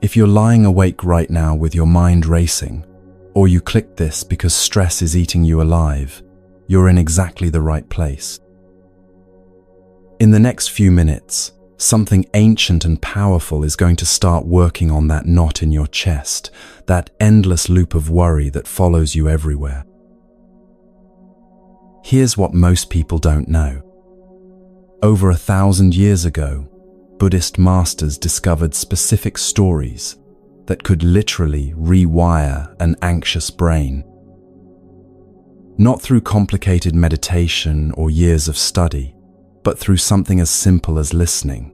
If you're lying awake right now with your mind racing, or you clicked this because stress is eating you alive, you're in exactly the right place. In the next few minutes, something ancient and powerful is going to start working on that knot in your chest, that endless loop of worry that follows you everywhere. Here's what most people don't know. Over 1,000 years ago, Buddhist masters discovered specific stories that could literally rewire an anxious brain. Not through complicated meditation or years of study, but through something as simple as listening.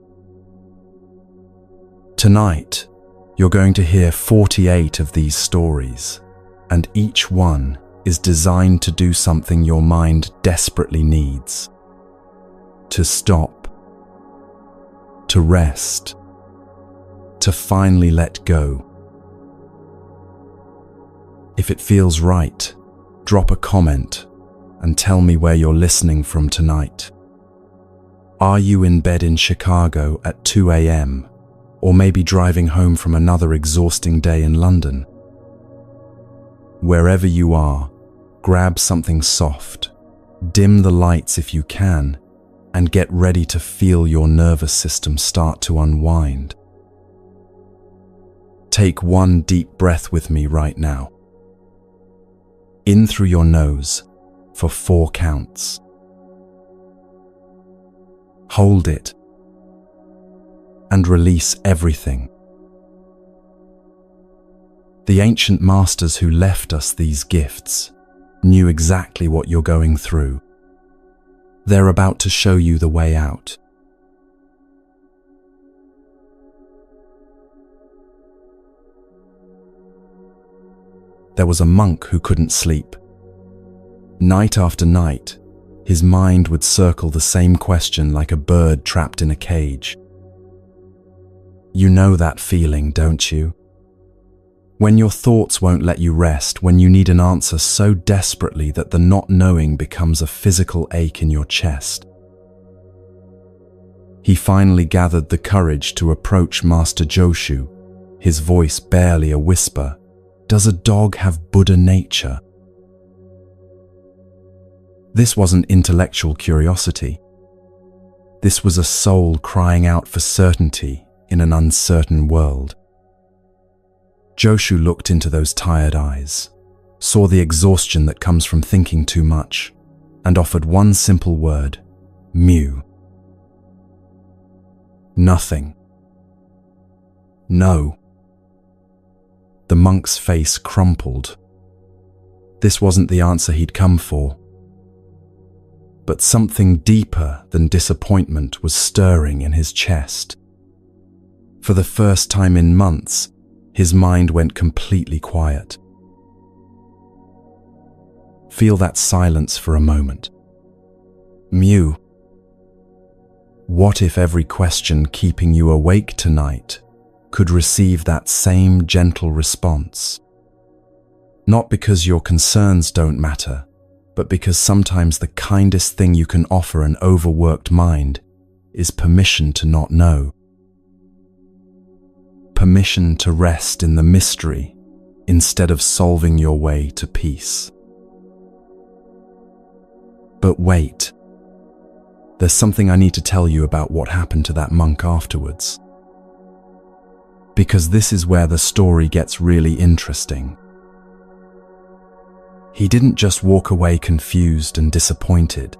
Tonight, you're going to hear 48 of these stories, and each one is designed to do something your mind desperately needs. To stop, to rest, to finally let go. If it feels right, drop a comment and tell me where you're listening from tonight. Are you in bed in Chicago at 2 a.m., or maybe driving home from another exhausting day in London? Wherever you are, grab something soft, dim the lights if you can, and get ready to feel your nervous system start to unwind. Take one deep breath with me right now. In through your nose for 4 counts. Hold it and release everything. The ancient masters who left us these gifts knew exactly what you're going through. They're about to show you the way out. There was a monk who couldn't sleep. Night after night, his mind would circle the same question like a bird trapped in a cage. You know that feeling, don't you? When your thoughts won't let you rest, when you need an answer so desperately that the not knowing becomes a physical ache in your chest. He finally gathered the courage to approach Master Joshu, his voice barely a whisper. Does a dog have Buddha nature? This wasn't intellectual curiosity. This was a soul crying out for certainty in an uncertain world. Joshu looked into those tired eyes, saw the exhaustion that comes from thinking too much, and offered one simple word: Mu. Nothing. No. The monk's face crumpled. This wasn't the answer he'd come for. But something deeper than disappointment was stirring in his chest. For the first time in months, his mind went completely quiet. Feel that silence for a moment. Mu. What if every question keeping you awake tonight could receive that same gentle response? Not because your concerns don't matter, but because sometimes the kindest thing you can offer an overworked mind is permission to not know. Permission to rest in the mystery instead of solving your way to peace. But wait, there's something I need to tell you about what happened to that monk afterwards. Because this is where the story gets really interesting. He didn't just walk away confused and disappointed.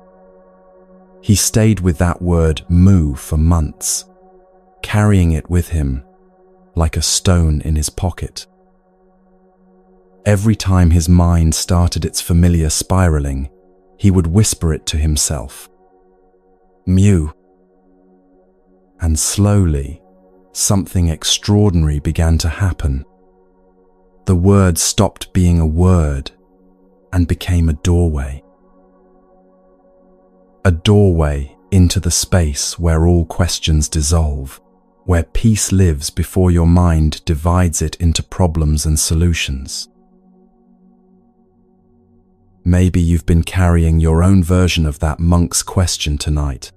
He stayed with that word mu for months, carrying it with him like a stone in his pocket. Every time his mind started its familiar spiraling, he would whisper it to himself. Mu. And slowly, something extraordinary began to happen. The word stopped being a word and became a doorway. A doorway into the space where all questions dissolve, where peace lives before your mind divides it into problems and solutions. Maybe you've been carrying your own version of that monk's question tonight.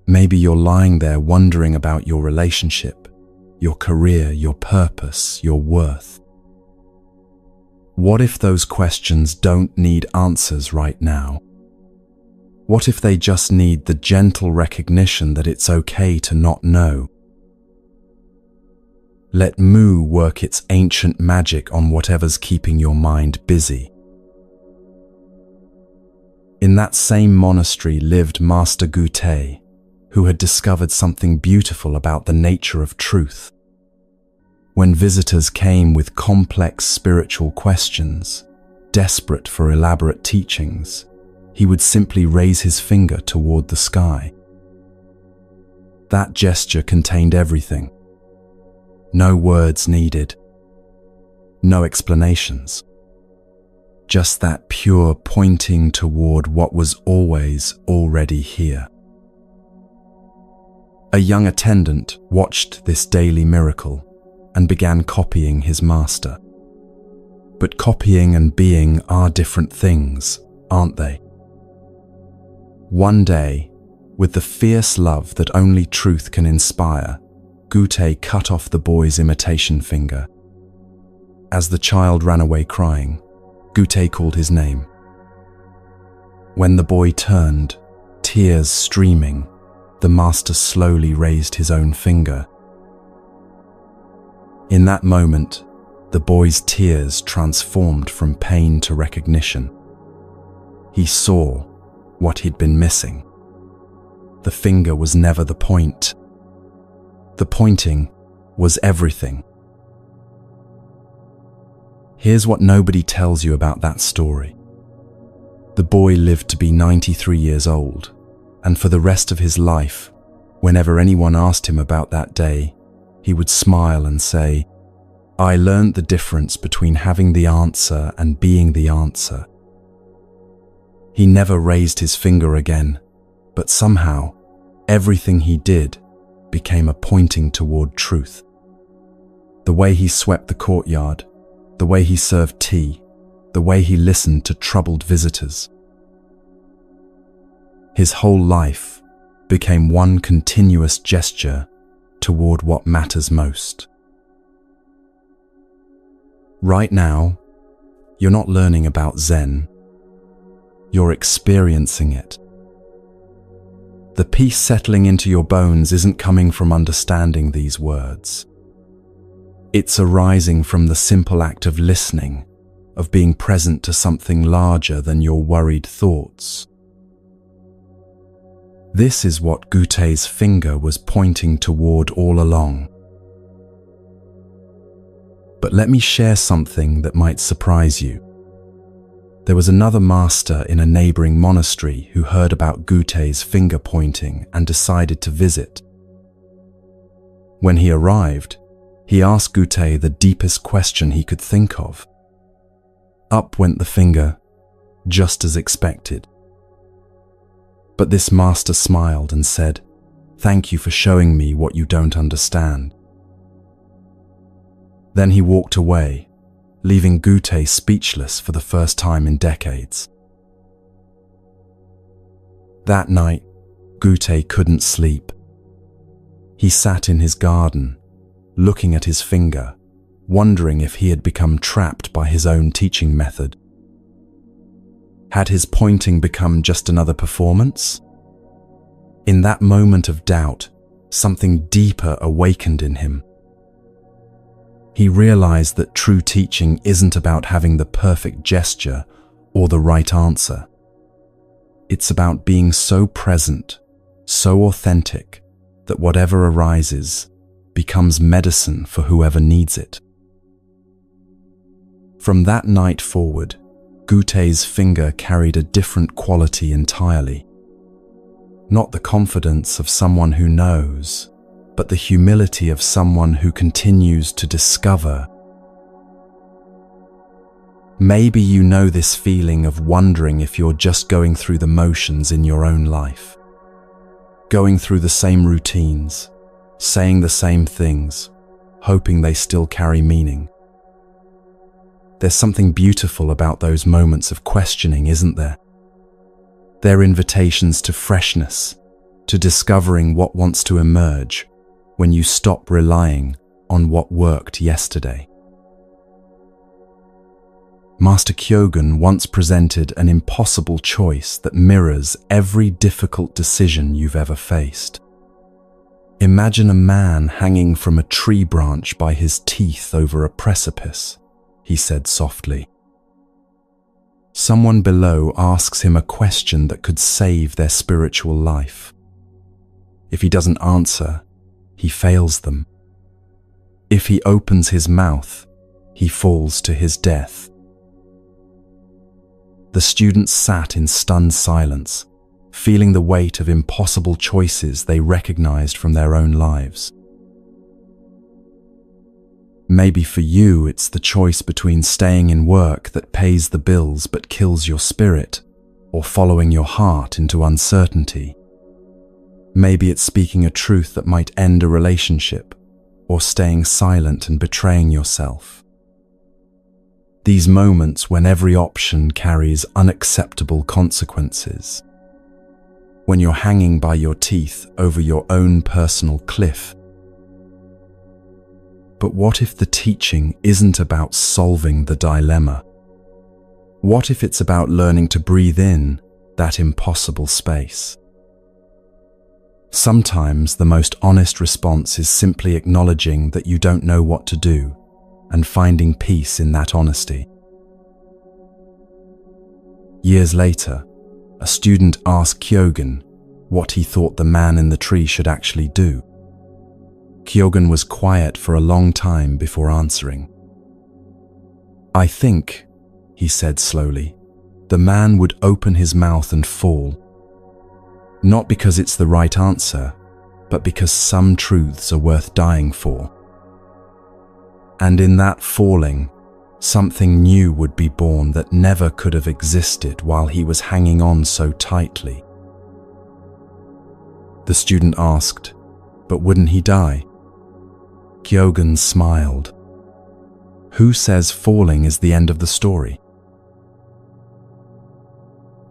Maybe you're lying there wondering about your relationship, your career, your purpose, your worth? What if those questions don't need answers right now? What if they just need the gentle recognition that it's okay to not know? Let Mu work its ancient magic on whatever's keeping your mind busy. In that same monastery lived Master Gute, who had discovered something beautiful about the nature of truth. When visitors came with complex spiritual questions, desperate for elaborate teachings, he would simply raise his finger toward the sky. That gesture contained everything. No words needed. No explanations. Just that pure pointing toward what was always already here. A young attendant watched this daily miracle and began copying his master. But copying and being are different things, aren't they? One day, with the fierce love that only truth can inspire, Gute cut off the boy's imitation finger. As the child ran away crying, Gute called his name. When the boy turned, tears streaming, the master slowly raised his own finger. In that moment, the boy's tears transformed from pain to recognition. He saw what he'd been missing. The finger was never the point. The pointing was everything. Here's what nobody tells you about that story. The boy lived to be 93 years old, and for the rest of his life, whenever anyone asked him about that day, he would smile and say, "I learned the difference between having the answer and being the answer." He never raised his finger again, but somehow, everything he did became a pointing toward truth. The way he swept the courtyard, the way he served tea, the way he listened to troubled visitors. His whole life became one continuous gesture toward what matters most. Right now, you're not learning about Zen. You're experiencing it. The peace settling into your bones isn't coming from understanding these words. It's arising from the simple act of listening, of being present to something larger than your worried thoughts. This is what Gute's finger was pointing toward all along. But let me share something that might surprise you. There was another master in a neighboring monastery who heard about Gute's finger pointing and decided to visit. When he arrived, he asked Gute the deepest question he could think of. Up went the finger, just as expected. But this master smiled and said, "Thank you for showing me what you don't understand." Then he walked away, leaving Gute speechless for the first time in decades. That night, Gute couldn't sleep. He sat in his garden, looking at his finger, wondering if he had become trapped by his own teaching method. Had his pointing become just another performance? In that moment of doubt, something deeper awakened in him. He realized that true teaching isn't about having the perfect gesture or the right answer. It's about being so present, so authentic, that whatever arises becomes medicine for whoever needs it. From that night forward, Gute's finger carried a different quality entirely. Not the confidence of someone who knows, but the humility of someone who continues to discover. Maybe you know this feeling of wondering if you're just going through the motions in your own life. Going through the same routines, saying the same things, hoping they still carry meaning. There's something beautiful about those moments of questioning, isn't there? They're invitations to freshness, to discovering what wants to emerge when you stop relying on what worked yesterday. Master Kyogen once presented an impossible choice that mirrors every difficult decision you've ever faced. Imagine a man hanging from a tree branch by his teeth over a precipice, he said softly. Someone below asks him a question that could save their spiritual life. If he doesn't answer, he fails them. If he opens his mouth, he falls to his death. The students sat in stunned silence, feeling the weight of impossible choices they recognized from their own lives. Maybe for you it's the choice between staying in work that pays the bills but kills your spirit, or following your heart into uncertainty. Maybe it's speaking a truth that might end a relationship, or staying silent and betraying yourself. These moments when every option carries unacceptable consequences. When you're hanging by your teeth over your own personal cliff. But what if the teaching isn't about solving the dilemma? What if it's about learning to breathe in that impossible space? Sometimes the most honest response is simply acknowledging that you don't know what to do and finding peace in that honesty. Years later, a student asked Kyogen what he thought the man in the tree should actually do. Kyogen was quiet for a long time before answering. "I think," he said slowly, "the man would open his mouth and fall. Not because it's the right answer, but because some truths are worth dying for. And in that falling, something new would be born that never could have existed while he was hanging on so tightly." The student asked, "But wouldn't he die?" Kyogen smiled. "Who says falling is the end of the story?"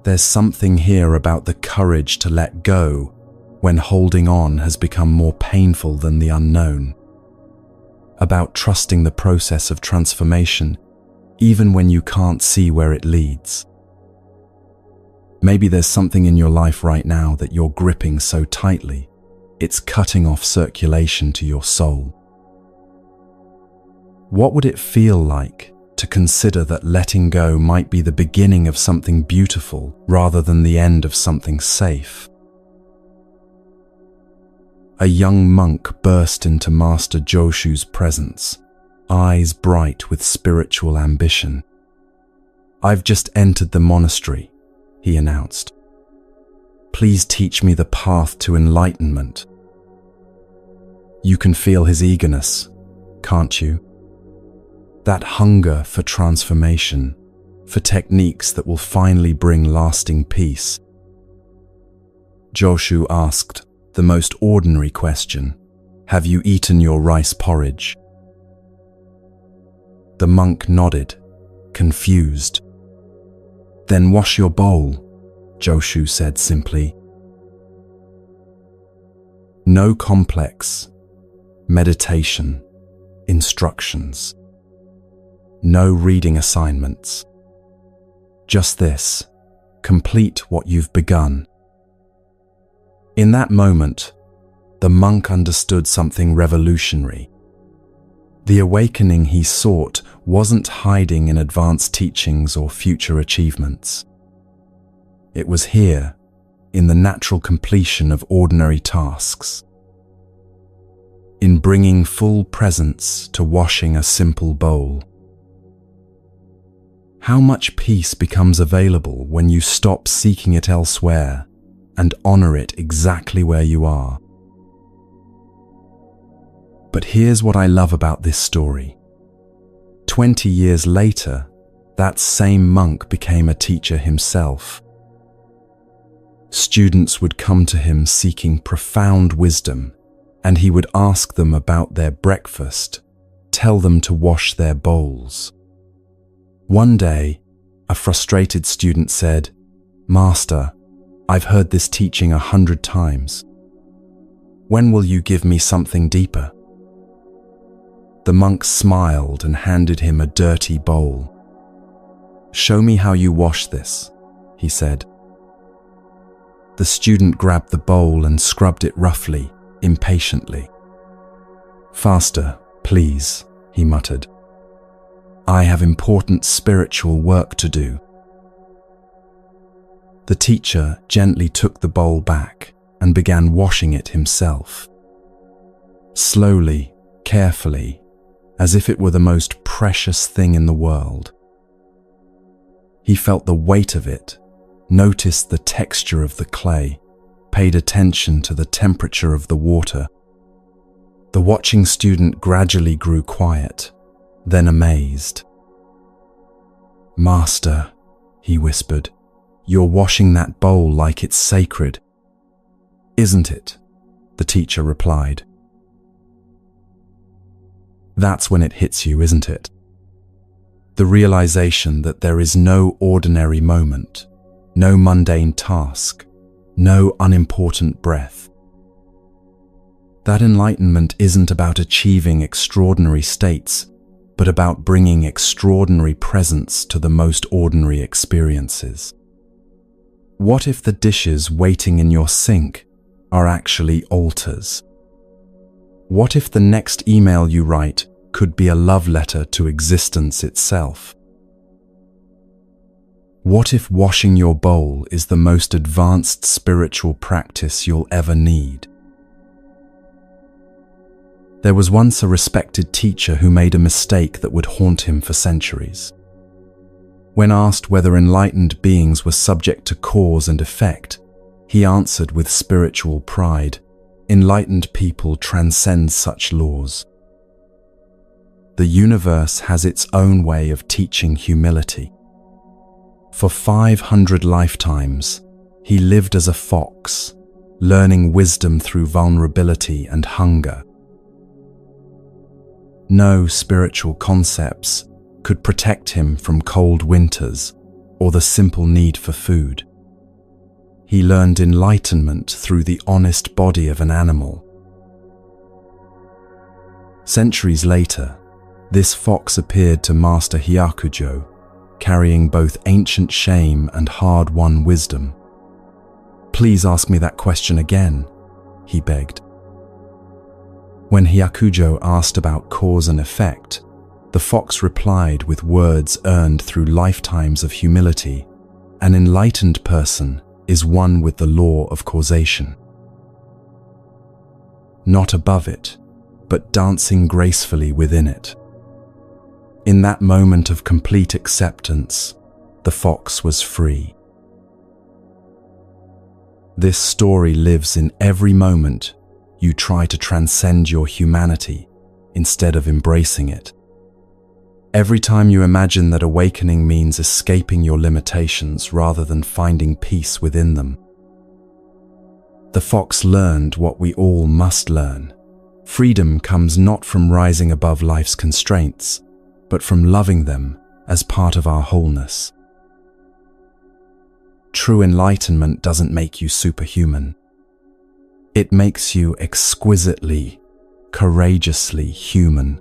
There's something here about the courage to let go when holding on has become more painful than the unknown. About trusting the process of transformation, even when you can't see where it leads. Maybe there's something in your life right now that you're gripping so tightly, it's cutting off circulation to your soul. What would it feel like to consider that letting go might be the beginning of something beautiful rather than the end of something safe? A young monk burst into Master Joshu's presence, eyes bright with spiritual ambition. "I've just entered the monastery," he announced. "Please teach me the path to enlightenment." You can feel his eagerness, can't you? That hunger for transformation, for techniques that will finally bring lasting peace. Joshu asked the most ordinary question, "Have you eaten your rice porridge?" The monk nodded, confused. "Then wash your bowl," Joshu said simply. No complex meditation instructions. No reading assignments. Just this, complete what you've begun. In that moment, the monk understood something revolutionary. The awakening he sought wasn't hiding in advanced teachings or future achievements. It was here, in the natural completion of ordinary tasks. In bringing full presence to washing a simple bowl. How much peace becomes available when you stop seeking it elsewhere and honor it exactly where you are. But here's what I love about this story. 20 years later, that same monk became a teacher himself. Students would come to him seeking profound wisdom, and he would ask them about their breakfast, tell them to wash their bowls. One day, a frustrated student said, "Master, I've heard this teaching 100 times. When will you give me something deeper?" The monk smiled and handed him a dirty bowl. "Show me how you wash this," he said. The student grabbed the bowl and scrubbed it roughly, impatiently. "Faster, please," he muttered. "I have important spiritual work to do." The teacher gently took the bowl back and began washing it himself. Slowly, carefully, as if it were the most precious thing in the world. He felt the weight of it, noticed the texture of the clay, paid attention to the temperature of the water. The watching student gradually grew quiet, then amazed. "Master," he whispered, "you're washing that bowl like it's sacred." "Isn't it?" the teacher replied. That's when it hits you, isn't it? The realization that there is no ordinary moment, no mundane task, no unimportant breath. That enlightenment isn't about achieving extraordinary states, but about bringing extraordinary presence to the most ordinary experiences. What if the dishes waiting in your sink are actually altars? What if the next email you write could be a love letter to existence itself? What if washing your bowl is the most advanced spiritual practice you'll ever need? There was once a respected teacher who made a mistake that would haunt him for centuries. When asked whether enlightened beings were subject to cause and effect, he answered with spiritual pride, "Enlightened people transcend such laws." The universe has its own way of teaching humility. For 500 lifetimes, he lived as a fox, learning wisdom through vulnerability and hunger. No spiritual concepts could protect him from cold winters or the simple need for food. He learned enlightenment through the honest body of an animal. Centuries later, this fox appeared to Master Hyakujo, carrying both ancient shame and hard-won wisdom. "Please ask me that question again," he begged. When Hyakujo asked about cause and effect, the fox replied with words earned through lifetimes of humility, "An enlightened person is one with the law of causation. Not above it, but dancing gracefully within it." In that moment of complete acceptance, the fox was free. This story lives in every moment you try to transcend your humanity instead of embracing it. Every time you imagine that awakening means escaping your limitations rather than finding peace within them. The fox learned what we all must learn. Freedom comes not from rising above life's constraints, but from loving them as part of our wholeness. True enlightenment doesn't make you superhuman. It makes you exquisitely, courageously human.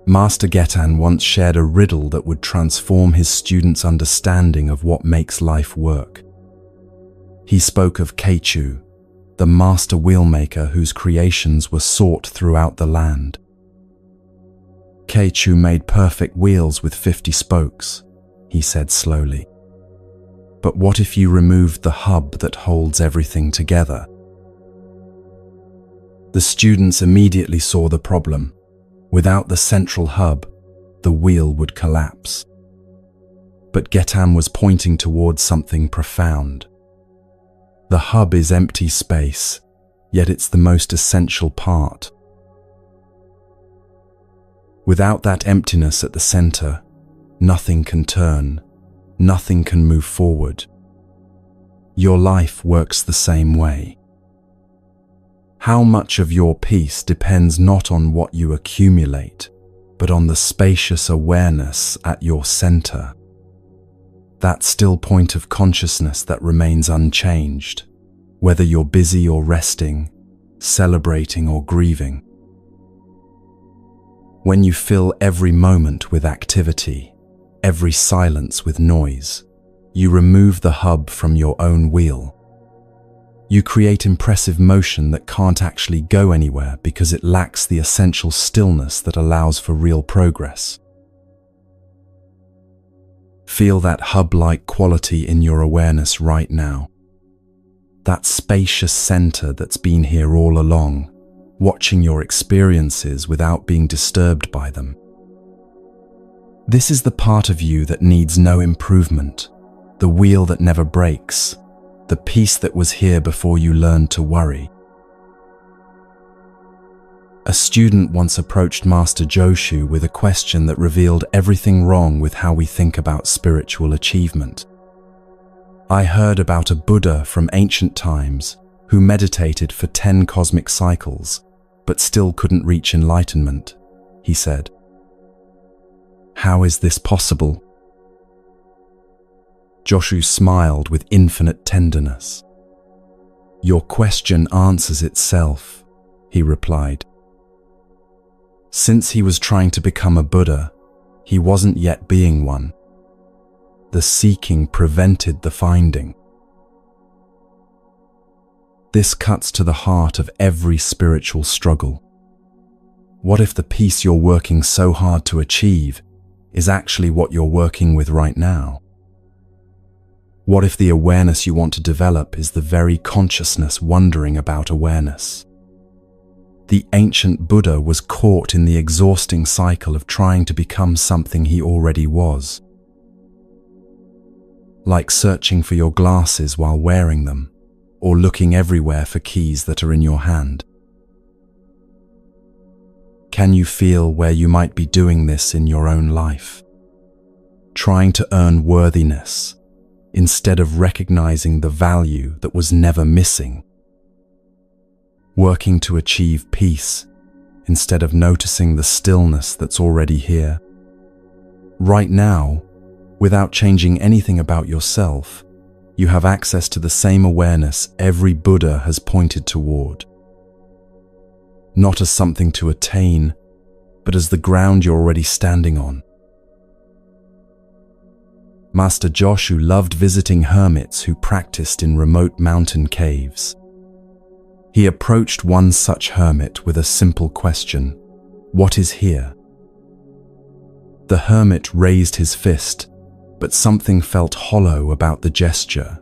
Master Getan once shared a riddle that would transform his students' understanding of what makes life work. He spoke of Keichu, the master wheelmaker whose creations were sought throughout the land. Keichu made perfect wheels with 50 spokes, he said slowly. But what if you removed the hub that holds everything together? The students immediately saw the problem. Without the central hub, the wheel would collapse. But Getan was pointing towards something profound. The hub is empty space, yet it's the most essential part. Without that emptiness at the center, nothing can turn, nothing can move forward. Your life works the same way. How much of your peace depends not on what you accumulate, but on the spacious awareness at your center. That still point of consciousness that remains unchanged, whether you're busy or resting, celebrating or grieving. When you fill every moment with activity, every silence with noise, you remove the hub from your own wheel. You create impressive motion that can't actually go anywhere because it lacks the essential stillness that allows for real progress. Feel that hub-like quality in your awareness right now. That spacious center that's been here all along, watching your experiences without being disturbed by them. This is the part of you that needs no improvement, the wheel that never breaks, the peace that was here before you learned to worry. A student once approached Master Joshu with a question that revealed everything wrong with how we think about spiritual achievement. I heard about a Buddha from ancient times who meditated for 10 cosmic cycles, but still couldn't reach enlightenment, he said. How is this possible? Joshu smiled with infinite tenderness. Your question answers itself, he replied. Since he was trying to become a Buddha, he wasn't yet being one. The seeking prevented the finding. This cuts to the heart of every spiritual struggle. What if the peace you're working so hard to achieve is actually what you're working with right now? What if the awareness you want to develop is the very consciousness wondering about awareness? The ancient Buddha was caught in the exhausting cycle of trying to become something he already was. Like searching for your glasses while wearing them, or looking everywhere for keys that are in your hand. Can you feel where you might be doing this in your own life? Trying to earn worthiness, instead of recognizing the value that was never missing. Working to achieve peace, instead of noticing the stillness that's already here. Right now, without changing anything about yourself, you have access to the same awareness every Buddha has pointed toward. Not as something to attain, but as the ground you're already standing on. Master Joshu loved visiting hermits who practiced in remote mountain caves. He approached one such hermit with a simple question: "What is here?" The hermit raised his fist, but something felt hollow about the gesture,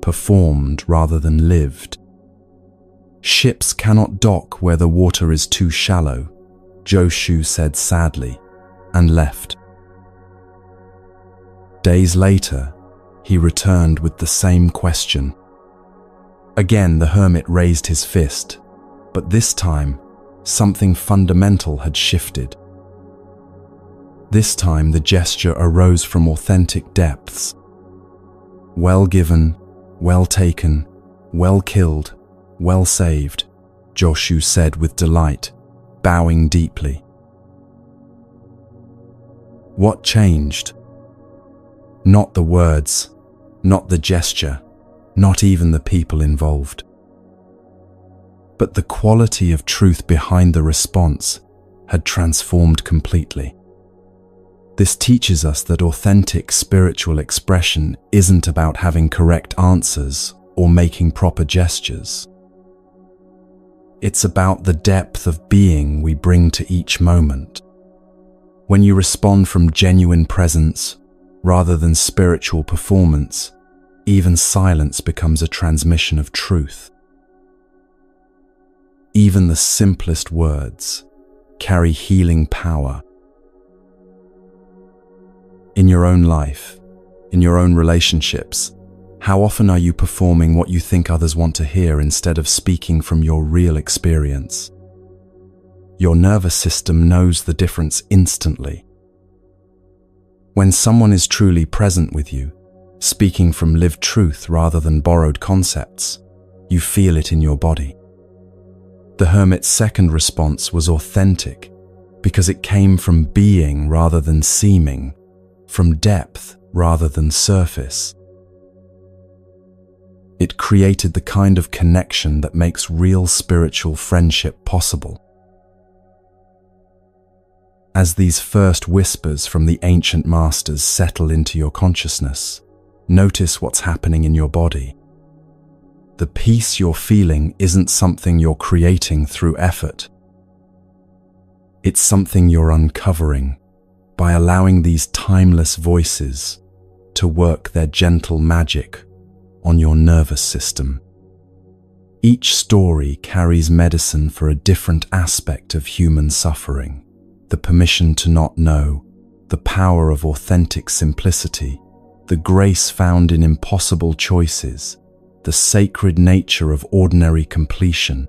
performed rather than lived. Ships cannot dock where the water is too shallow, Joshu said sadly, and left. Days later, he returned with the same question. Again, the hermit raised his fist, but this time, something fundamental had shifted. This time, the gesture arose from authentic depths. Well given, well taken, well killed, well saved, Joshu said with delight, bowing deeply. What changed? Not the words, not the gesture, not even the people involved. But the quality of truth behind the response had transformed completely. This teaches us that authentic spiritual expression isn't about having correct answers or making proper gestures. It's about the depth of being we bring to each moment. When you respond from genuine presence rather than spiritual performance, even silence becomes a transmission of truth. Even the simplest words carry healing power. In your own life, in your own relationships, how often are you performing what you think others want to hear instead of speaking from your real experience? Your nervous system knows the difference instantly. When someone is truly present with you, speaking from lived truth rather than borrowed concepts, you feel it in your body. The hermit's second response was authentic because it came from being rather than seeming, from depth rather than surface. It created the kind of connection that makes real spiritual friendship possible. As these first whispers from the ancient masters settle into your consciousness, notice what's happening in your body. The peace you're feeling isn't something you're creating through effort. It's something you're uncovering by allowing these timeless voices to work their gentle magic on your nervous system. Each story carries medicine for a different aspect of human suffering: the permission to not know, the power of authentic simplicity, the grace found in impossible choices, the sacred nature of ordinary completion,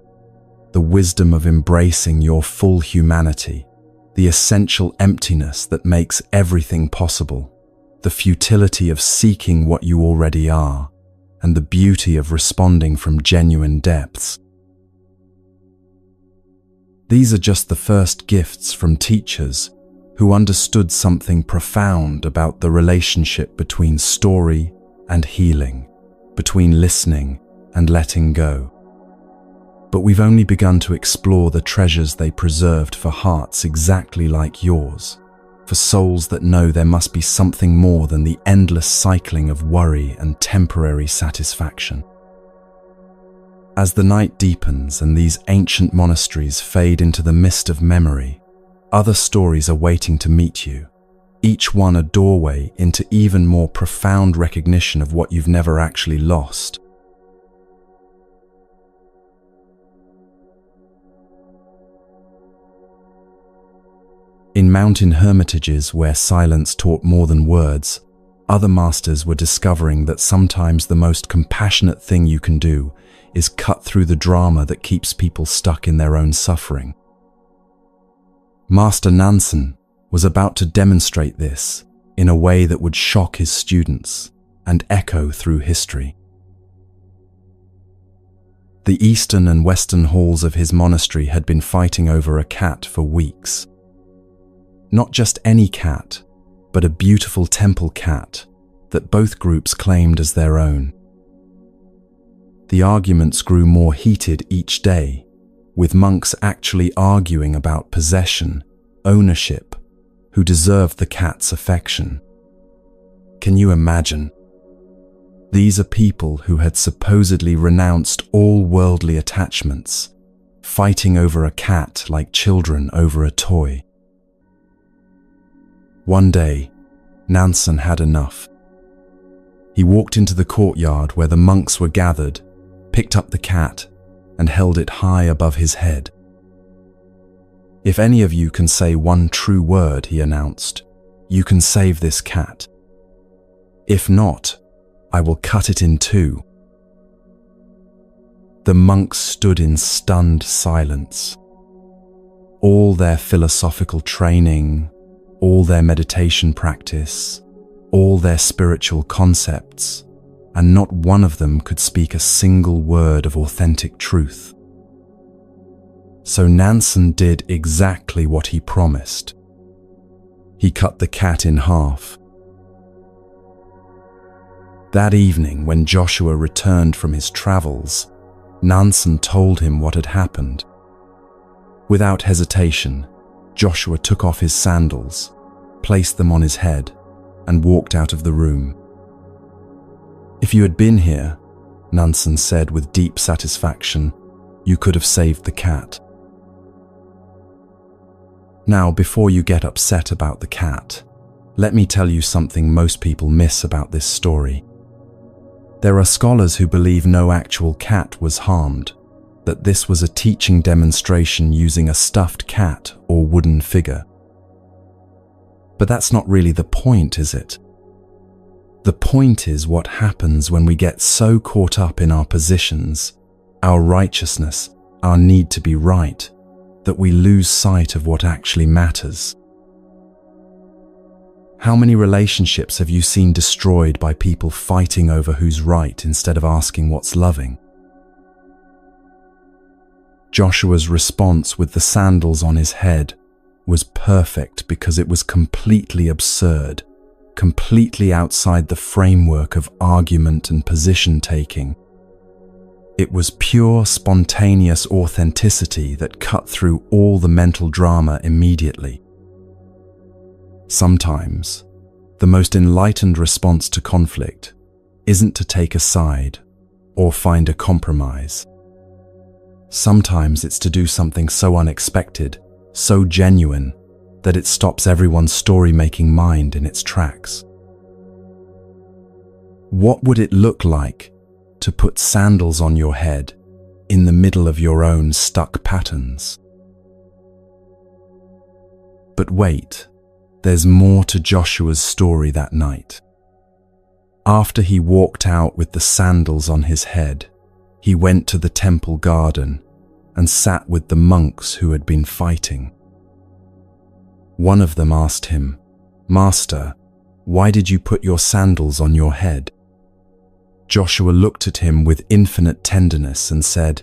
the wisdom of embracing your full humanity, the essential emptiness that makes everything possible, the futility of seeking what you already are, and the beauty of responding from genuine depths. These are just the first gifts from teachers who understood something profound about the relationship between story and healing, between listening and letting go. But we've only begun to explore the treasures they preserved for hearts exactly like yours, for souls that know there must be something more than the endless cycling of worry and temporary satisfaction. As the night deepens and these ancient monasteries fade into the mist of memory, other stories are waiting to meet you, each one a doorway into even more profound recognition of what you've never actually lost. In mountain hermitages where silence taught more than words, other masters were discovering that sometimes the most compassionate thing you can do is cut through the drama that keeps people stuck in their own suffering. Master Nansen was about to demonstrate this in a way that would shock his students and echo through history. The eastern and western halls of his monastery had been fighting over a cat for weeks. Not just any cat, but a beautiful temple cat that both groups claimed as their own. The arguments grew more heated each day, with monks actually arguing about possession, ownership, who deserved the cat's affection. Can you imagine? These are people who had supposedly renounced all worldly attachments, fighting over a cat like children over a toy. One day, Nansen had enough. He walked into the courtyard where the monks were gathered, picked up the cat, and held it high above his head. "If any of you can say one true word," he announced, "you can save this cat. If not, I will cut it in two." The monks stood in stunned silence. All their philosophical training, all their meditation practice, all their spiritual concepts, and not one of them could speak a single word of authentic truth. So Nansen did exactly what he promised. He cut the cat in half. That evening, when Joshua returned from his travels, Nansen told him what had happened. Without hesitation, Joshua took off his sandals, placed them on his head, and walked out of the room. "If you had been here," Nansen said with deep satisfaction, "you could have saved the cat." Now, before you get upset about the cat, let me tell you something most people miss about this story. There are scholars who believe no actual cat was harmed, that this was a teaching demonstration using a stuffed cat or wooden figure. But that's not really the point, is it? The point is what happens when we get so caught up in our positions, our righteousness, our need to be right, that we lose sight of what actually matters. How many relationships have you seen destroyed by people fighting over who's right instead of asking what's loving? Joshua's response with the sandals on his head was perfect because it was completely absurd, completely outside the framework of argument and position-taking. It was pure, spontaneous authenticity that cut through all the mental drama immediately. Sometimes, the most enlightened response to conflict isn't to take a side or find a compromise. Sometimes it's to do something so unexpected, so genuine, that it stops everyone's story-making mind in its tracks. What would it look like to put sandals on your head in the middle of your own stuck patterns? But wait, there's more to Joshua's story that night. After he walked out with the sandals on his head, he went to the temple garden and sat with the monks who had been fighting. One of them asked him, "Master, why did you put your sandals on your head?" Joshua looked at him with infinite tenderness and said,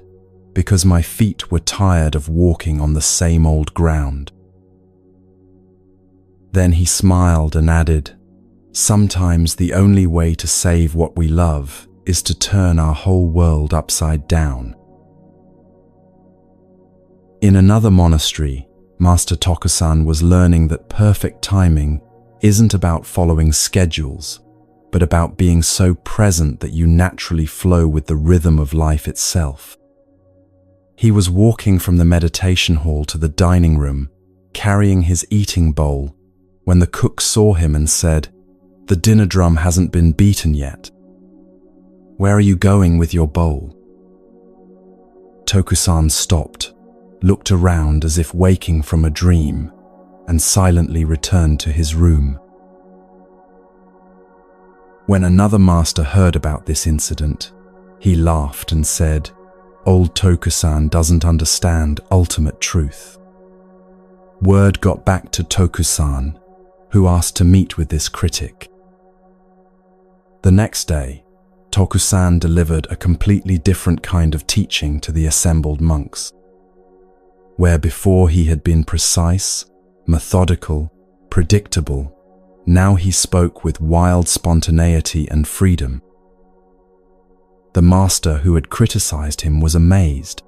"Because my feet were tired of walking on the same old ground." Then he smiled and added, "Sometimes the only way to save what we love is to turn our whole world upside down." In another monastery, Master Tokusan was learning that perfect timing isn't about following schedules, but about being so present that you naturally flow with the rhythm of life itself. He was walking from the meditation hall to the dining room, carrying his eating bowl, when the cook saw him and said, "The dinner drum hasn't been beaten yet. Where are you going with your bowl?" Tokusan stopped, looked around as if waking from a dream, and silently returned to his room. When another master heard about this incident, he laughed and said, "Old Tokusan doesn't understand ultimate truth." Word got back to Tokusan, who asked to meet with this critic. The next day, Tokusan delivered a completely different kind of teaching to the assembled monks. Where before he had been precise, methodical, predictable, now he spoke with wild spontaneity and freedom. The master who had criticized him was amazed.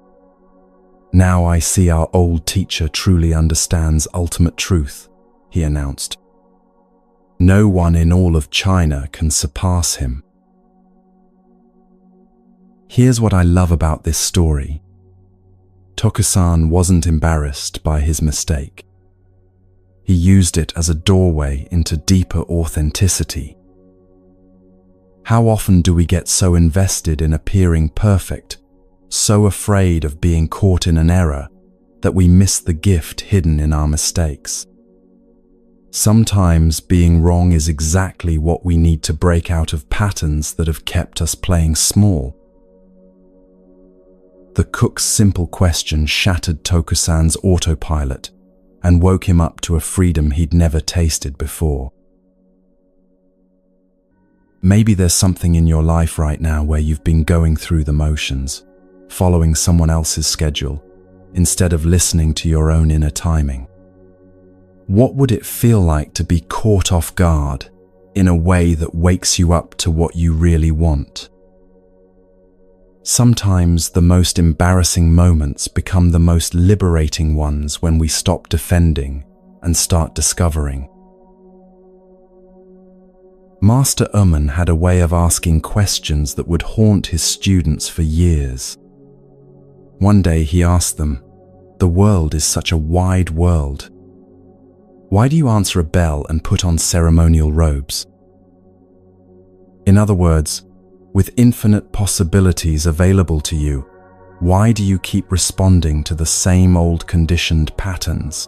"Now I see our old teacher truly understands ultimate truth," he announced. "No one in all of China can surpass him." Here's what I love about this story. Tokusan wasn't embarrassed by his mistake. He used it as a doorway into deeper authenticity. How often do we get so invested in appearing perfect, so afraid of being caught in an error, that we miss the gift hidden in our mistakes? Sometimes being wrong is exactly what we need to break out of patterns that have kept us playing small. The cook's simple question shattered Tokusan's autopilot and woke him up to a freedom he'd never tasted before. Maybe there's something in your life right now where you've been going through the motions, following someone else's schedule, instead of listening to your own inner timing. What would it feel like to be caught off guard in a way that wakes you up to what you really want? Sometimes the most embarrassing moments become the most liberating ones when we stop defending and start discovering. Master Uman had a way of asking questions that would haunt his students for years. One day he asked them, "The world is such a wide world. Why do you answer a bell and put on ceremonial robes?" In other words, with infinite possibilities available to you, why do you keep responding to the same old conditioned patterns?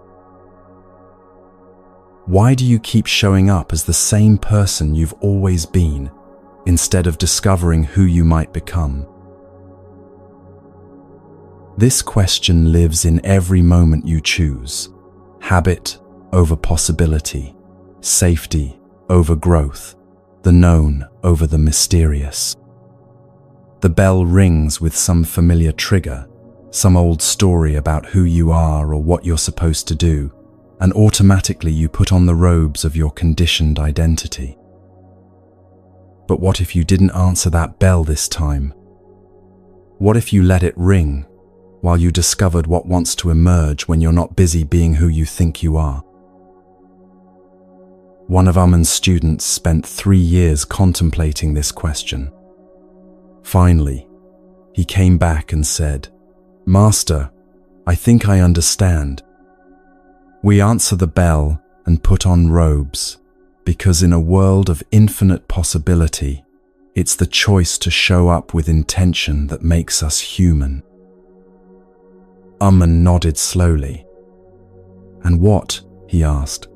Why do you keep showing up as the same person you've always been, instead of discovering who you might become? This question lives in every moment you choose. Habit over possibility, safety over growth, the known over the mysterious. The bell rings with some familiar trigger, some old story about who you are or what you're supposed to do, and automatically you put on the robes of your conditioned identity. But what if you didn't answer that bell this time? What if you let it ring while you discovered what wants to emerge when you're not busy being who you think you are? One of Amun's students spent 3 years contemplating this question. Finally, he came back and said, "Master, I think I understand. We answer the bell and put on robes because in a world of infinite possibility, it's the choice to show up with intention that makes us human." Amun nodded slowly. "And what," he asked,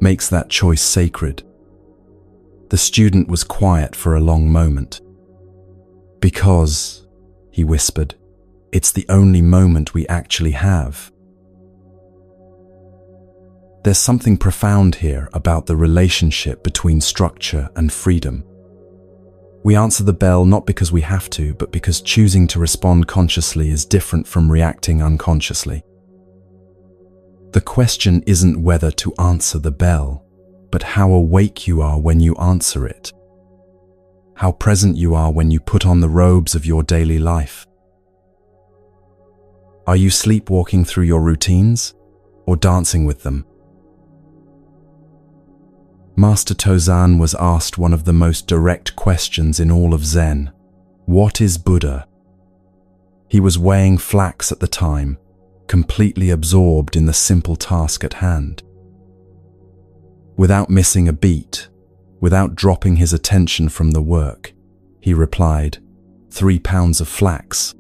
"makes that choice sacred?" The student was quiet for a long moment. "Because," he whispered, "it's the only moment we actually have." There's something profound here about the relationship between structure and freedom. We answer the bell not because we have to, but because choosing to respond consciously is different from reacting unconsciously. The question isn't whether to answer the bell, but how awake you are when you answer it. How present you are when you put on the robes of your daily life. Are you sleepwalking through your routines or dancing with them? Master Tozan was asked one of the most direct questions in all of Zen. What is Buddha? He was weighing flax at the time, completely absorbed in the simple task at hand. Without missing a beat, without dropping his attention from the work, he replied, 3 pounds of flax.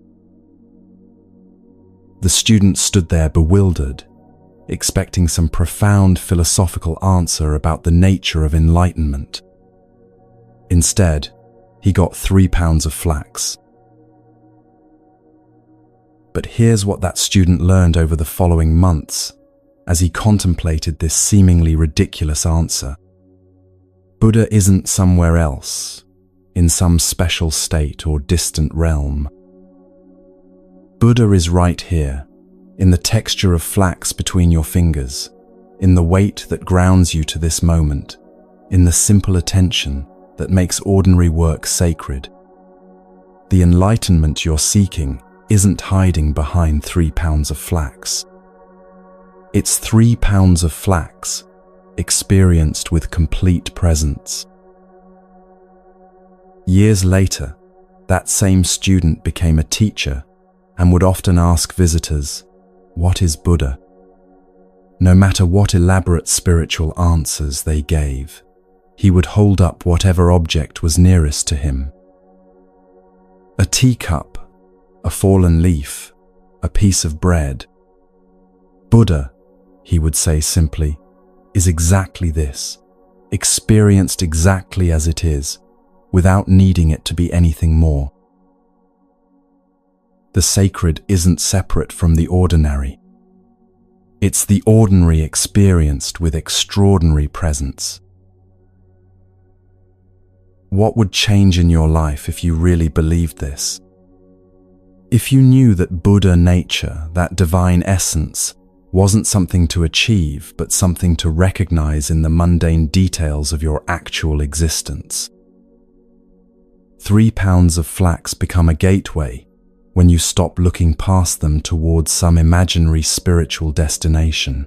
The student stood there bewildered, expecting some profound philosophical answer about the nature of enlightenment. Instead, he got 3 pounds of flax. But here's what that student learned over the following months as he contemplated this seemingly ridiculous answer. Buddha isn't somewhere else, in some special state or distant realm. Buddha is right here, in the texture of flax between your fingers, in the weight that grounds you to this moment, in the simple attention that makes ordinary work sacred. The enlightenment you're seeking isn't hiding behind 3 pounds of flax. It's 3 pounds of flax, experienced with complete presence. Years later, that same student became a teacher and would often ask visitors, "What is Buddha?" No matter what elaborate spiritual answers they gave, he would hold up whatever object was nearest to him. A teacup, a fallen leaf, a piece of bread. Buddha, he would say simply, is exactly this, experienced exactly as it is, without needing it to be anything more. The sacred isn't separate from the ordinary. It's the ordinary experienced with extraordinary presence. What would change in your life if you really believed this? If you knew that Buddha nature, that divine essence, wasn't something to achieve, but something to recognize in the mundane details of your actual existence. 3 pounds of flax become a gateway when you stop looking past them towards some imaginary spiritual destination.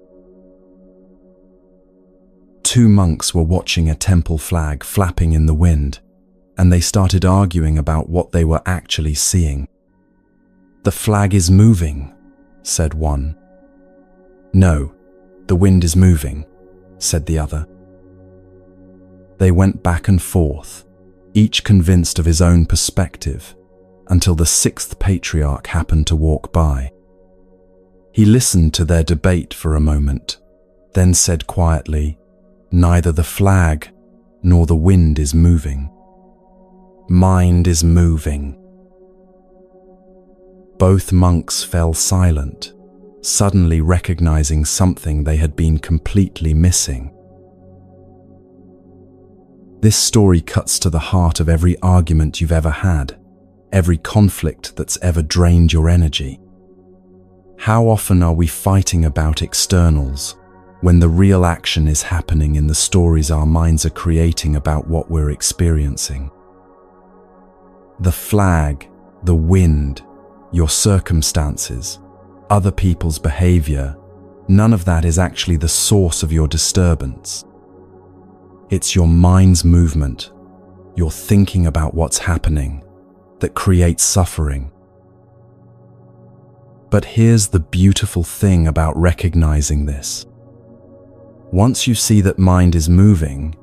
2 monks were watching a temple flag flapping in the wind, and they started arguing about what they were actually seeing. "The flag is moving," said one. "No, the wind is moving," said the other. They went back and forth, each convinced of his own perspective, until the 6th patriarch happened to walk by. He listened to their debate for a moment, then said quietly, "Neither the flag nor the wind is moving. Mind is moving." Both monks fell silent, suddenly recognizing something they had been completely missing. This story cuts to the heart of every argument you've ever had, every conflict that's ever drained your energy. How often are we fighting about externals when the real action is happening in the stories our minds are creating about what we're experiencing? The flag, the wind, your circumstances, other people's behavior, none of that is actually the source of your disturbance. It's your mind's movement, your thinking about what's happening, that creates suffering. But here's the beautiful thing about recognizing this. Once you see that mind is moving,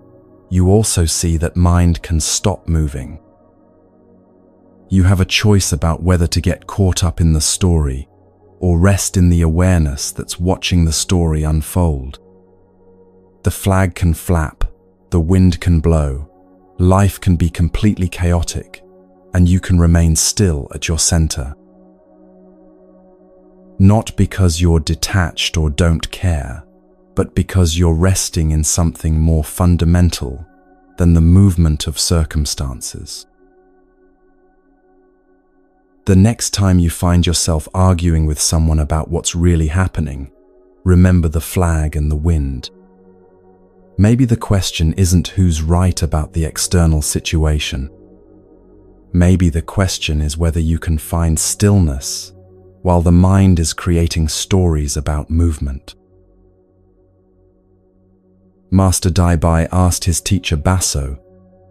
you also see that mind can stop moving. You have a choice about whether to get caught up in the story or rest in the awareness that's watching the story unfold. The flag can flap, the wind can blow, life can be completely chaotic, and you can remain still at your center. Not because you're detached or don't care, but because you're resting in something more fundamental than the movement of circumstances. The next time you find yourself arguing with someone about what's really happening, remember the flag and the wind. Maybe the question isn't who's right about the external situation. Maybe the question is whether you can find stillness while the mind is creating stories about movement. Master Daibai asked his teacher Baso,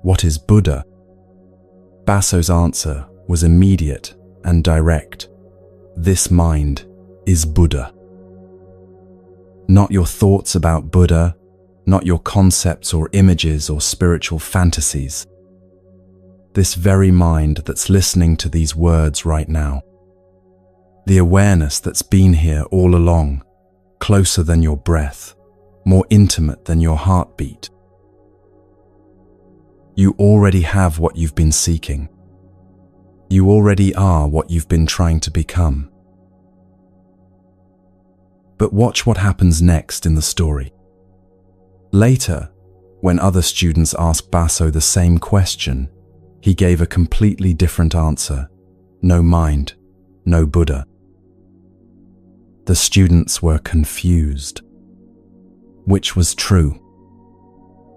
"What is Buddha?" Baso's answer was immediate and direct. "This mind is Buddha." Not your thoughts about Buddha, not your concepts or images or spiritual fantasies. This very mind that's listening to these words right now. The awareness that's been here all along, closer than your breath, more intimate than your heartbeat. You already have what you've been seeking. You already are what you've been trying to become. But watch what happens next in the story. Later, when other students asked Baso the same question, he gave a completely different answer. No mind, no Buddha. The students were confused. Which was true?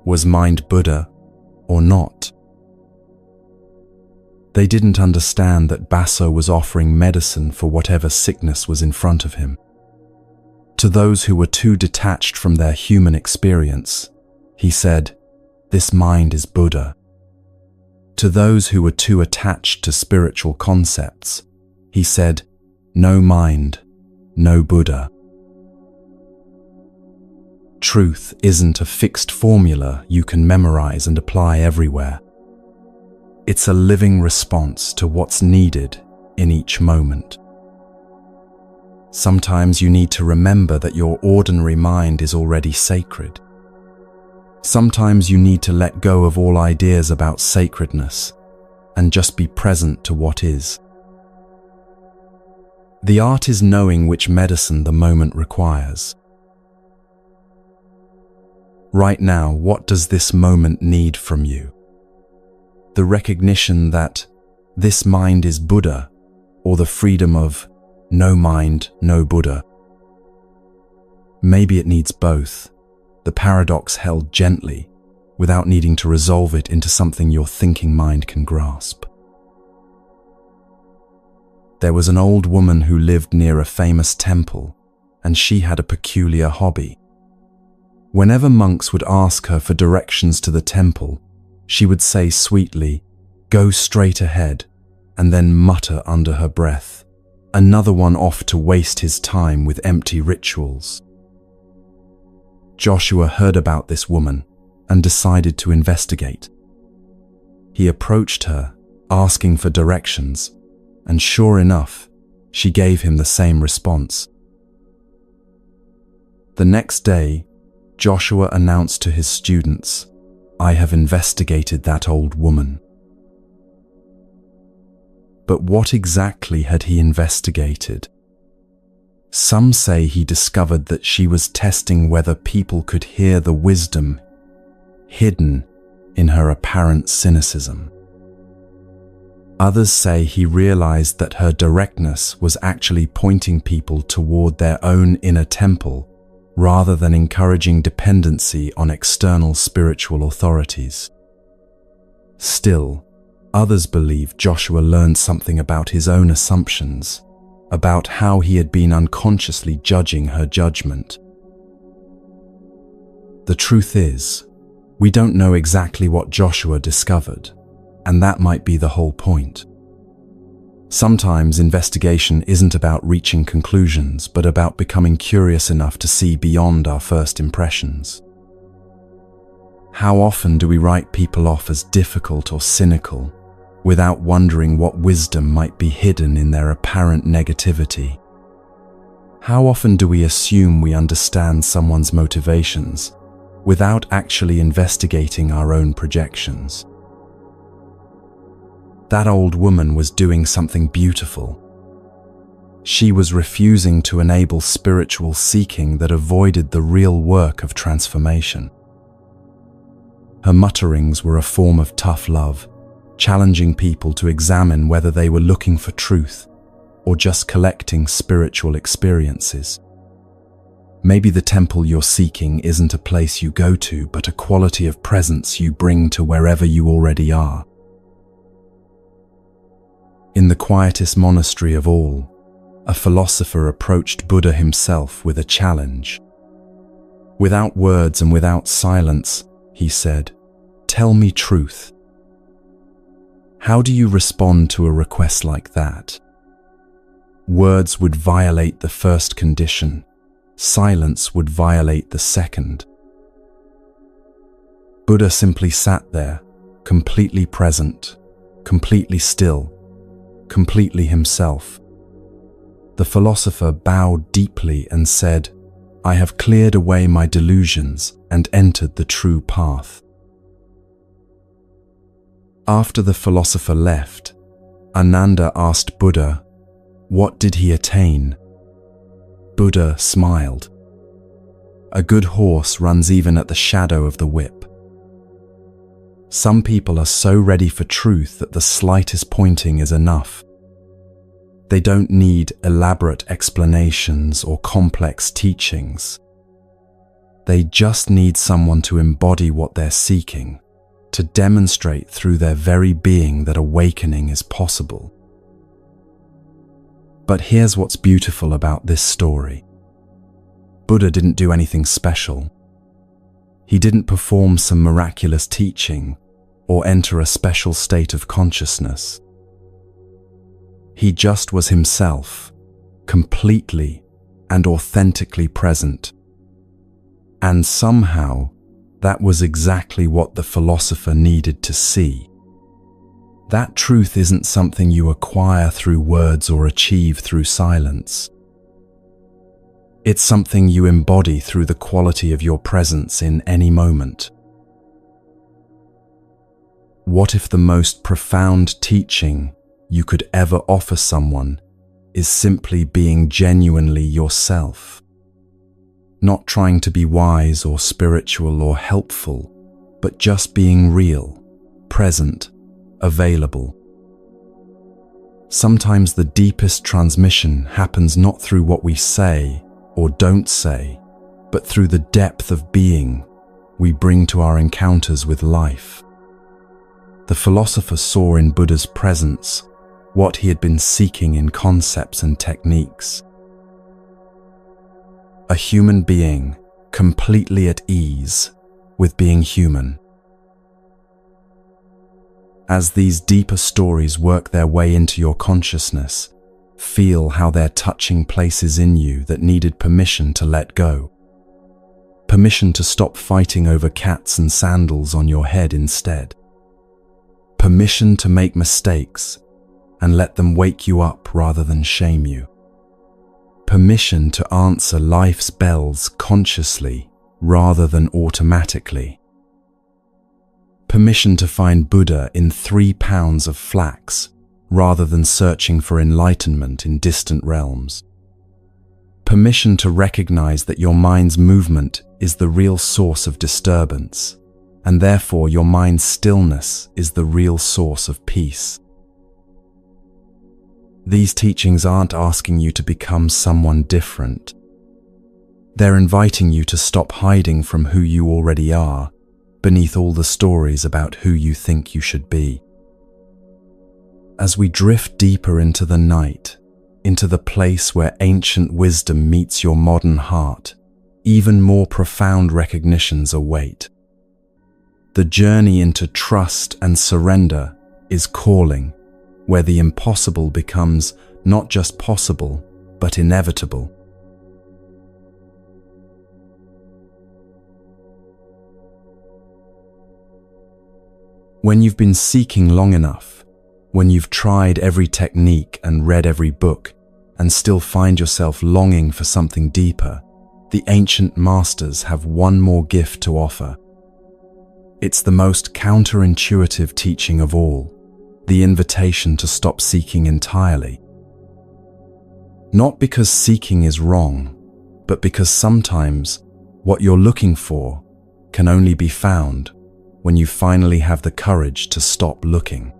Was mind Buddha or not? They didn't understand that Baso was offering medicine for whatever sickness was in front of him. To those who were too detached from their human experience, he said, "This mind is Buddha." To those who were too attached to spiritual concepts, he said, "No mind, no Buddha." Truth isn't a fixed formula you can memorize and apply everywhere. It's a living response to what's needed in each moment. Sometimes you need to remember that your ordinary mind is already sacred. Sometimes you need to let go of all ideas about sacredness and just be present to what is. The art is knowing which medicine the moment requires. Right now, what does this moment need from you? The recognition that this mind is Buddha, or the freedom of no mind, no Buddha? Maybe it needs both, the paradox held gently, without needing to resolve it into something your thinking mind can grasp. There was an old woman who lived near a famous temple, and she had a peculiar hobby. Whenever monks would ask her for directions to the temple, she would say sweetly, "Go straight ahead," and then mutter under her breath, "Another one off to waste his time with empty rituals." Joshua heard about this woman and decided to investigate. He approached her, asking for directions, and sure enough, she gave him the same response. The next day, Joshua announced to his students, "I have investigated that old woman." But what exactly had he investigated? Some say he discovered that she was testing whether people could hear the wisdom hidden in her apparent cynicism. Others say he realized that her directness was actually pointing people toward their own inner temple rather than encouraging dependency on external spiritual authorities. Still, others believe Joshua learned something about his own assumptions, about how he had been unconsciously judging her judgment. The truth is, We don't know exactly what Joshua discovered, and that might be the whole point. Sometimes investigation isn't about reaching conclusions, but about becoming curious enough to see beyond our first impressions. How often do we write people off as difficult or cynical, without wondering what wisdom might be hidden in their apparent negativity? How often do we assume we understand someone's motivations, without actually investigating our own projections? That old woman was doing something beautiful. She was refusing to enable spiritual seeking that avoided the real work of transformation. Her mutterings were a form of tough love, challenging people to examine whether they were looking for truth or just collecting spiritual experiences. Maybe the temple you're seeking isn't a place you go to, but a quality of presence you bring to wherever you already are. In the quietest monastery of all, a philosopher approached Buddha himself with a challenge. Without words and without silence, he said, "Tell me truth." How do you respond to a request like that? Words would violate the first condition. Silence would violate the second. Buddha simply sat there, completely present, completely still, completely himself. The philosopher bowed deeply and said, "I have cleared away my delusions and entered the true path." After the philosopher left, Ananda asked Buddha, what did he attain? Buddha smiled. A good horse runs even at the shadow of the whip. Some people are so ready for truth that the slightest pointing is enough. They don't need elaborate explanations or complex teachings. They just need someone to embody what they're seeking, to demonstrate through their very being that awakening is possible. But here's what's beautiful about this story. Buddha didn't do anything special. He didn't perform some miraculous teaching or enter a special state of consciousness. He just was himself, completely and authentically present. And somehow, that was exactly what the philosopher needed to see. That truth isn't something you acquire through words or achieve through silence. It's something you embody through the quality of your presence in any moment. What if the most profound teaching you could ever offer someone is simply being genuinely yourself? Not trying to be wise or spiritual or helpful, but just being real, present, available. Sometimes the deepest transmission happens not through what we say or don't say, but through the depth of being we bring to our encounters with life. The philosopher saw in Buddha's presence what he had been seeking in concepts and techniques. A human being completely at ease with being human. As these deeper stories work their way into your consciousness, feel how they're touching places in you that needed permission to let go. Permission to stop fighting over cats and sandals on your head instead. Permission to make mistakes and let them wake you up rather than shame you. Permission to answer life's bells consciously rather than automatically. Permission to find Buddha in 3 pounds of flax rather than searching for enlightenment in distant realms. Permission to recognize that your mind's movement is the real source of disturbance, and therefore your mind's stillness is the real source of peace. These teachings aren't asking you to become someone different. They're inviting you to stop hiding from who you already are, beneath all the stories about who you think you should be. As we drift deeper into the night, into the place where ancient wisdom meets your modern heart, even more profound recognitions await. The journey into trust and surrender is calling, where the impossible becomes not just possible, but inevitable. When you've been seeking long enough, when you've tried every technique and read every book, and still find yourself longing for something deeper, the ancient masters have one more gift to offer. It's the most counterintuitive teaching of all, the invitation to stop seeking entirely. Not because seeking is wrong, but because sometimes what you're looking for can only be found when you finally have the courage to stop looking.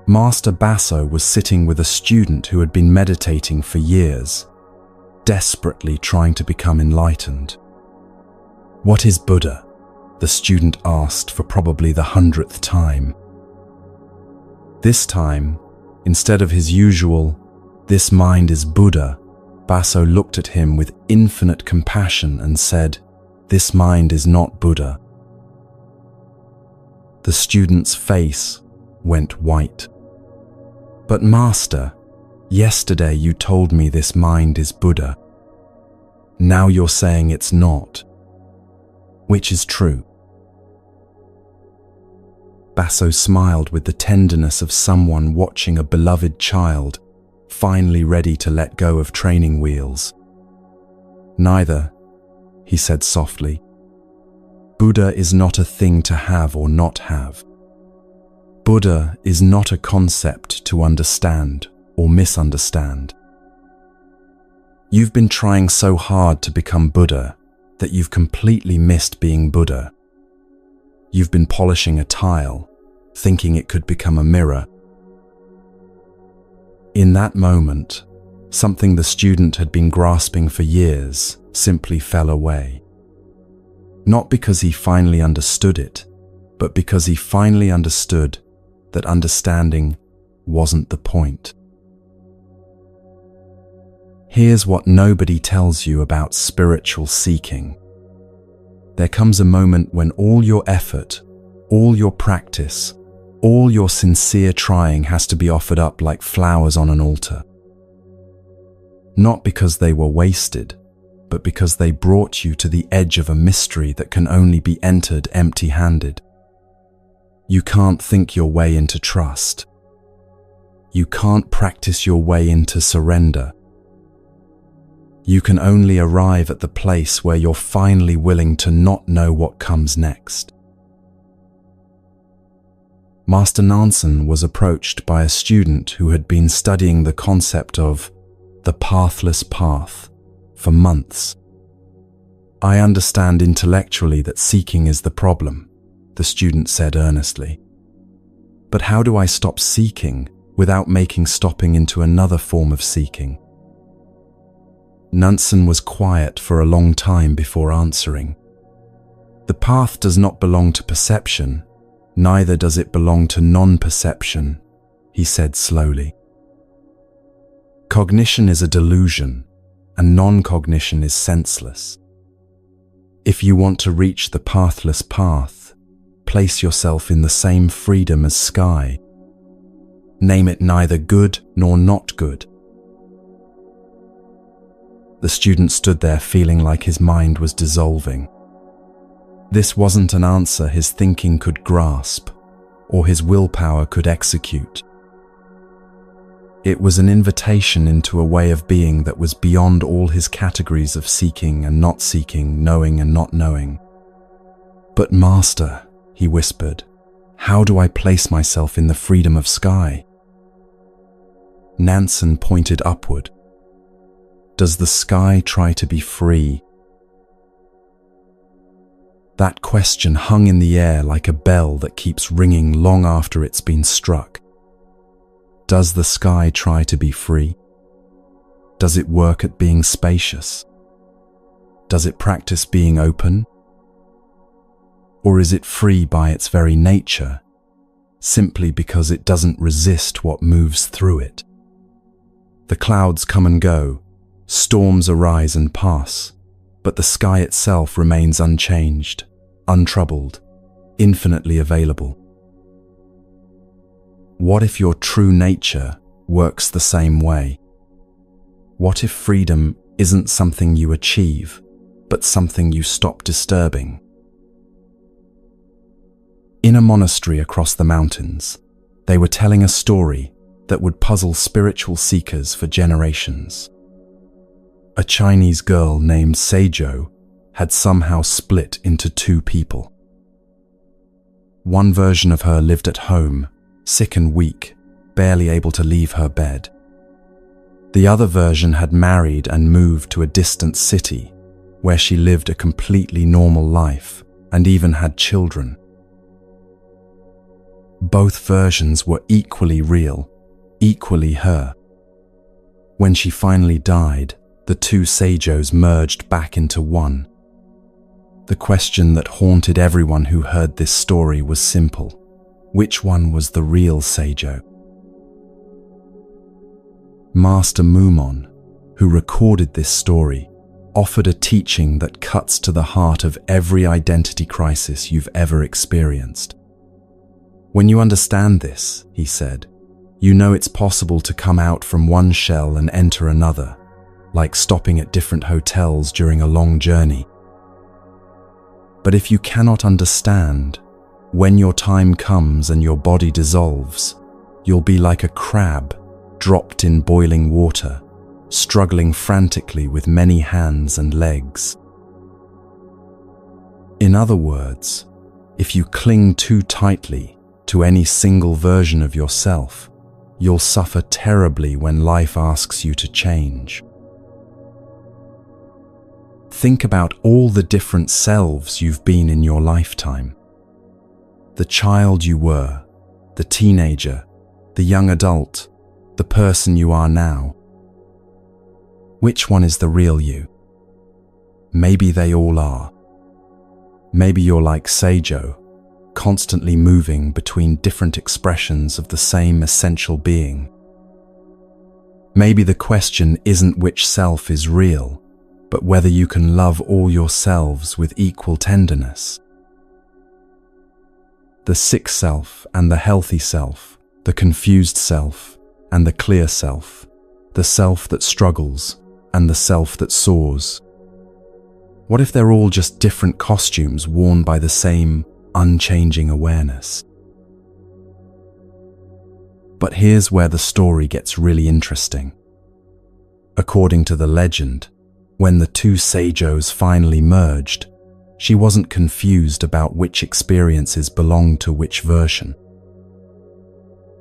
Master Basso was sitting with a student who had been meditating for years, desperately trying to become enlightened. "What is Buddha?" the student asked for probably the 100th time. This time, instead of his usual, "This mind is Buddha," Basso looked at him with infinite compassion and said, "This mind is not Buddha." The student's face went white. "But Master, yesterday you told me this mind is Buddha. Now you're saying it's not. Which is true?" Basso smiled with the tenderness of someone watching a beloved child finally ready to let go of training wheels. "Neither," he said softly. "Buddha is not a thing to have or not have. Buddha is not a concept to understand or misunderstand. You've been trying so hard to become Buddha that you've completely missed being Buddha. You've been polishing a tile, thinking it could become a mirror." In that moment, something the student had been grasping for years simply fell away. Not because he finally understood it, but because he finally understood that understanding wasn't the point. Here's what nobody tells you about spiritual seeking. There comes a moment when all your effort, all your practice, all your sincere trying has to be offered up like flowers on an altar. Not because they were wasted, but because they brought you to the edge of a mystery that can only be entered empty-handed. You can't think your way into trust. You can't practice your way into surrender. You can only arrive at the place where you're finally willing to not know what comes next. Master Nansen was approached by a student who had been studying the concept of the pathless path for months. "I understand intellectually that seeking is the problem," the student said earnestly. "But how do I stop seeking without making stopping into another form of seeking?" Nansen was quiet for a long time before answering. "The path does not belong to perception, neither does it belong to non-perception," he said slowly. "Cognition is a delusion, and non-cognition is senseless. If you want to reach the pathless path, place yourself in the same freedom as sky. Name it neither good nor not good." The student stood there feeling like his mind was dissolving. This wasn't an answer his thinking could grasp, or his willpower could execute. It was an invitation into a way of being that was beyond all his categories of seeking and not seeking, knowing and not knowing. "But Master," he whispered, "how do I place myself in the freedom of sky?" Nansen pointed upward. "Does the sky try to be free?" That question hung in the air like a bell that keeps ringing long after it's been struck. Does the sky try to be free? Does it work at being spacious? Does it practice being open? Or is it free by its very nature, simply because it doesn't resist what moves through it? The clouds come and go, storms arise and pass, but the sky itself remains unchanged, untroubled, infinitely available. What if your true nature works the same way? What if freedom isn't something you achieve, but something you stop disturbing? In a monastery across the mountains, they were telling a story that would puzzle spiritual seekers for generations. A Chinese girl named Seijo had somehow split into two people. One version of her lived at home, sick and weak, barely able to leave her bed. The other version had married and moved to a distant city where she lived a completely normal life and even had children. Both versions were equally real, equally her. When she finally died, the two Seijos merged back into one. The question that haunted everyone who heard this story was simple. Which one was the real Seijo? Master Mumon, who recorded this story, offered a teaching that cuts to the heart of every identity crisis you've ever experienced. When you understand this, he said, you know it's possible to come out from one shell and enter another, like stopping at different hotels during a long journey. But if you cannot understand, when your time comes and your body dissolves, you'll be like a crab dropped in boiling water, struggling frantically with many hands and legs. In other words, if you cling too tightly to any single version of yourself, you'll suffer terribly when life asks you to change. Think about all the different selves you've been in your lifetime. The child you were, the teenager, the young adult, the person you are now. Which one is the real you? Maybe they all are. Maybe you're like Seijo, constantly moving between different expressions of the same essential being. Maybe the question isn't which self is real, but whether you can love all yourselves with equal tenderness. The sick self and the healthy self, the confused self and the clear self, the self that struggles and the self that soars. What if they're all just different costumes worn by the same unchanging awareness? But here's where the story gets really interesting. According to the legend, when the two Seijos finally merged, she wasn't confused about which experiences belonged to which version.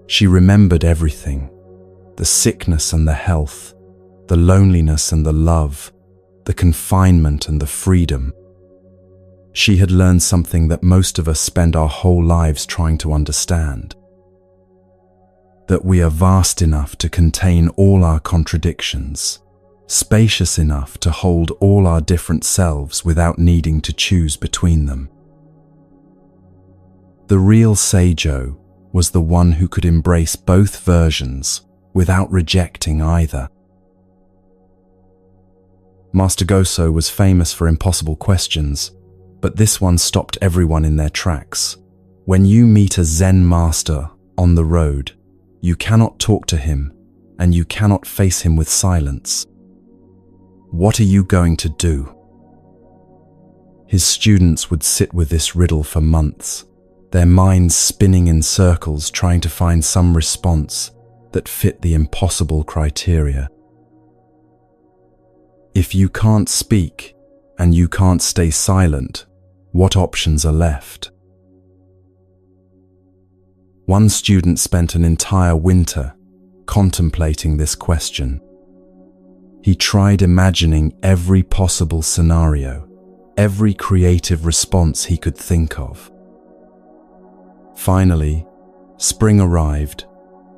She remembered everything: the sickness and the health, the loneliness and the love, the confinement and the freedom. She had learned something that most of us spend our whole lives trying to understand: that we are vast enough to contain all our contradictions, spacious enough to hold all our different selves without needing to choose between them. The real Seijo was the one who could embrace both versions without rejecting either. Master Goso was famous for impossible questions, but this one stopped everyone in their tracks. When you meet a Zen master on the road, you cannot talk to him and you cannot face him with silence. What are you going to do? His students would sit with this riddle for months, their minds spinning in circles trying to find some response that fit the impossible criteria. If you can't speak and you can't stay silent, what options are left? One student spent an entire winter contemplating this question. He tried imagining every possible scenario, every creative response he could think of. Finally, spring arrived,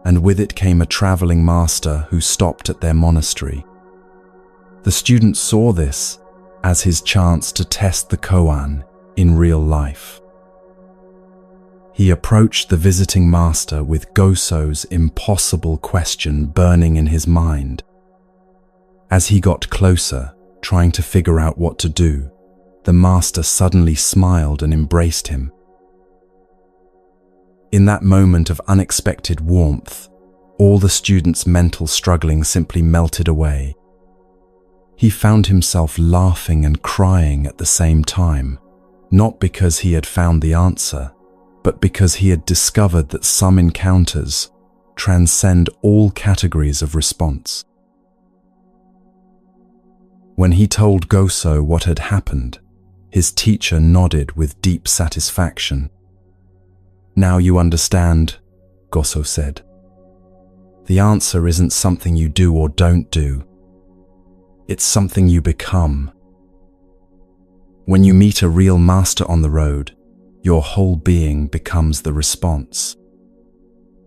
and with it came a traveling master who stopped at their monastery. The student saw this as his chance to test the koan in real life. He approached the visiting master with Goso's impossible question burning in his mind. As he got closer, trying to figure out what to do, the master suddenly smiled and embraced him. In that moment of unexpected warmth, all the student's mental struggling simply melted away. He found himself laughing and crying at the same time, not because he had found the answer, but because he had discovered that some encounters transcend all categories of response. When he told Goso what had happened, his teacher nodded with deep satisfaction. "Now you understand," Goso said. "The answer isn't something you do or don't do. It's something you become. When you meet a real master on the road, your whole being becomes the response.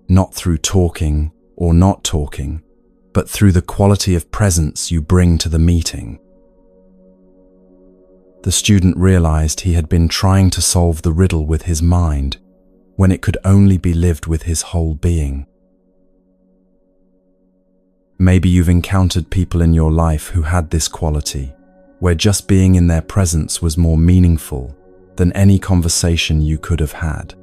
Not through talking or not talking, but through the quality of presence you bring to the meeting." The student realized he had been trying to solve the riddle with his mind, when it could only be lived with his whole being. Maybe you've encountered people in your life who had this quality, where just being in their presence was more meaningful than any conversation you could have had.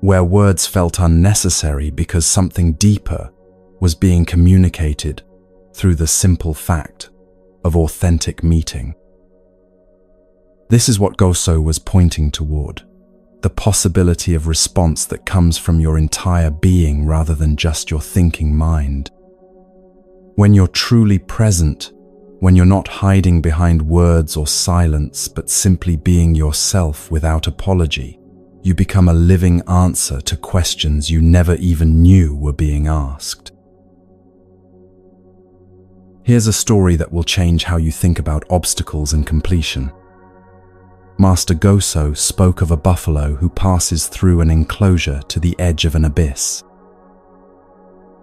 Where words felt unnecessary because something deeper was being communicated through the simple fact of authentic meeting. This is what Goso was pointing toward, the possibility of response that comes from your entire being rather than just your thinking mind. When you're truly present, when you're not hiding behind words or silence, but simply being yourself without apology, you become a living answer to questions you never even knew were being asked. Here's a story that will change how you think about obstacles and completion. Master Goso spoke of a buffalo who passes through an enclosure to the edge of an abyss.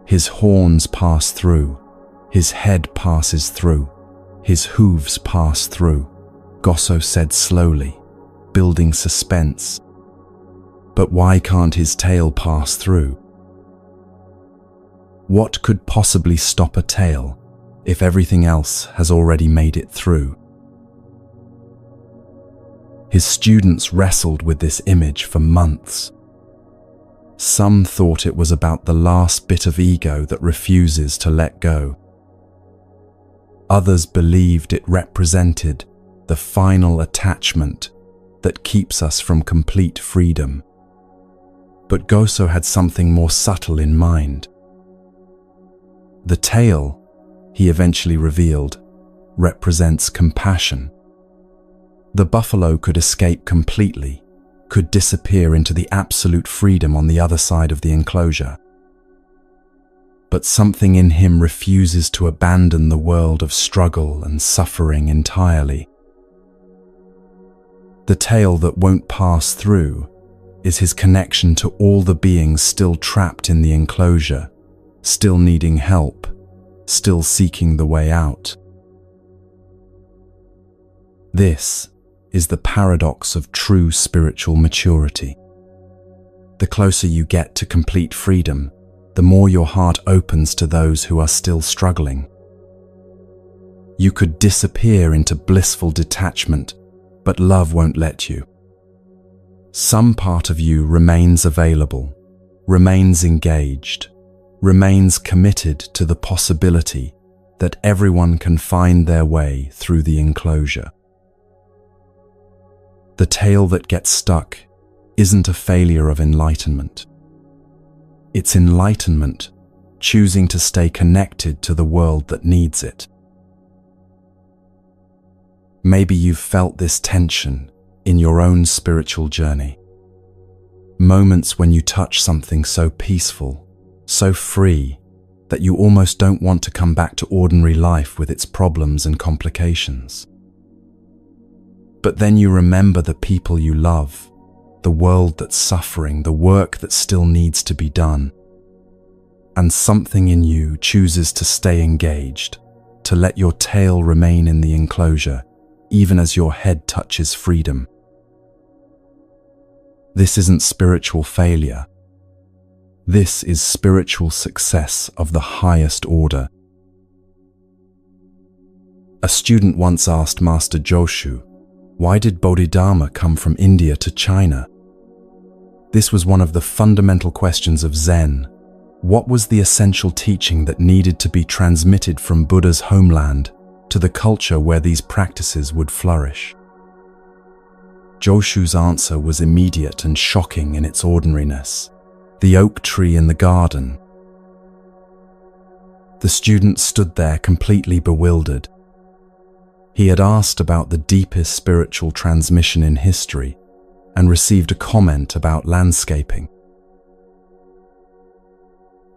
His horns pass through, his head passes through, his hooves pass through, Goso said slowly, building suspense. But why can't his tail pass through? What could possibly stop a tail if everything else has already made it through? His students wrestled with this image for months. Some thought it was about the last bit of ego that refuses to let go. Others believed it represented the final attachment that keeps us from complete freedom. But Goso had something more subtle in mind. The tail, he eventually revealed, represents compassion. The buffalo could escape completely, could disappear into the absolute freedom on the other side of the enclosure. But something in him refuses to abandon the world of struggle and suffering entirely. The tail that won't pass through is his connection to all the beings still trapped in the enclosure, still needing help, still seeking the way out. This is the paradox of true spiritual maturity. The closer you get to complete freedom, the more your heart opens to those who are still struggling. You could disappear into blissful detachment, but love won't let you. Some part of you remains available, remains engaged, remains committed to the possibility that everyone can find their way through the enclosure. The tail that gets stuck isn't a failure of enlightenment. It's enlightenment, choosing to stay connected to the world that needs it. Maybe you've felt this tension in your own spiritual journey. Moments when you touch something so peaceful, so free, that you almost don't want to come back to ordinary life with its problems and complications. But then you remember the people you love, the world that's suffering, the work that still needs to be done. And something in you chooses to stay engaged, to let your tail remain in the enclosure, even as your head touches freedom. This isn't spiritual failure. This is spiritual success of the highest order. A student once asked Master Joshu, Why did Bodhidharma come from India to China? This was one of the fundamental questions of Zen. What was the essential teaching that needed to be transmitted from Buddha's homeland to the culture where these practices would flourish? Joshu's answer was immediate and shocking in its ordinariness. The oak tree in the garden. The student stood there completely bewildered. He had asked about the deepest spiritual transmission in history and received a comment about landscaping.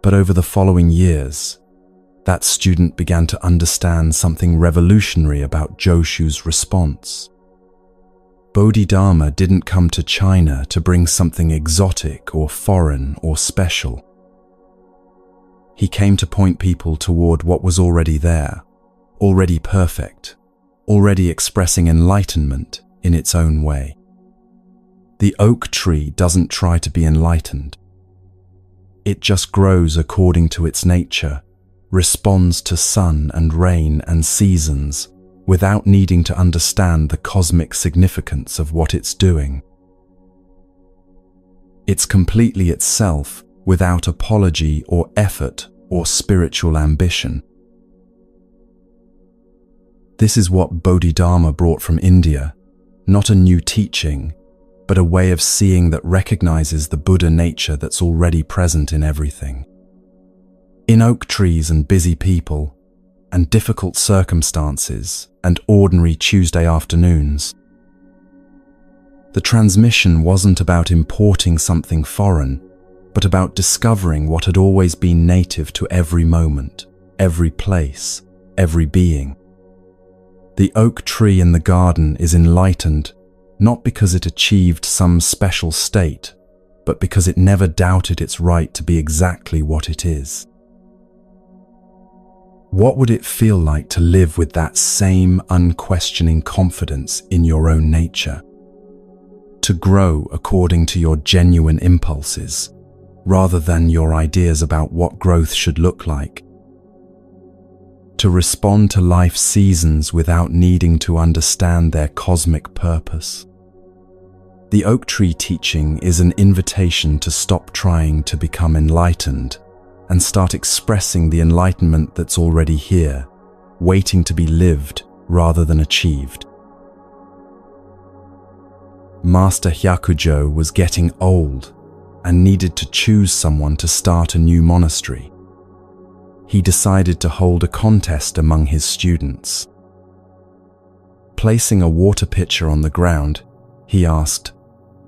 But over the following years, that student began to understand something revolutionary about Joshu's response. Bodhidharma didn't come to China to bring something exotic or foreign or special. He came to point people toward what was already there, already perfect, already expressing enlightenment in its own way. The oak tree doesn't try to be enlightened. It just grows according to its nature, responds to sun and rain and seasons without needing to understand the cosmic significance of what it's doing. It's completely itself without apology or effort or spiritual ambition. This is what Bodhidharma brought from India, not a new teaching, but a way of seeing that recognizes the Buddha nature that's already present in everything. In oak trees and busy people, and difficult circumstances and ordinary Tuesday afternoons. The transmission wasn't about importing something foreign, but about discovering what had always been native to every moment, every place, every being. The oak tree in the garden is enlightened not because it achieved some special state, but because it never doubted its right to be exactly what it is. What would it feel like to live with that same unquestioning confidence in your own nature? To grow according to your genuine impulses, rather than your ideas about what growth should look like. To respond to life's seasons without needing to understand their cosmic purpose. The oak tree teaching is an invitation to stop trying to become enlightened and start expressing the enlightenment that's already here, waiting to be lived rather than achieved. Master Hyakujo was getting old and needed to choose someone to start a new monastery. He decided to hold a contest among his students. Placing a water pitcher on the ground, he asked,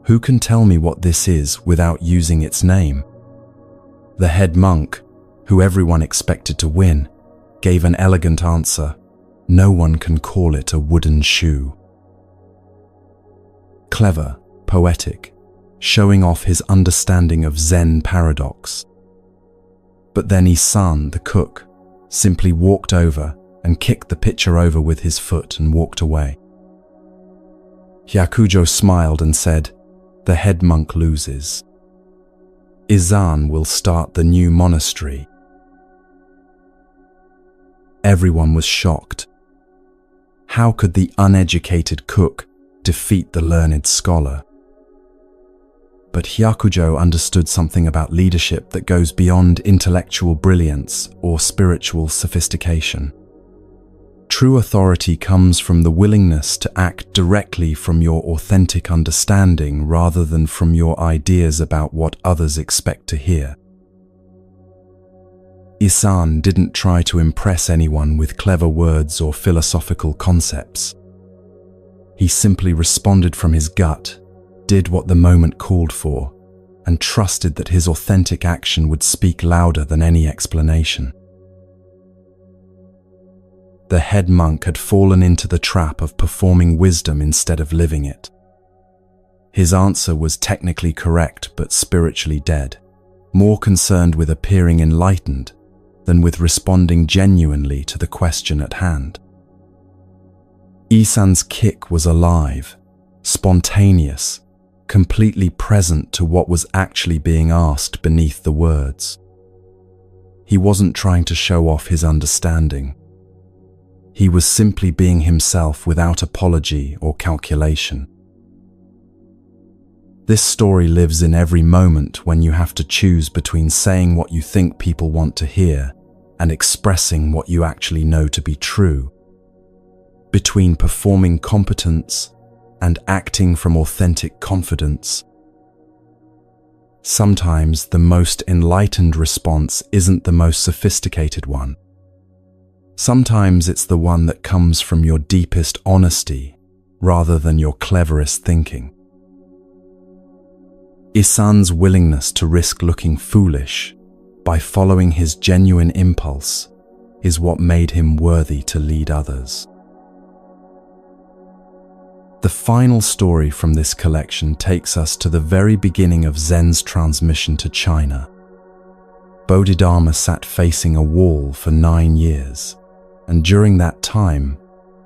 "Who can tell me what this is without using its name?" The head monk, who everyone expected to win, gave an elegant answer, "No one can call it a wooden shoe." Clever, poetic, showing off his understanding of Zen paradox. But then Isan, the cook, simply walked over and kicked the pitcher over with his foot and walked away. Hyakujo smiled and said, "The head monk loses. Isan will start the new monastery." Everyone was shocked. How could the uneducated cook defeat the learned scholar? But Hyakujo understood something about leadership that goes beyond intellectual brilliance or spiritual sophistication. True authority comes from the willingness to act directly from your authentic understanding rather than from your ideas about what others expect to hear. Isan didn't try to impress anyone with clever words or philosophical concepts. He simply responded from his gut, did what the moment called for, and trusted that his authentic action would speak louder than any explanation. The head monk had fallen into the trap of performing wisdom instead of living it. His answer was technically correct but spiritually dead, more concerned with appearing enlightened than with responding genuinely to the question at hand. Isan's kick was alive, spontaneous, completely present to what was actually being asked beneath the words. He wasn't trying to show off his understanding. He was simply being himself without apology or calculation. This story lives in every moment when you have to choose between saying what you think people want to hear and expressing what you actually know to be true, between performing competence and acting from authentic confidence. Sometimes the most enlightened response isn't the most sophisticated one. Sometimes it's the one that comes from your deepest honesty rather than your cleverest thinking. Isan's willingness to risk looking foolish by following his genuine impulse is what made him worthy to lead others. The final story from this collection takes us to the very beginning of Zen's transmission to China. Bodhidharma sat facing a wall for 9 years, and during that time,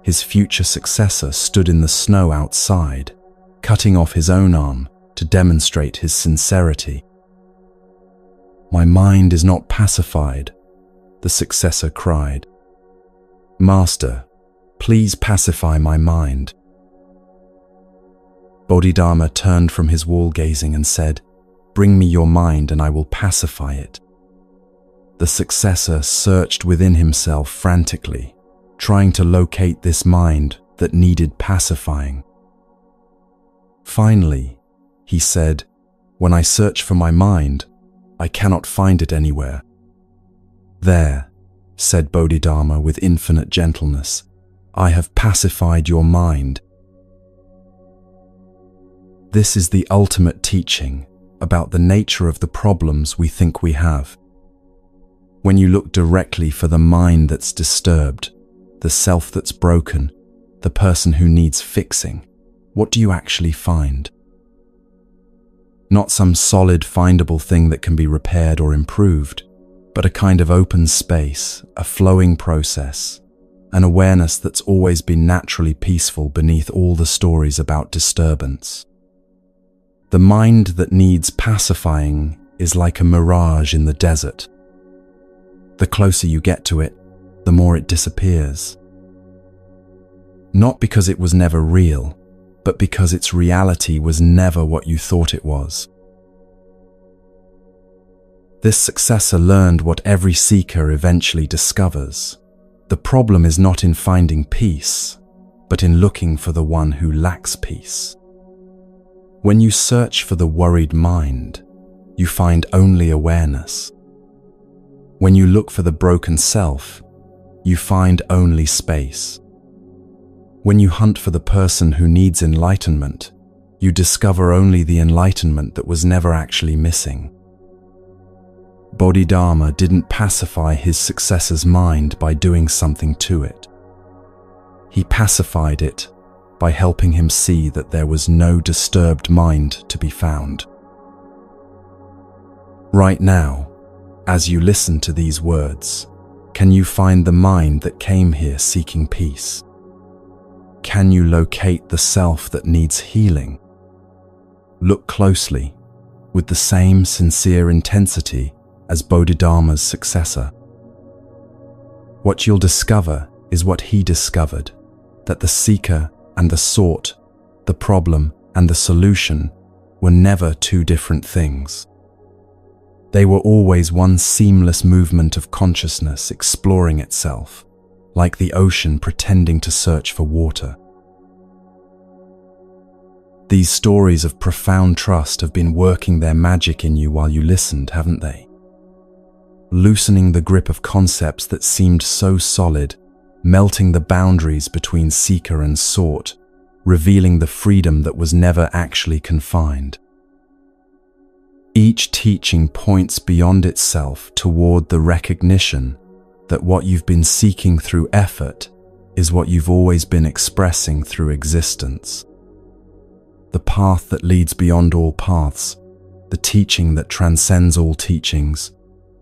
his future successor stood in the snow outside, cutting off his own arm to demonstrate his sincerity. "My mind is not pacified," the successor cried. "Master, please pacify my mind." Bodhidharma turned from his wall gazing and said, "Bring me your mind and I will pacify it." The successor searched within himself frantically, trying to locate this mind that needed pacifying. Finally, he said, "When I search for my mind, I cannot find it anywhere." "There," said Bodhidharma with infinite gentleness, "I have pacified your mind." This is the ultimate teaching about the nature of the problems we think we have. When you look directly for the mind that's disturbed, the self that's broken, the person who needs fixing, what do you actually find? Not some solid, findable thing that can be repaired or improved, but a kind of open space, a flowing process, an awareness that's always been naturally peaceful beneath all the stories about disturbance. The mind that needs pacifying is like a mirage in the desert. The closer you get to it, the more it disappears. Not because it was never real, but because its reality was never what you thought it was. This successor learned what every seeker eventually discovers. The problem is not in finding peace, but in looking for the one who lacks peace. When you search for the worried mind, you find only awareness. When you look for the broken self, you find only space. When you hunt for the person who needs enlightenment, you discover only the enlightenment that was never actually missing. Bodhidharma didn't pacify his successor's mind by doing something to it. He pacified it by helping him see that there was no disturbed mind to be found. Right now, as you listen to these words, can you find the mind that came here seeking peace? Can you locate the self that needs healing? Look closely, with the same sincere intensity as Bodhidharma's successor. What you'll discover is what he discovered, that the seeker and the sought, the problem and the solution were never two different things. They were always one seamless movement of consciousness exploring itself, like the ocean pretending to search for water. These stories of profound trust have been working their magic in you while you listened, haven't they? Loosening the grip of concepts that seemed so solid, melting the boundaries between seeker and sought, revealing the freedom that was never actually confined. Each teaching points beyond itself toward the recognition that what you've been seeking through effort is what you've always been expressing through existence. The path that leads beyond all paths, the teaching that transcends all teachings,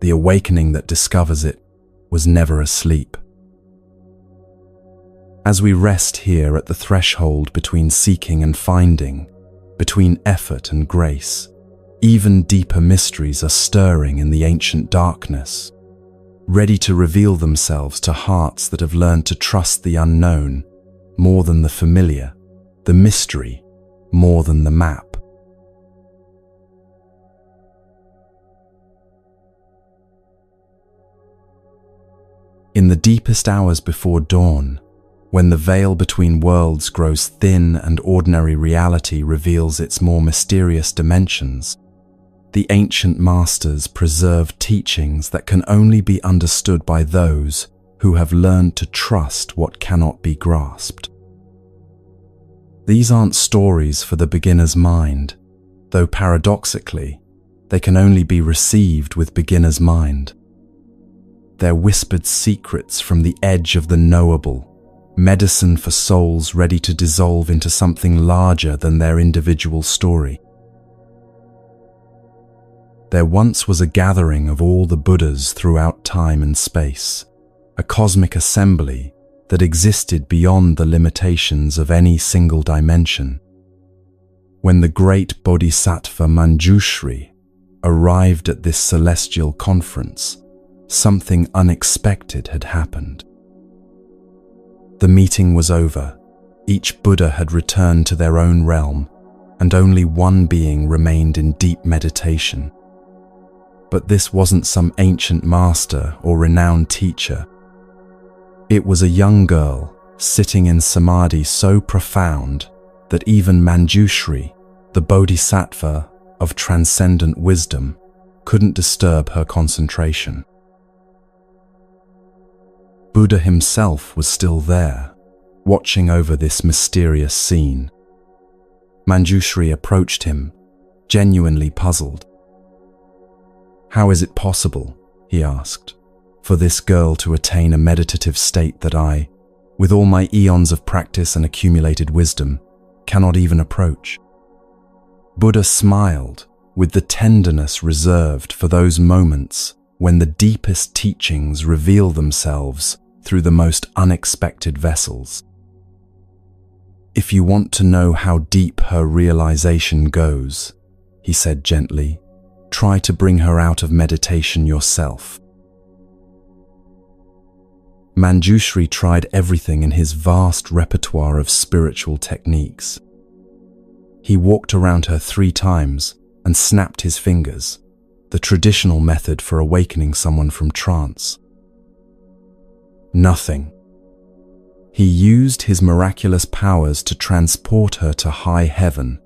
the awakening that discovers it, was never asleep. As we rest here at the threshold between seeking and finding, between effort and grace, even deeper mysteries are stirring in the ancient darkness, ready to reveal themselves to hearts that have learned to trust the unknown more than the familiar, the mystery more than the map. In the deepest hours before dawn, when the veil between worlds grows thin and ordinary reality reveals its more mysterious dimensions, the ancient masters preserve teachings that can only be understood by those who have learned to trust what cannot be grasped. These aren't stories for the beginner's mind, though paradoxically, they can only be received with beginner's mind. They're whispered secrets from the edge of the knowable, medicine for souls ready to dissolve into something larger than their individual story. There once was a gathering of all the Buddhas throughout time and space, a cosmic assembly that existed beyond the limitations of any single dimension. When the great Bodhisattva Manjushri arrived at this celestial conference, something unexpected had happened. The meeting was over. Each Buddha had returned to their own realm, and only one being remained in deep meditation. But this wasn't some ancient master or renowned teacher. It was a young girl sitting in samadhi so profound that even Manjushri, the Bodhisattva of transcendent wisdom, couldn't disturb her concentration. Buddha himself was still there, watching over this mysterious scene. Manjushri approached him, genuinely puzzled. "How is it possible," he asked, "for this girl to attain a meditative state that I, with all my eons of practice and accumulated wisdom, cannot even approach?" Buddha smiled with the tenderness reserved for those moments when the deepest teachings reveal themselves through the most unexpected vessels. "If you want to know how deep her realization goes," he said gently, "try to bring her out of meditation yourself." Manjushri tried everything in his vast repertoire of spiritual techniques. He walked around her 3 times and snapped his fingers, the traditional method for awakening someone from trance. Nothing. He used his miraculous powers to transport her to high heaven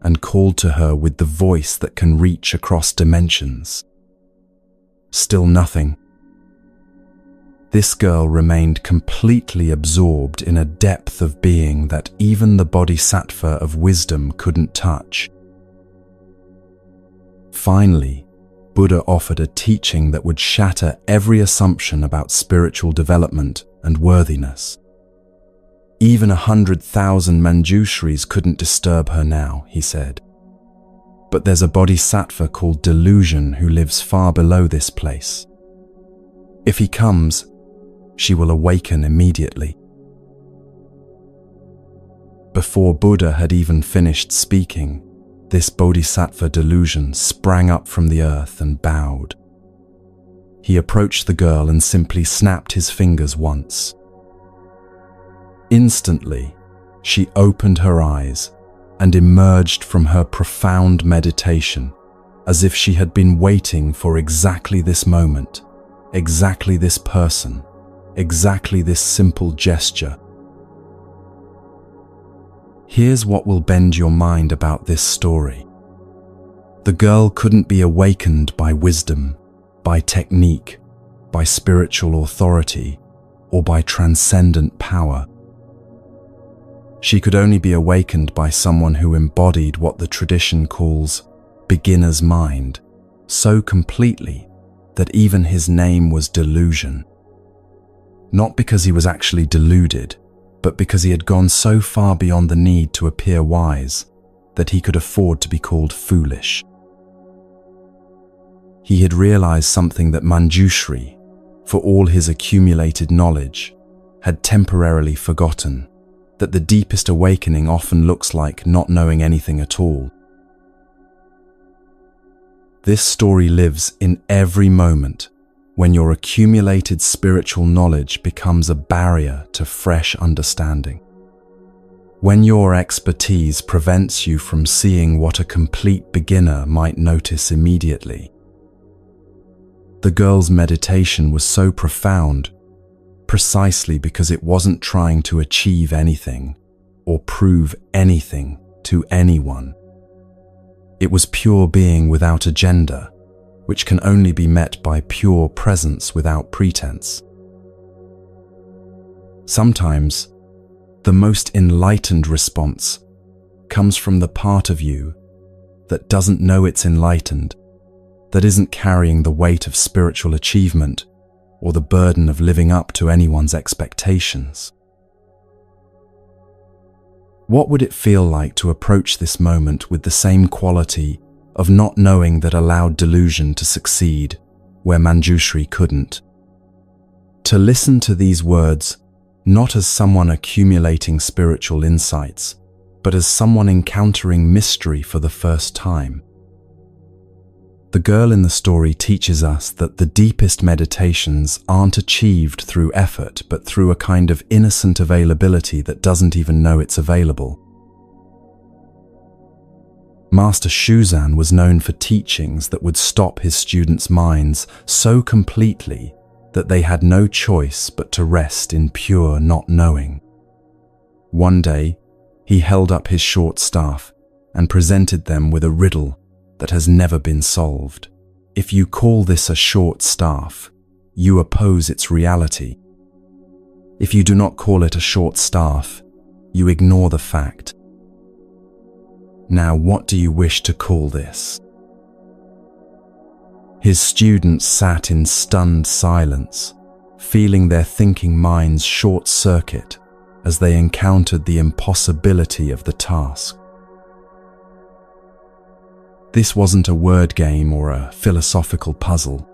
and called to her with the voice that can reach across dimensions. Still nothing. This girl remained completely absorbed in a depth of being that even the Bodhisattva of wisdom couldn't touch. Finally, Buddha offered a teaching that would shatter every assumption about spiritual development and worthiness. Even 100,000 Manjushris couldn't disturb her now, he said. But there's a Bodhisattva called Delusion who lives far below this place. If he comes, she will awaken immediately. Before Buddha had even finished speaking, this Bodhisattva Delusion sprang up from the earth and bowed. He approached the girl and simply snapped his fingers once. Instantly, she opened her eyes and emerged from her profound meditation, as if she had been waiting for exactly this moment, exactly this person, exactly this simple gesture. Here's what will bend your mind about this story. The girl couldn't be awakened by wisdom, by technique, by spiritual authority, or by transcendent power. She could only be awakened by someone who embodied what the tradition calls beginner's mind, so completely that even his name was delusion. Not because he was actually deluded, but because he had gone so far beyond the need to appear wise that he could afford to be called foolish. He had realized something that Manjushri, for all his accumulated knowledge, had temporarily forgotten, that the deepest awakening often looks like not knowing anything at all. This story lives in every moment when your accumulated spiritual knowledge becomes a barrier to fresh understanding. When your expertise prevents you from seeing what a complete beginner might notice immediately. The girl's meditation was so profound, precisely because it wasn't trying to achieve anything or prove anything to anyone. It was pure being without agenda, which can only be met by pure presence without pretense. Sometimes, the most enlightened response comes from the part of you that doesn't know it's enlightened, that isn't carrying the weight of spiritual achievement or the burden of living up to anyone's expectations. What would it feel like to approach this moment with the same quality of not knowing that allowed delusion to succeed where Manjushri couldn't? To listen to these words not as someone accumulating spiritual insights, but as someone encountering mystery for the first time. The girl in the story teaches us that the deepest meditations aren't achieved through effort, but through a kind of innocent availability that doesn't even know it's available. Master Shuzan was known for teachings that would stop his students' minds so completely that they had no choice but to rest in pure not knowing. One day, he held up his short staff and presented them with a riddle that has never been solved. If you call this a short staff, you oppose its reality. If you do not call it a short staff, you ignore the fact. Now, what do you wish to call this? His students sat in stunned silence, feeling their thinking minds short-circuit as they encountered the impossibility of the task. This wasn't a word game or a philosophical puzzle.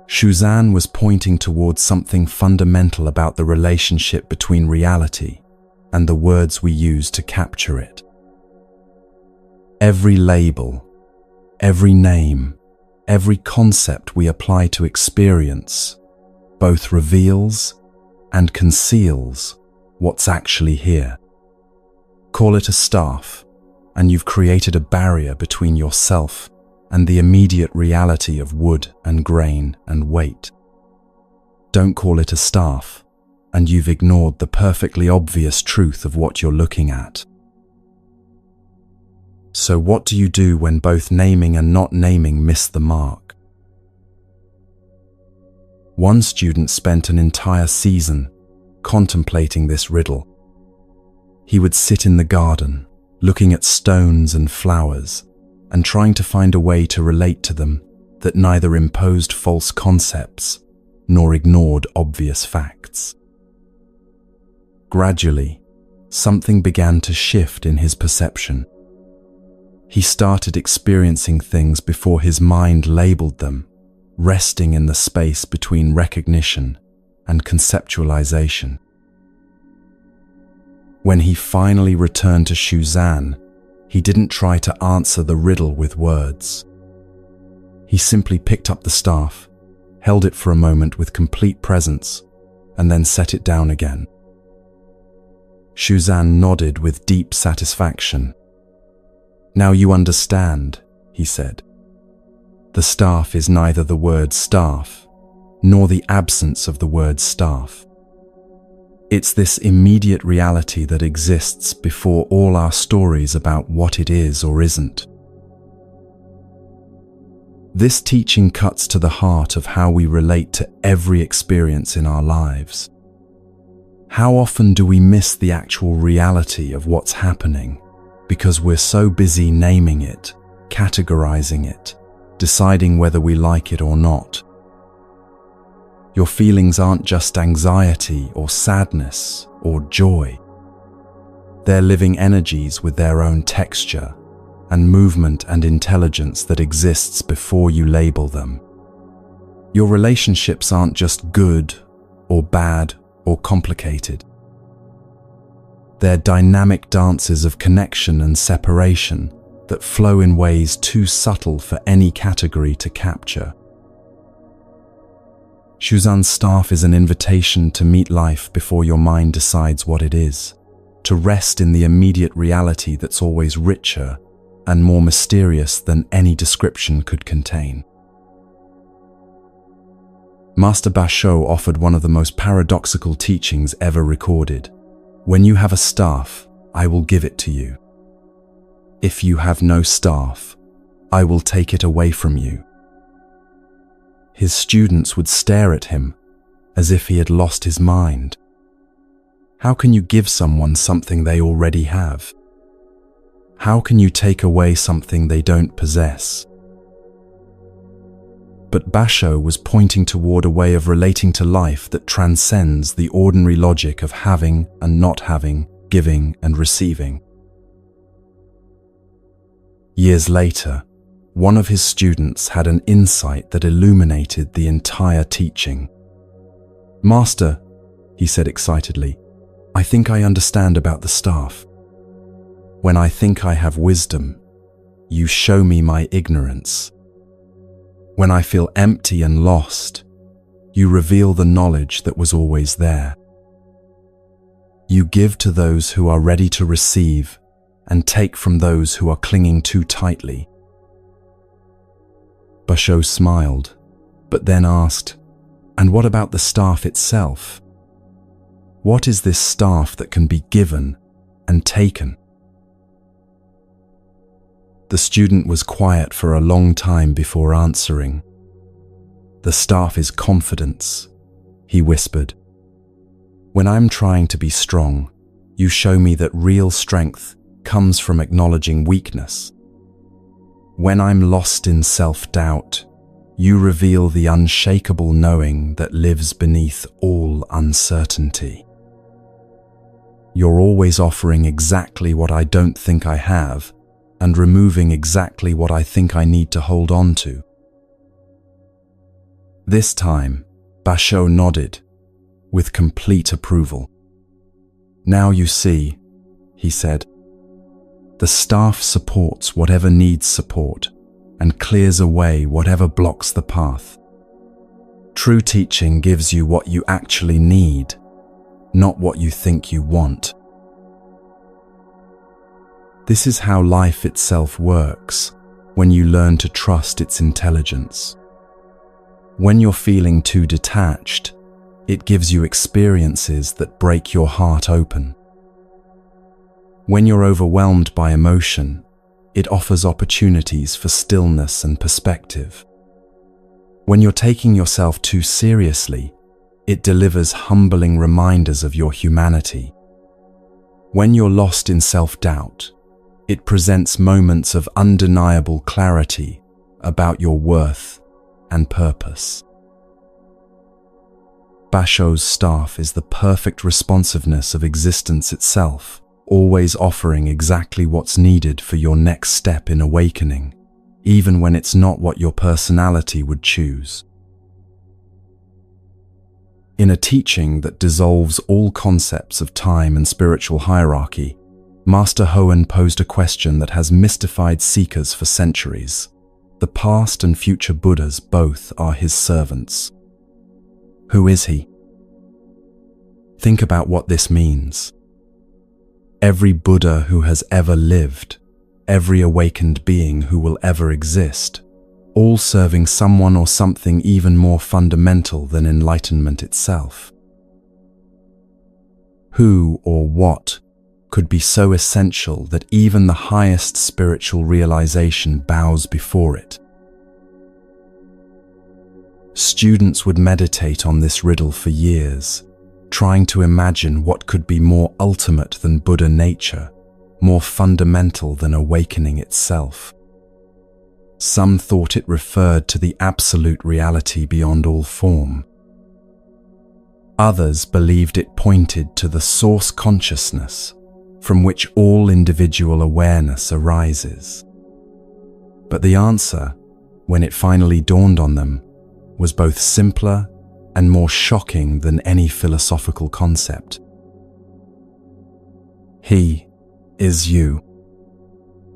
Shuzan was pointing towards something fundamental about the relationship between reality and the words we use to capture it. Every label, every name, every concept we apply to experience both reveals and conceals what's actually here. Call it a staff, and you've created a barrier between yourself and the immediate reality of wood and grain and weight. Don't call it a staff, and you've ignored the perfectly obvious truth of what you're looking at. So what do you do when both naming and not naming miss the mark? One student spent an entire season contemplating this riddle. He would sit in the garden, looking at stones and flowers, and trying to find a way to relate to them that neither imposed false concepts nor ignored obvious facts. Gradually, something began to shift in his perception. He started experiencing things before his mind labeled them, resting in the space between recognition and conceptualization. When he finally returned to Shuzan, he didn't try to answer the riddle with words. He simply picked up the staff, held it for a moment with complete presence, and then set it down again. Shuzan nodded with deep satisfaction. "Now you understand," he said. "The staff is neither the word staff, nor the absence of the word staff. It's this immediate reality that exists before all our stories about what it is or isn't." This teaching cuts to the heart of how we relate to every experience in our lives. How often do we miss the actual reality of what's happening because we're so busy naming it, categorizing it, deciding whether we like it or not? Your feelings aren't just anxiety or sadness or joy. They're living energies with their own texture and movement and intelligence that exists before you label them. Your relationships aren't just good or bad or complicated. They're dynamic dances of connection and separation that flow in ways too subtle for any category to capture. Shuzan's staff is an invitation to meet life before your mind decides what it is, to rest in the immediate reality that's always richer and more mysterious than any description could contain. Master Basho offered one of the most paradoxical teachings ever recorded. When you have a staff, I will give it to you. If you have no staff, I will take it away from you. His students would stare at him as if he had lost his mind. How can you give someone something they already have? How can you take away something they don't possess? But Basho was pointing toward a way of relating to life that transcends the ordinary logic of having and not having, giving and receiving. Years later, one of his students had an insight that illuminated the entire teaching. "Master," he said excitedly, "I think I understand about the staff. When I think I have wisdom, you show me my ignorance. When I feel empty and lost, you reveal the knowledge that was always there. You give to those who are ready to receive and take from those who are clinging too tightly." Basho smiled, but then asked, "And what about the staff itself? What is this staff that can be given and taken?" The student was quiet for a long time before answering. "The staff is confidence," he whispered. "When I'm trying to be strong, you show me that real strength comes from acknowledging weakness. When I'm lost in self-doubt, you reveal the unshakable knowing that lives beneath all uncertainty. You're always offering exactly what I don't think I have, and removing exactly what I think I need to hold on to." This time, Basho nodded, with complete approval. "Now you see," he said, "the staff supports whatever needs support and clears away whatever blocks the path. True teaching gives you what you actually need, not what you think you want. This is how life itself works when you learn to trust its intelligence. When you're feeling too detached, it gives you experiences that break your heart open. When you're overwhelmed by emotion, it offers opportunities for stillness and perspective. When you're taking yourself too seriously, it delivers humbling reminders of your humanity. When you're lost in self-doubt, it presents moments of undeniable clarity about your worth and purpose. Basho's staff is the perfect responsiveness of existence itself, always offering exactly what's needed for your next step in awakening, even when it's not what your personality would choose. In a teaching that dissolves all concepts of time and spiritual hierarchy, Master Hoen posed a question that has mystified seekers for centuries. The past and future Buddhas both are his servants. Who is he? Think about what this means. Every Buddha who has ever lived, every awakened being who will ever exist, all serving someone or something even more fundamental than enlightenment itself. Who or what could be so essential that even the highest spiritual realization bows before it? Students would meditate on this riddle for years, trying to imagine what could be more ultimate than Buddha nature, more fundamental than awakening itself. Some thought it referred to the absolute reality beyond all form. Others believed it pointed to the source consciousness from which all individual awareness arises. But the answer, when it finally dawned on them, was both simpler and more shocking than any philosophical concept. He is you.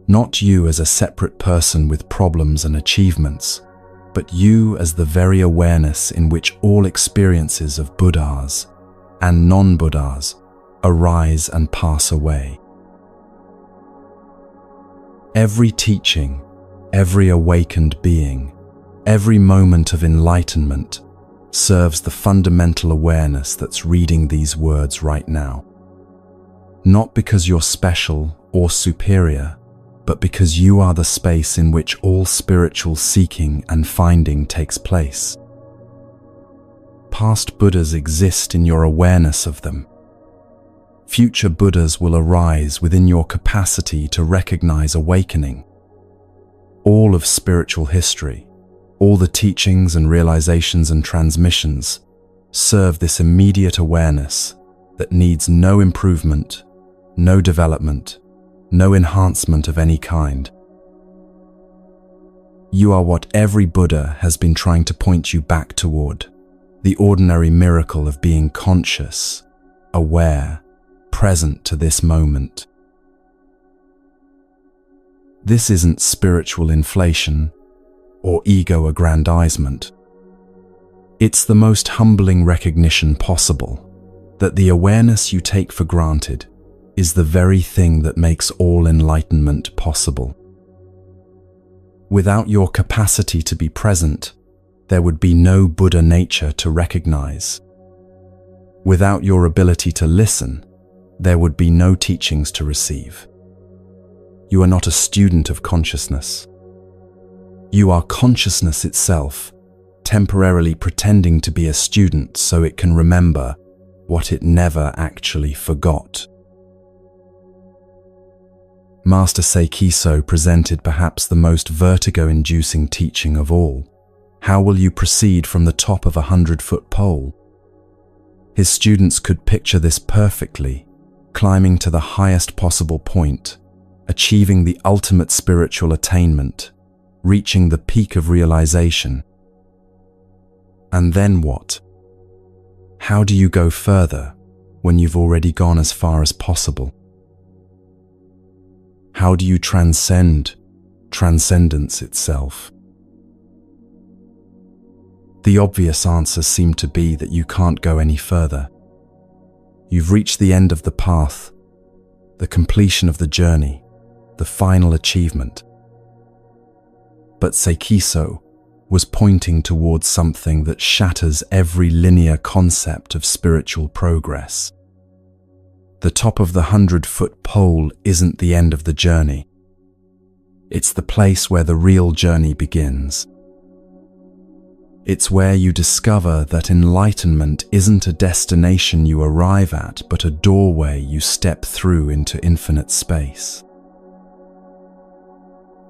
Not you as a separate person with problems and achievements, but you as the very awareness in which all experiences of Buddhas and non-Buddhas arise and pass away. Every teaching, every awakened being, every moment of enlightenment serves the fundamental awareness that's reading these words right now. Not because you're special or superior, but because you are the space in which all spiritual seeking and finding takes place. Past Buddhas exist in your awareness of them. Future Buddhas will arise within your capacity to recognize awakening. All of spiritual history, all the teachings and realizations and transmissions serve this immediate awareness that needs no improvement, no development, no enhancement of any kind. You are what every Buddha has been trying to point you back toward, the ordinary miracle of being conscious, aware, present to this moment. This isn't spiritual inflation or ego aggrandizement. It's the most humbling recognition possible that the awareness you take for granted is the very thing that makes all enlightenment possible. Without your capacity to be present, there would be no Buddha nature to recognize. Without your ability to listen, there would be no teachings to receive. You are not a student of consciousness. You are consciousness itself, temporarily pretending to be a student so it can remember what it never actually forgot. Master Seikiso presented perhaps the most vertigo-inducing teaching of all. How will you proceed from the top of a 100-foot pole? His students could picture this perfectly, climbing to the highest possible point, achieving the ultimate spiritual attainment, reaching the peak of realization. And then what? How do you go further when you've already gone as far as possible? How do you transcend transcendence itself? The obvious answers seem to be that you can't go any further. You've reached the end of the path, the completion of the journey, the final achievement. But Seikiso was pointing towards something that shatters every linear concept of spiritual progress. The top of the 100-foot pole isn't the end of the journey. It's the place where the real journey begins. It's where you discover that enlightenment isn't a destination you arrive at, but a doorway you step through into infinite space.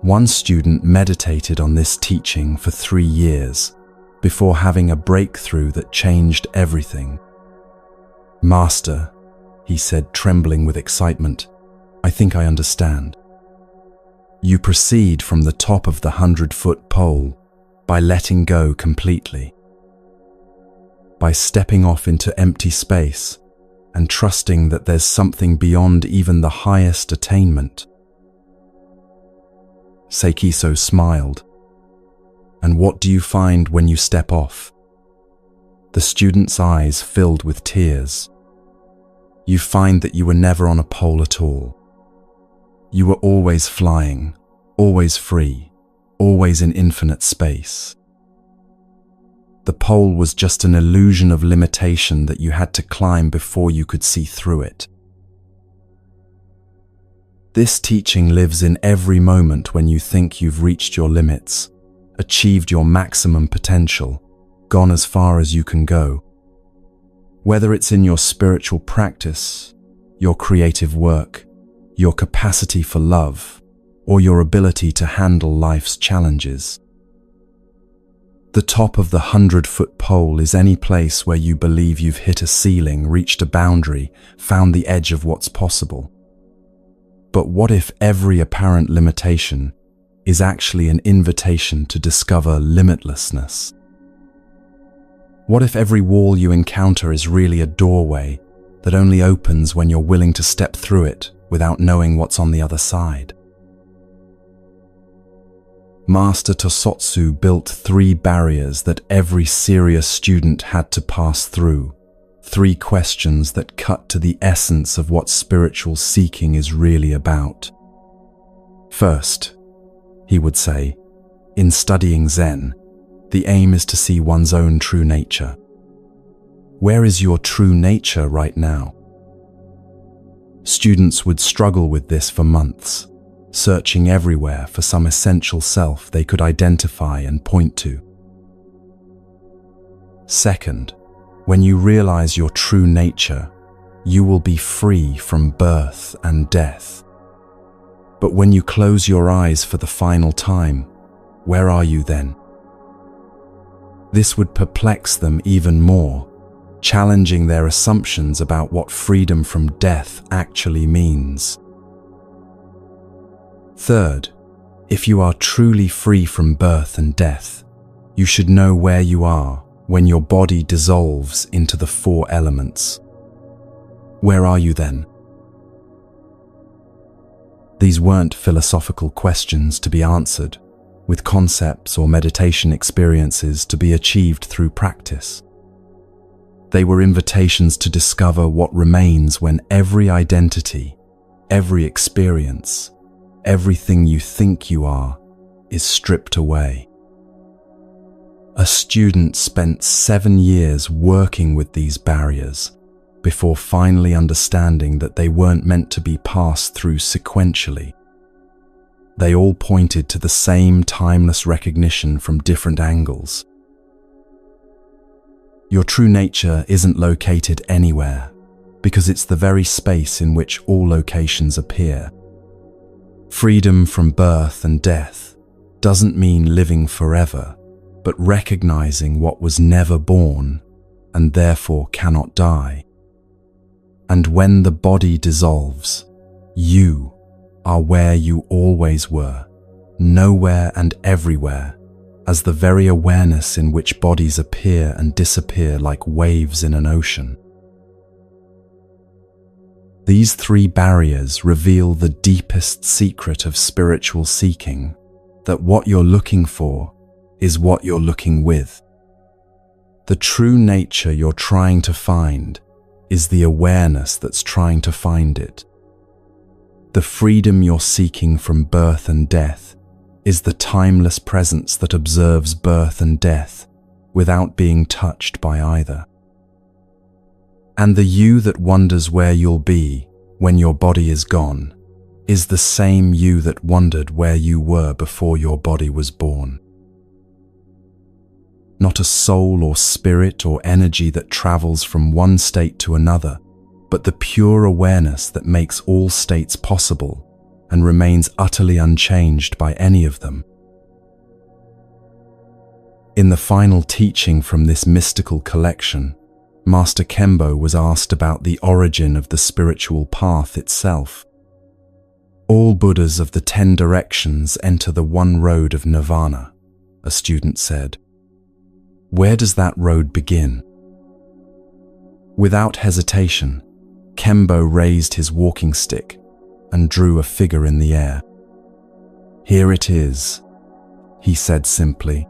One student meditated on this teaching for 3 years before having a breakthrough that changed everything. "Master," he said, trembling with excitement, "I think I understand. You proceed from the top of the 100-foot pole by letting go completely, by stepping off into empty space and trusting that there's something beyond even the highest attainment." Seikiso smiled. "And what do you find when you step off?" The student's eyes filled with tears. "You find that you were never on a pole at all. You were always flying, always free, always in infinite space. The pole was just an illusion of limitation that you had to climb before you could see through it." This teaching lives in every moment when you think you've reached your limits, achieved your maximum potential, gone as far as you can go. Whether it's in your spiritual practice, your creative work, your capacity for love, or your ability to handle life's challenges. The top of the 100-foot pole is any place where you believe you've hit a ceiling, reached a boundary, found the edge of what's possible. But what if every apparent limitation is actually an invitation to discover limitlessness? What if every wall you encounter is really a doorway that only opens when you're willing to step through it without knowing what's on the other side? Master Tosotsu built 3 barriers that every serious student had to pass through. 3 questions that cut to the essence of what spiritual seeking is really about. First, he would say, in studying Zen, the aim is to see one's own true nature. Where is your true nature right now? Students would struggle with this for months, searching everywhere for some essential self they could identify and point to. Second, when you realize your true nature, you will be free from birth and death. But when you close your eyes for the final time, where are you then? This would perplex them even more, challenging their assumptions about what freedom from death actually means. Third, if you are truly free from birth and death, you should know where you are when your body dissolves into the 4 elements. Where are you then? These weren't philosophical questions to be answered, with concepts or meditation experiences to be achieved through practice. They were invitations to discover what remains when every identity, every experience, everything you think you are, is stripped away. A student spent 7 years working with these barriers before finally understanding that they weren't meant to be passed through sequentially. They all pointed to the same timeless recognition from different angles. Your true nature isn't located anywhere, because it's the very space in which all locations appear. Freedom from birth and death doesn't mean living forever, but recognizing what was never born and therefore cannot die. And when the body dissolves, you are where you always were, nowhere and everywhere, as the very awareness in which bodies appear and disappear like waves in an ocean. These 3 barriers reveal the deepest secret of spiritual seeking, that what you're looking for is what you're looking with. The true nature you're trying to find is the awareness that's trying to find it. The freedom you're seeking from birth and death is the timeless presence that observes birth and death without being touched by either. And the you that wonders where you'll be when your body is gone is the same you that wondered where you were before your body was born. Not a soul or spirit or energy that travels from one state to another, but the pure awareness that makes all states possible and remains utterly unchanged by any of them. In the final teaching from this mystical collection, Master Kembo was asked about the origin of the spiritual path itself. All Buddhas of the 10 directions enter the one road of nirvana, a student said. Where does that road begin? Without hesitation, Kembo raised his walking stick and drew a figure in the air. Here it is, he said simply.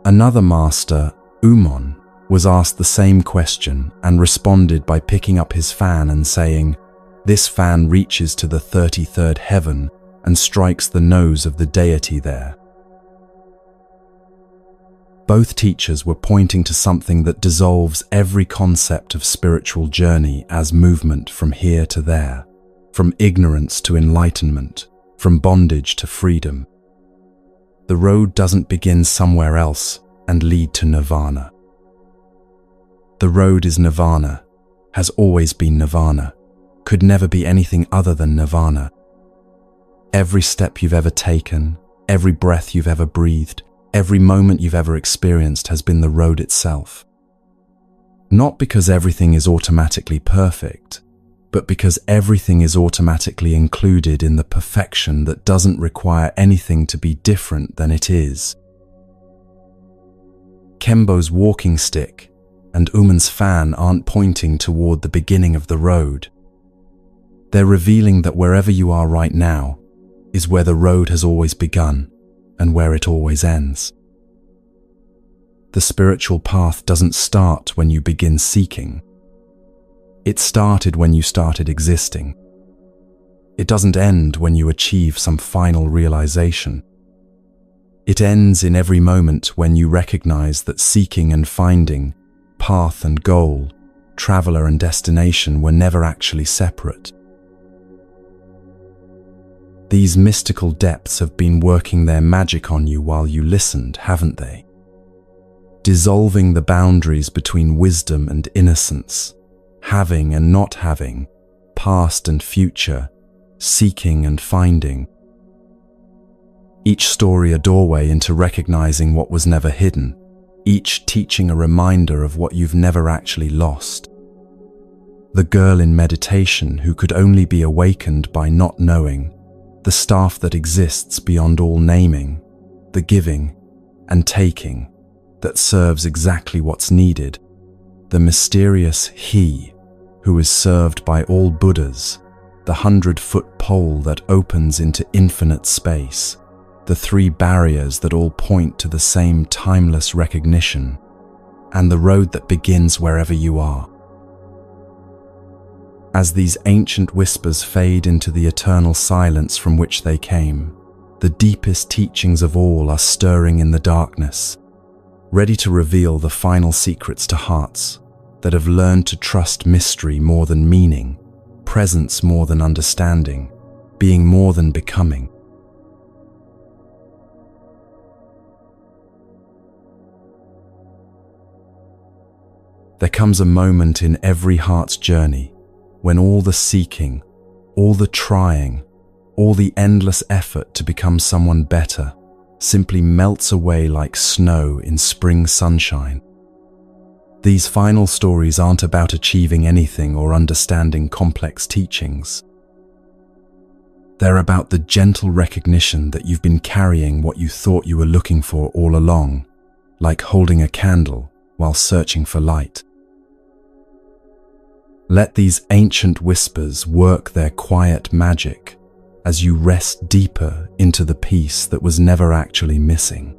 Another master, Umon, was asked the same question and responded by picking up his fan and saying, "This fan reaches to the 33rd heaven and strikes the nose of the deity there." Both teachers were pointing to something that dissolves every concept of spiritual journey as movement from here to there, from ignorance to enlightenment, from bondage to freedom. The road doesn't begin somewhere else and lead to nirvana. The road is nirvana, has always been nirvana, could never be anything other than nirvana. Every step you've ever taken, every breath you've ever breathed, every moment you've ever experienced has been the road itself. Not because everything is automatically perfect, but because everything is automatically included in the perfection that doesn't require anything to be different than it is. Kembo's walking stick and Uman's fan aren't pointing toward the beginning of the road. They're revealing that wherever you are right now, is where the road has always begun and where it always ends. The spiritual path doesn't start when you begin seeking. It started when you started existing. It doesn't end when you achieve some final realization. It ends in every moment when you recognize that seeking and finding, path and goal, traveler and destination were never actually separate. These mystical depths have been working their magic on you while you listened, haven't they? Dissolving the boundaries between wisdom and innocence, having and not having, past and future, seeking and finding. Each story a doorway into recognizing what was never hidden, each teaching a reminder of what you've never actually lost. The girl in meditation who could only be awakened by not knowing, the staff that exists beyond all naming, the giving and taking that serves exactly what's needed, the mysterious He who is served by all Buddhas, the 100-foot pole that opens into infinite space, the 3 barriers that all point to the same timeless recognition, and the road that begins wherever you are. As these ancient whispers fade into the eternal silence from which they came, the deepest teachings of all are stirring in the darkness, ready to reveal the final secrets to hearts that have learned to trust mystery more than meaning, presence more than understanding, being more than becoming. There comes a moment in every heart's journey when all the seeking, all the trying, all the endless effort to become someone better simply melts away like snow in spring sunshine. These final stories aren't about achieving anything or understanding complex teachings. They're about the gentle recognition that you've been carrying what you thought you were looking for all along, like holding a candle while searching for light. Let these ancient whispers work their quiet magic as you rest deeper into the peace that was never actually missing.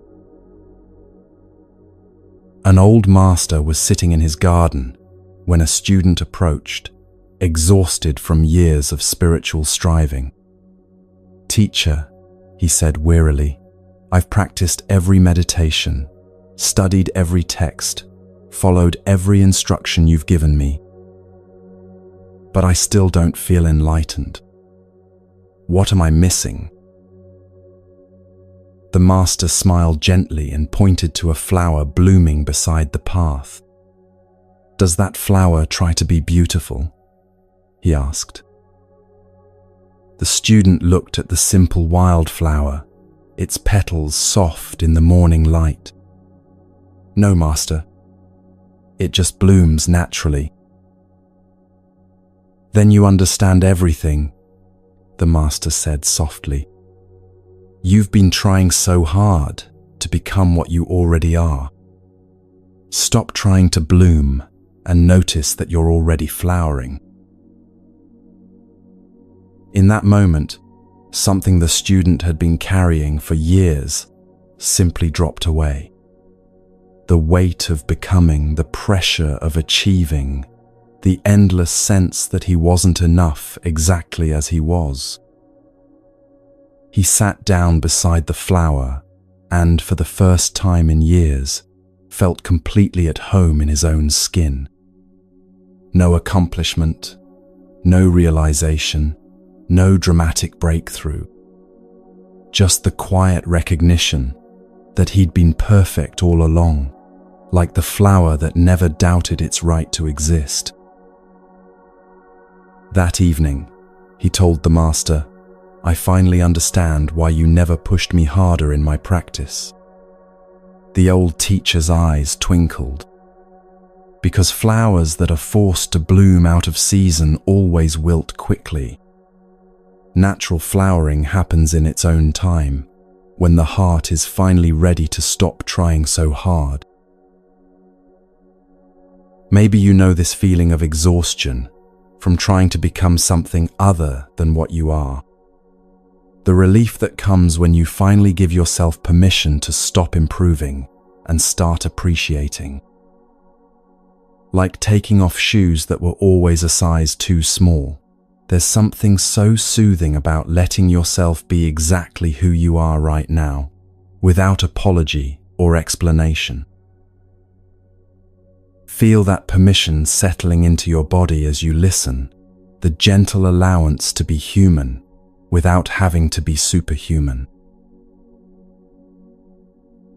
An old master was sitting in his garden when a student approached, exhausted from years of spiritual striving. "Teacher," he said wearily, "I've practiced every meditation, studied every text, followed every instruction you've given me, but I still don't feel enlightened. What am I missing?" The master smiled gently and pointed to a flower blooming beside the path. "Does that flower try to be beautiful?" he asked. The student looked at the simple wildflower, its petals soft in the morning light. "No, master. It just blooms naturally." "Then you understand everything," the master said softly. "You've been trying so hard to become what you already are. Stop trying to bloom and notice that you're already flowering." In that moment, something the student had been carrying for years simply dropped away. The weight of becoming, the pressure of achieving, the endless sense that he wasn't enough exactly as he was. He sat down beside the flower and, for the first time in years, felt completely at home in his own skin. No accomplishment, no realization, no dramatic breakthrough. Just the quiet recognition that he'd been perfect all along, like the flower that never doubted its right to exist. That evening, he told the master, "I finally understand why you never pushed me harder in my practice." The old teacher's eyes twinkled. Because flowers that are forced to bloom out of season always wilt quickly. Natural flowering happens in its own time, when the heart is finally ready to stop trying so hard. Maybe you know this feeling of exhaustion from trying to become something other than what you are. The relief that comes when you finally give yourself permission to stop improving and start appreciating. Like taking off shoes that were always a size too small. There's something so soothing about letting yourself be exactly who you are right now, without apology or explanation. Feel that permission settling into your body as you listen, the gentle allowance to be human without having to be superhuman.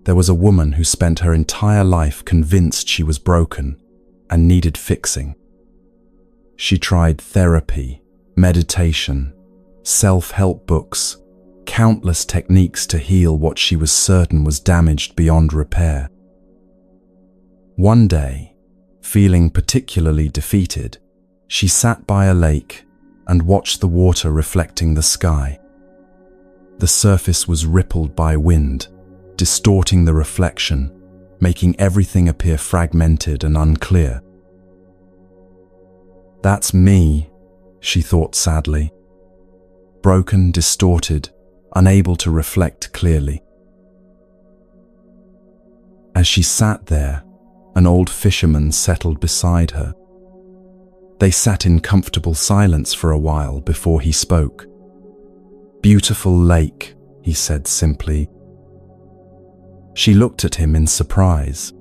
There was a woman who spent her entire life convinced she was broken and needed fixing. She tried therapy, meditation, self-help books, countless techniques to heal what she was certain was damaged beyond repair. One day, feeling particularly defeated, she sat by a lake and watched the water reflecting the sky. The surface was rippled by wind, distorting the reflection, making everything appear fragmented and unclear. "That's me," she thought sadly. Broken, distorted, unable to reflect clearly. As she sat there, an old fisherman settled beside her. They sat in comfortable silence for a while before he spoke. "Beautiful lake," he said simply. She looked at him in surprise.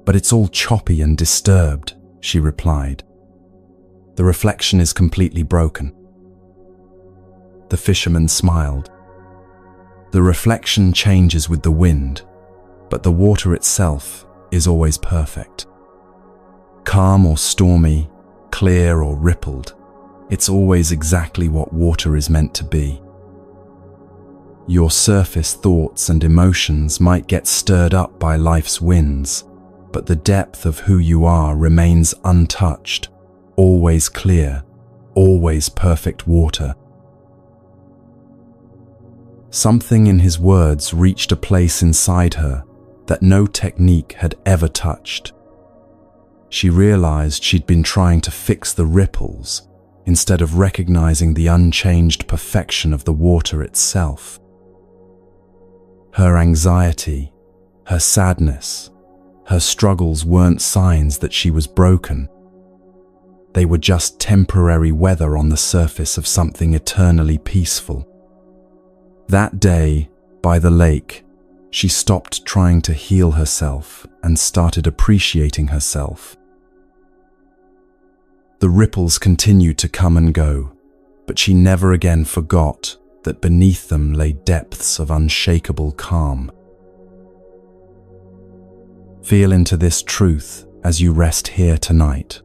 "But it's all choppy and disturbed," she replied. "The reflection is completely broken." The fisherman smiled. "The reflection changes with the wind, but the water itself is always perfect. Calm or stormy, clear or rippled, it's always exactly what water is meant to be. Your surface thoughts and emotions might get stirred up by life's winds, but the depth of who you are remains untouched, always clear, always perfect water." Something in his words reached a place inside her that no technique had ever touched. She realized she'd been trying to fix the ripples instead of recognizing the unchanged perfection of the water itself. Her anxiety, her sadness, her struggles weren't signs that she was broken. They were just temporary weather on the surface of something eternally peaceful. That day, by the lake, she stopped trying to heal herself and started appreciating herself. The ripples continued to come and go, but she never again forgot that beneath them lay depths of unshakable calm. Feel into this truth as you rest here tonight.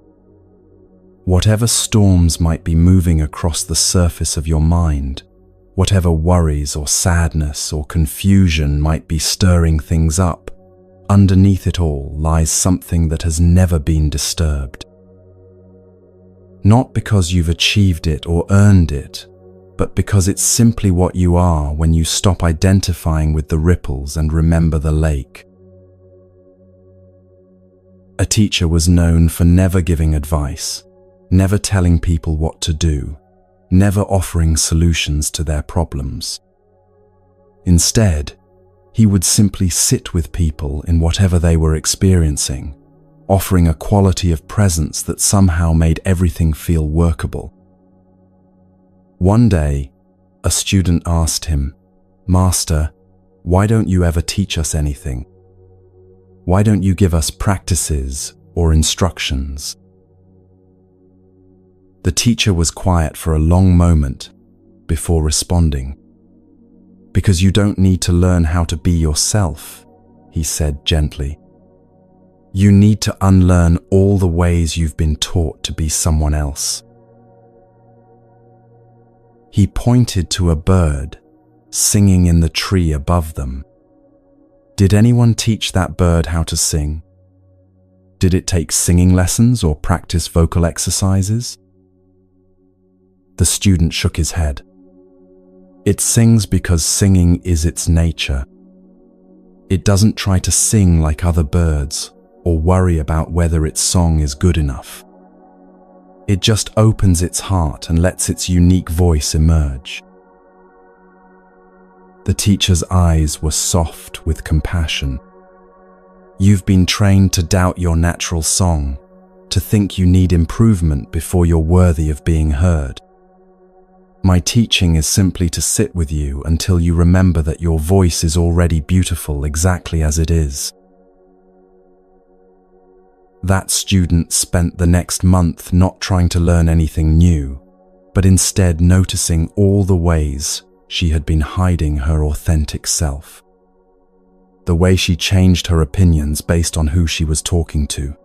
Whatever storms might be moving across the surface of your mind, whatever worries or sadness or confusion might be stirring things up, underneath it all lies something that has never been disturbed. Not because you've achieved it or earned it, but because it's simply what you are when you stop identifying with the ripples and remember the lake. A teacher was known for never giving advice, never telling people what to do, never offering solutions to their problems. Instead, he would simply sit with people in whatever they were experiencing, offering a quality of presence that somehow made everything feel workable. One day, a student asked him, "Master, why don't you ever teach us anything? Why don't you give us practices or instructions?" The teacher was quiet for a long moment before responding. "Because you don't need to learn how to be yourself," he said gently. "You need to unlearn all the ways you've been taught to be someone else." He pointed to a bird singing in the tree above them. Did anyone teach that bird how to sing? Did it take singing lessons or practice vocal exercises? The student shook his head. "It sings because singing is its nature. It doesn't try to sing like other birds or worry about whether its song is good enough. It just opens its heart and lets its unique voice emerge. The teacher's eyes were soft with compassion. You've been trained to doubt your natural song, to think you need improvement before you're worthy of being heard. My teaching is simply to sit with you until you remember that your voice is already beautiful exactly as it is. That student spent the next month not trying to learn anything new, but instead noticing all the ways she had been hiding her authentic self. The way she changed her opinions based on who she was talking to.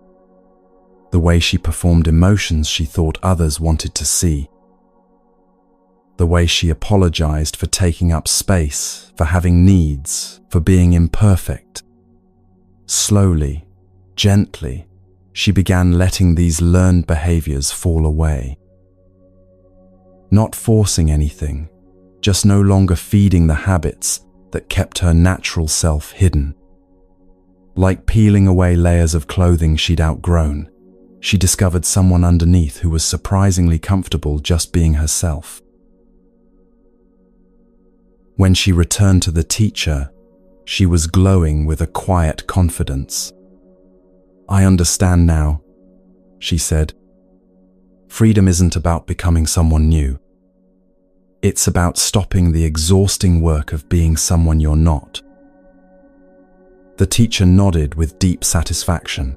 The way she performed emotions she thought others wanted to see. The way she apologized for taking up space, for having needs, for being imperfect. Slowly, gently, she began letting these learned behaviors fall away. Not forcing anything, just no longer feeding the habits that kept her natural self hidden. Like peeling away layers of clothing she'd outgrown, she discovered someone underneath who was surprisingly comfortable just being herself. When she returned to the teacher, she was glowing with a quiet confidence. "I understand now," she said. "Freedom isn't about becoming someone new. It's about stopping the exhausting work of being someone you're not." The teacher nodded with deep satisfaction.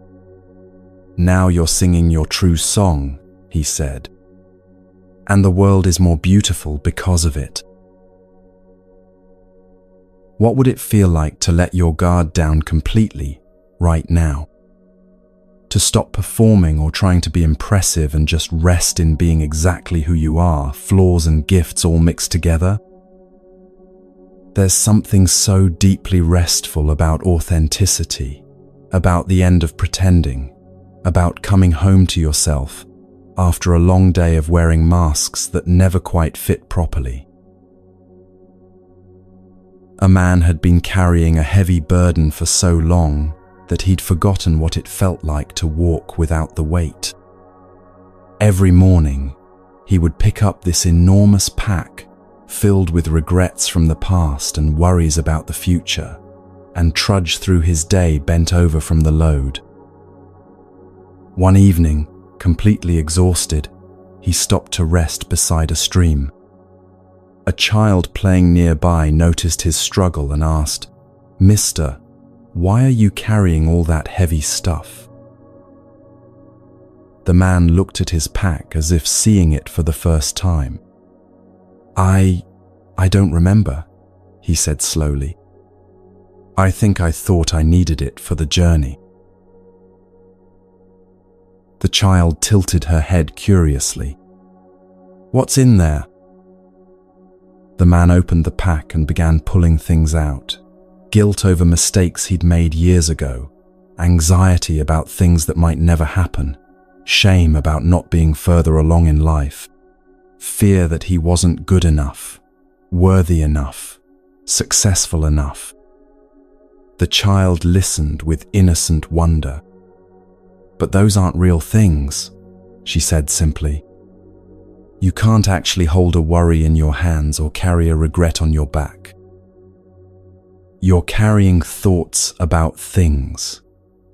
"Now you're singing your true song," he said. "And the world is more beautiful because of it." What would it feel like to let your guard down completely right now? To stop performing or trying to be impressive and just rest in being exactly who you are, flaws and gifts all mixed together? There's something so deeply restful about authenticity, about the end of pretending, about coming home to yourself after a long day of wearing masks that never quite fit properly. A man had been carrying a heavy burden for so long that he'd forgotten what it felt like to walk without the weight. Every morning, he would pick up this enormous pack filled with regrets from the past and worries about the future, and trudge through his day bent over from the load. One evening, completely exhausted, he stopped to rest beside a stream. A child playing nearby noticed his struggle and asked, "Mister, why are you carrying all that heavy stuff?" The man looked at his pack as if seeing it for the first time. I don't remember," he said slowly. "I think I thought I needed it for the journey." The child tilted her head curiously. "What's in there?" The man opened the pack and began pulling things out. Guilt over mistakes he'd made years ago, anxiety about things that might never happen, shame about not being further along in life, fear that he wasn't good enough, worthy enough, successful enough. The child listened with innocent wonder. "But those aren't real things," she said simply. "You can't actually hold a worry in your hands or carry a regret on your back. You're carrying thoughts about things,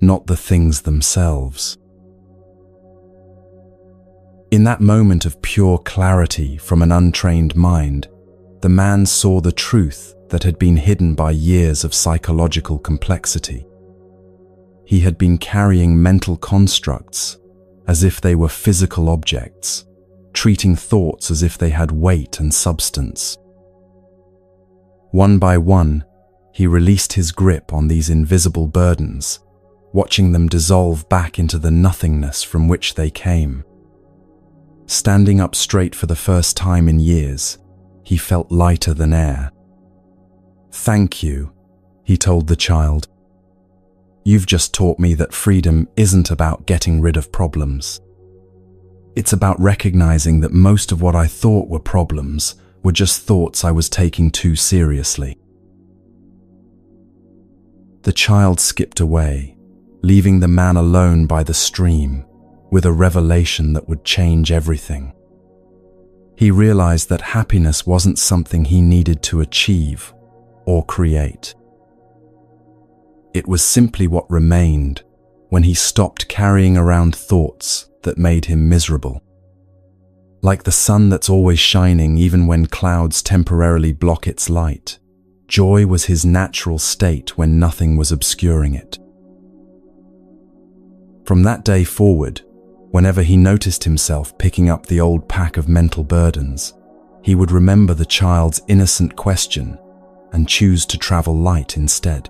not the things themselves." In that moment of pure clarity from an untrained mind, the man saw the truth that had been hidden by years of psychological complexity. He had been carrying mental constructs as if they were physical objects, treating thoughts as if they had weight and substance. One by one, he released his grip on these invisible burdens, watching them dissolve back into the nothingness from which they came. Standing up straight for the first time in years, he felt lighter than air. "Thank you," he told the child. "You've just taught me that freedom isn't about getting rid of problems. It's about recognizing that most of what I thought were problems were just thoughts I was taking too seriously." The child skipped away, leaving the man alone by the stream, with a revelation that would change everything. He realized that happiness wasn't something he needed to achieve or create. It was simply what remained when he stopped carrying around thoughts that made him miserable. Like the sun that's always shining even when clouds temporarily block its light, joy was his natural state when nothing was obscuring it. From that day forward, whenever he noticed himself picking up the old pack of mental burdens, he would remember the child's innocent question and choose to travel light instead.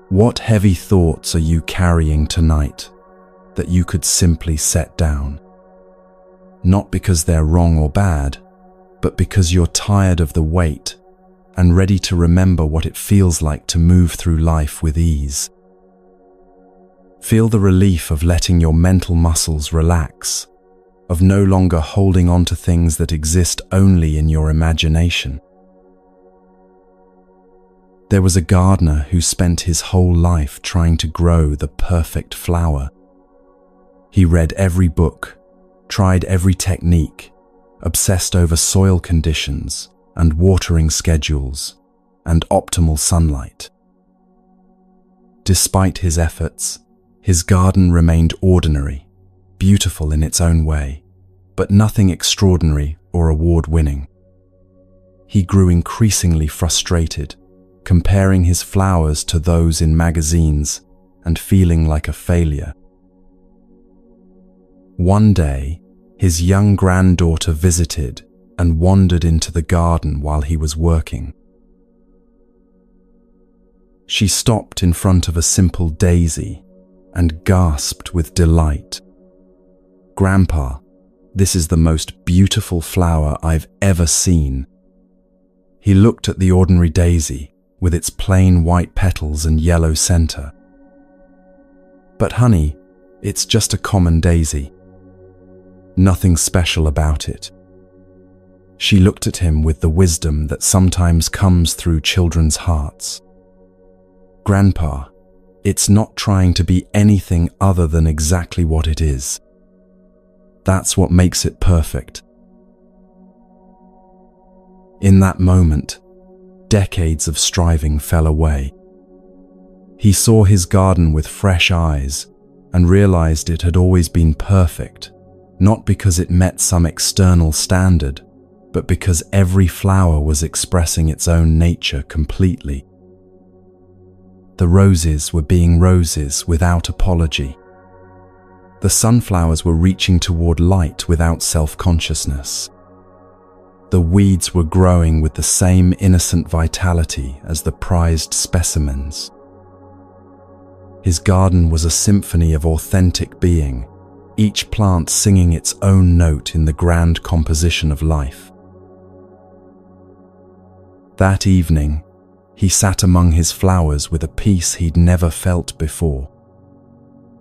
What heavy thoughts are you carrying tonight that you could simply set down? Not because they're wrong or bad, but because you're tired of the weight and ready to remember what it feels like to move through life with ease. Feel the relief of letting your mental muscles relax, of no longer holding on to things that exist only in your imagination. There was a gardener who spent his whole life trying to grow the perfect flower. He read every book, tried every technique, obsessed over soil conditions and watering schedules and optimal sunlight. Despite his efforts, his garden remained ordinary, beautiful in its own way, but nothing extraordinary or award-winning. He grew increasingly frustrated, comparing his flowers to those in magazines and feeling like a failure. One day, his young granddaughter visited and wandered into the garden while he was working. She stopped in front of a simple daisy and gasped with delight. "Grandpa, this is the most beautiful flower I've ever seen." He looked at the ordinary daisy with its plain white petals and yellow center. "But honey, it's just a common daisy. Nothing special about it." She looked at him with the wisdom that sometimes comes through children's hearts. "Grandpa, it's not trying to be anything other than exactly what it is. That's what makes it perfect." In that moment, decades of striving fell away. He saw his garden with fresh eyes and realized it had always been perfect, not because it met some external standard, but because every flower was expressing its own nature completely. The roses were being roses without apology. The sunflowers were reaching toward light without self-consciousness. The weeds were growing with the same innocent vitality as the prized specimens. His garden was a symphony of authentic being, each plant singing its own note in the grand composition of life. That evening, he sat among his flowers with a peace he'd never felt before.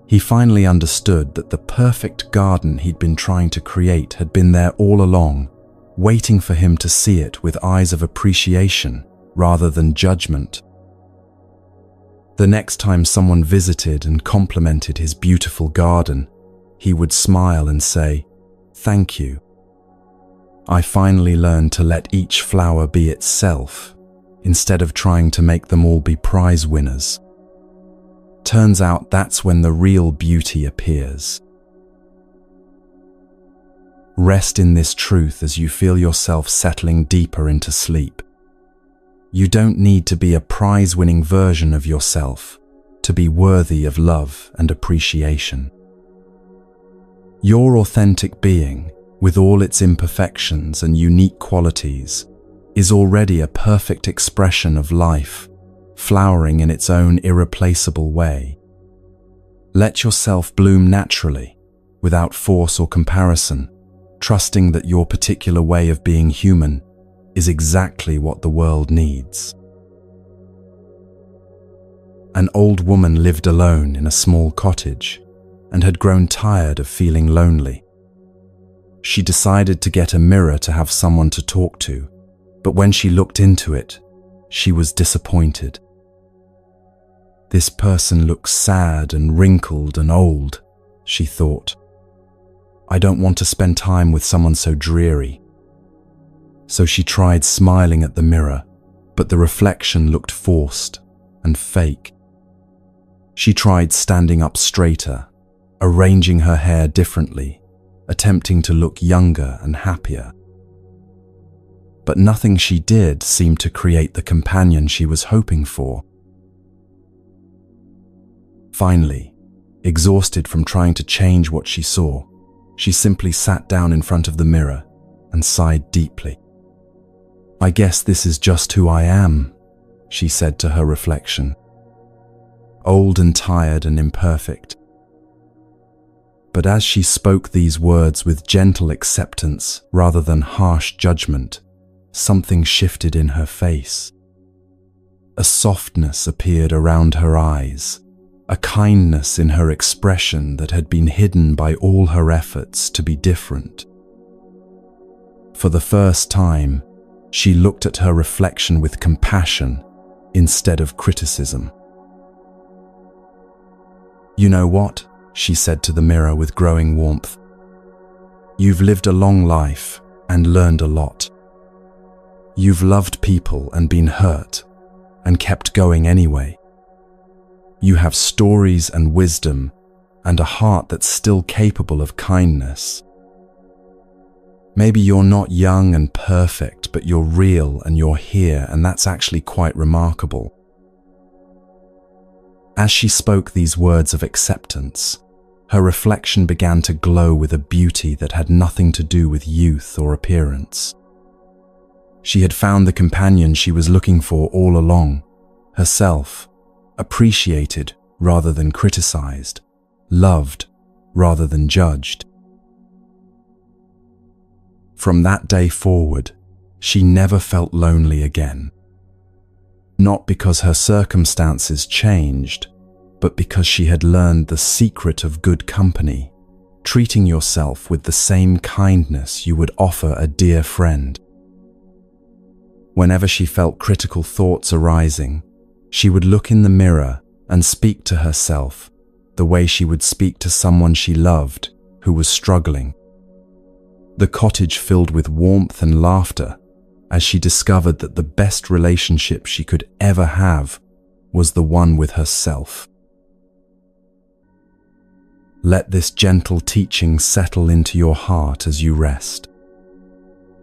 He finally understood that the perfect garden he'd been trying to create had been there all along, waiting for him to see it with eyes of appreciation rather than judgment. The next time someone visited and complimented his beautiful garden, he would smile and say, "Thank you. I finally learned to let each flower be itself, instead of trying to make them all be prize winners." Turns out that's when the real beauty appears. Rest in this truth as you feel yourself settling deeper into sleep. You don't need to be a prize-winning version of yourself to be worthy of love and appreciation. Your authentic being, with all its imperfections and unique qualities, is already a perfect expression of life, flowering in its own irreplaceable way. Let yourself bloom naturally, without force or comparison, trusting that your particular way of being human is exactly what the world needs. An old woman lived alone in a small cottage and had grown tired of feeling lonely. She decided to get a mirror to have someone to talk to, but when she looked into it, she was disappointed. "This person looks sad and wrinkled and old," she thought. "I don't want to spend time with someone so dreary." so she tried smiling at the mirror, but the reflection looked forced and fake. She tried standing up straighter, arranging her hair differently, attempting to look younger and happier. But nothing she did seemed to create the companion she was hoping for. Finally, exhausted from trying to change what she saw, she simply sat down in front of the mirror and sighed deeply. "I guess this is just who I am," she said to her reflection. "Old and tired and imperfect." But as she spoke these words with gentle acceptance rather than harsh judgment, something shifted in her face. A softness appeared around her eyes, a kindness in her expression that had been hidden by all her efforts to be different. For the first time, she looked at her reflection with compassion instead of criticism. "You know what?" she said to the mirror with growing warmth. "You've lived a long life and learned a lot. You've loved people and been hurt and kept going anyway. You have stories and wisdom and a heart that's still capable of kindness. Maybe you're not young and perfect, but you're real and you're here, and that's actually quite remarkable." As she spoke these words of acceptance, her reflection began to glow with a beauty that had nothing to do with youth or appearance. She had found the companion she was looking for all along, herself, appreciated rather than criticized, loved rather than judged. From that day forward, she never felt lonely again. Not because her circumstances changed, but because she had learned the secret of good company, treating yourself with the same kindness you would offer a dear friend. Whenever she felt critical thoughts arising, she would look in the mirror and speak to herself the way she would speak to someone she loved who was struggling. The cottage filled with warmth and laughter as she discovered that the best relationship she could ever have was the one with herself. Let this gentle teaching settle into your heart as you rest.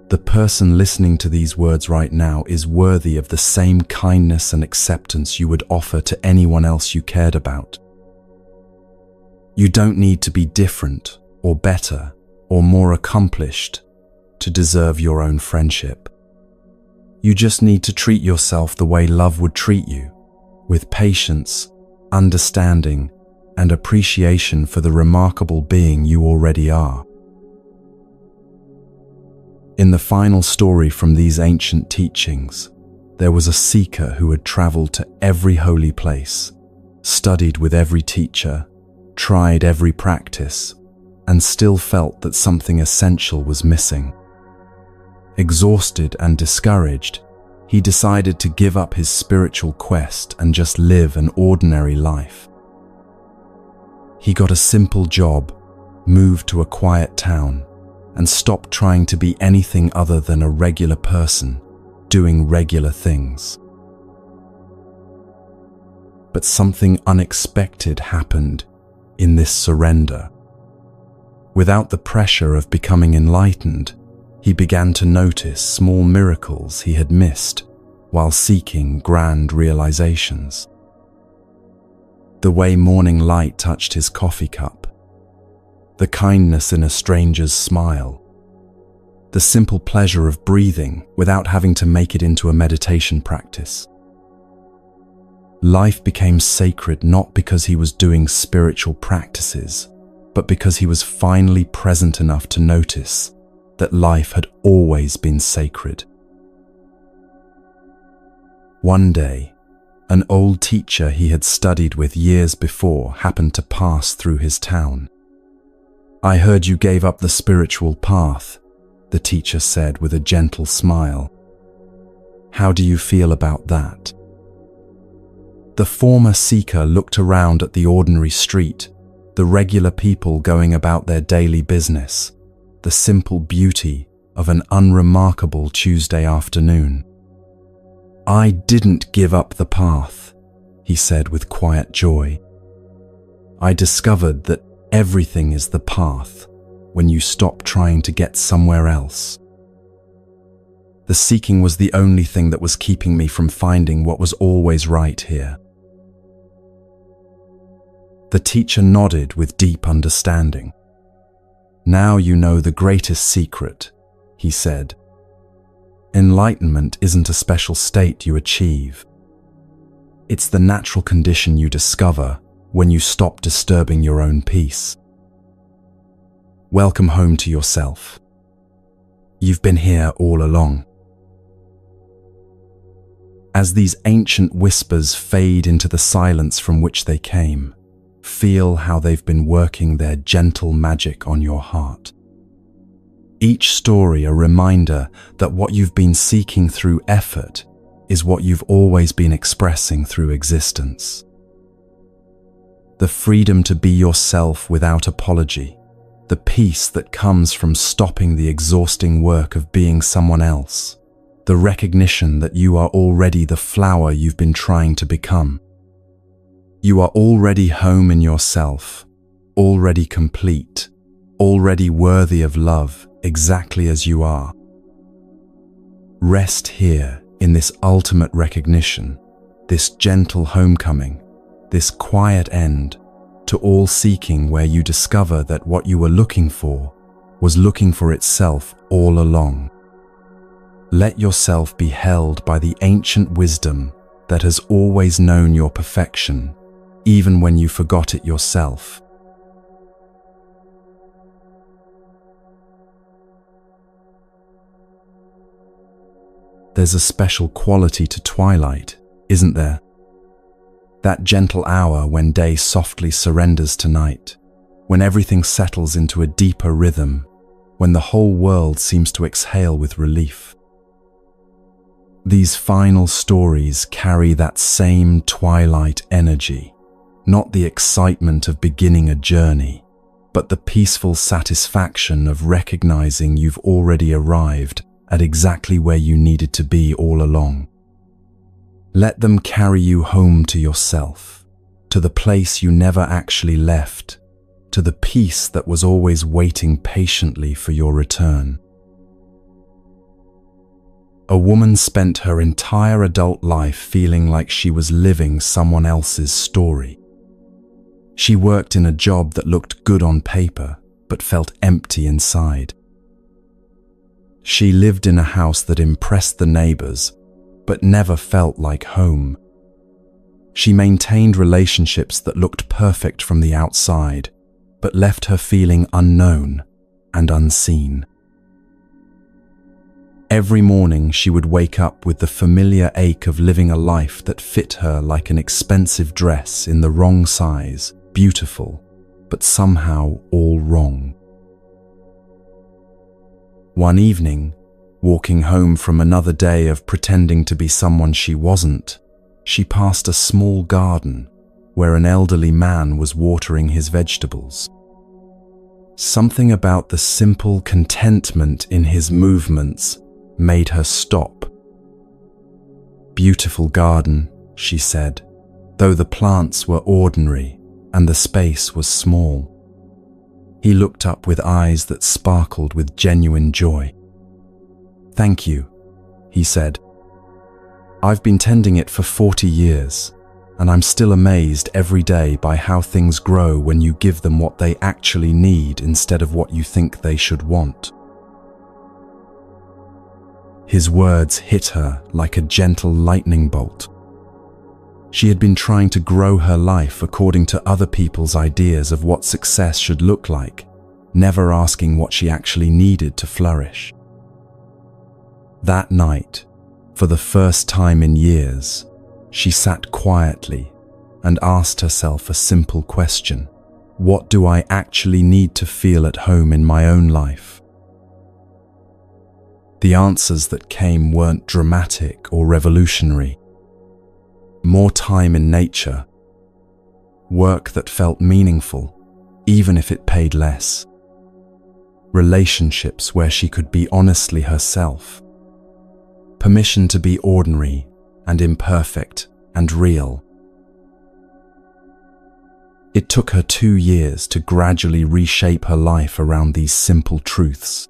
The person listening to these words right now is worthy of the same kindness and acceptance you would offer to anyone else you cared about. You don't need to be different or better or more accomplished to deserve your own friendship. You just need to treat yourself the way love would treat you, with patience, understanding, and appreciation for the remarkable being you already are. In the final story from these ancient teachings, there was a seeker who had traveled to every holy place, studied with every teacher, tried every practice, and still felt that something essential was missing. Exhausted and discouraged, he decided to give up his spiritual quest and just live an ordinary life. He got a simple job, moved to a quiet town, and stopped trying to be anything other than a regular person, doing regular things. But something unexpected happened in this surrender. Without the pressure of becoming enlightened, he began to notice small miracles he had missed while seeking grand realizations. The way morning light touched his coffee cup, the kindness in a stranger's smile, the simple pleasure of breathing without having to make it into a meditation practice. Life became sacred not because he was doing spiritual practices, but because he was finally present enough to notice that life had always been sacred. One day, an old teacher he had studied with years before happened to pass through his town. "I heard you gave up the spiritual path," the teacher said with a gentle smile. "How do you feel about that?" The former seeker looked around at the ordinary street, the regular people going about their daily business, the simple beauty of an unremarkable Tuesday afternoon. "I didn't give up the path," he said with quiet joy. "I discovered that everything is the path when you stop trying to get somewhere else. The seeking was the only thing that was keeping me from finding what was always right here." The teacher nodded with deep understanding. "Now you know the greatest secret," he said. "Enlightenment isn't a special state you achieve. It's the natural condition you discover when you stop disturbing your own peace. Welcome home to yourself. You've been here all along." As these ancient whispers fade into the silence from which they came, feel how they've been working their gentle magic on your heart. Each story a reminder that what you've been seeking through effort is what you've always been expressing through existence. The freedom to be yourself without apology, the peace that comes from stopping the exhausting work of being someone else, the recognition that you are already the flower you've been trying to become. You are already home in yourself, already complete, already worthy of love exactly as you are. Rest here in this ultimate recognition, this gentle homecoming, this quiet end to all seeking, where you discover that what you were looking for was looking for itself all along. Let yourself be held by the ancient wisdom that has always known your perfection, even when you forgot it yourself. There's a special quality to twilight, isn't there? That gentle hour when day softly surrenders to night, when everything settles into a deeper rhythm, when the whole world seems to exhale with relief. These final stories carry that same twilight energy, not the excitement of beginning a journey, but the peaceful satisfaction of recognizing you've already arrived at exactly where you needed to be all along. Let them carry you home to yourself, to the place you never actually left, to the peace that was always waiting patiently for your return. A woman spent her entire adult life feeling like she was living someone else's story. She worked in a job that looked good on paper, but felt empty inside. She lived in a house that impressed the neighbors, but never felt like home. She maintained relationships that looked perfect from the outside, but left her feeling unknown and unseen. Every morning she would wake up with the familiar ache of living a life that fit her like an expensive dress in the wrong size, beautiful, but somehow all wrong. One evening, walking home from another day of pretending to be someone she wasn't, she passed a small garden where an elderly man was watering his vegetables. Something about the simple contentment in his movements made her stop. "Beautiful garden," she said, though the plants were ordinary and the space was small. He looked up with eyes that sparkled with genuine joy. "Thank you," he said. "I've been tending it for 40 years, and I'm still amazed every day by how things grow when you give them what they actually need instead of what you think they should want." His words hit her like a gentle lightning bolt. She had been trying to grow her life according to other people's ideas of what success should look like, never asking what she actually needed to flourish. That night, for the first time in years, she sat quietly and asked herself a simple question: what do I actually need to feel at home in my own life? The answers that came weren't dramatic or revolutionary. More time in nature, work that felt meaningful, even if it paid less, relationships where she could be honestly herself, permission to be ordinary and imperfect and real. It took her 2 years to gradually reshape her life around these simple truths.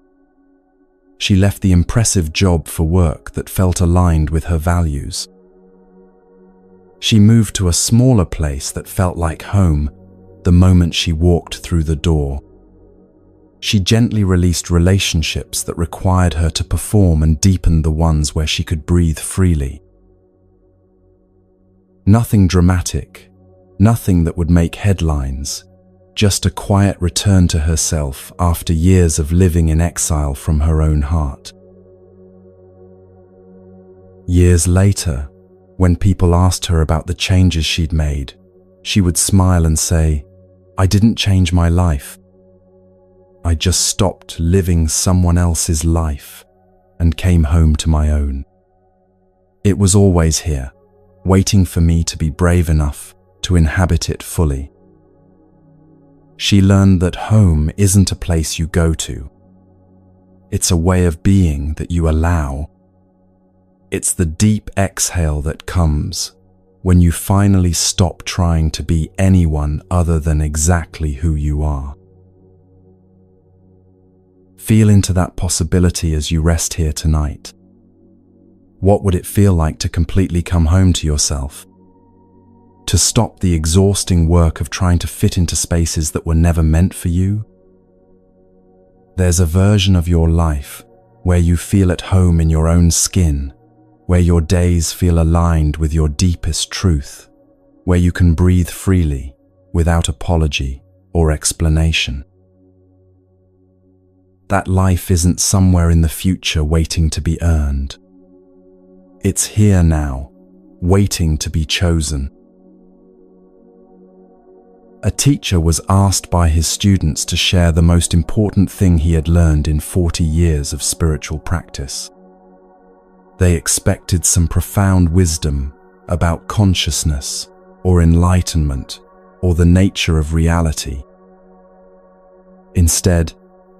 She left the impressive job for work that felt aligned with her values. She moved to a smaller place that felt like home the moment she walked through the door. She gently released relationships that required her to perform and deepened the ones where she could breathe freely. Nothing dramatic, nothing that would make headlines, just a quiet return to herself after years of living in exile from her own heart. Years later, when people asked her about the changes she'd made, she would smile and say, "I didn't change my life. I just stopped living someone else's life and came home to my own. It was always here, waiting for me to be brave enough to inhabit it fully." She learned that home isn't a place you go to. It's a way of being that you allow. It's the deep exhale that comes when you finally stop trying to be anyone other than exactly who you are. Feel into that possibility as you rest here tonight. What would it feel like to completely come home to yourself? To stop the exhausting work of trying to fit into spaces that were never meant for you? There's a version of your life where you feel at home in your own skin, where your days feel aligned with your deepest truth, where you can breathe freely without apology or explanation. That life isn't somewhere in the future waiting to be earned. It's here now, waiting to be chosen. A teacher was asked by his students to share the most important thing he had learned in 40 years of spiritual practice. They expected some profound wisdom about consciousness or enlightenment or the nature of reality. Instead,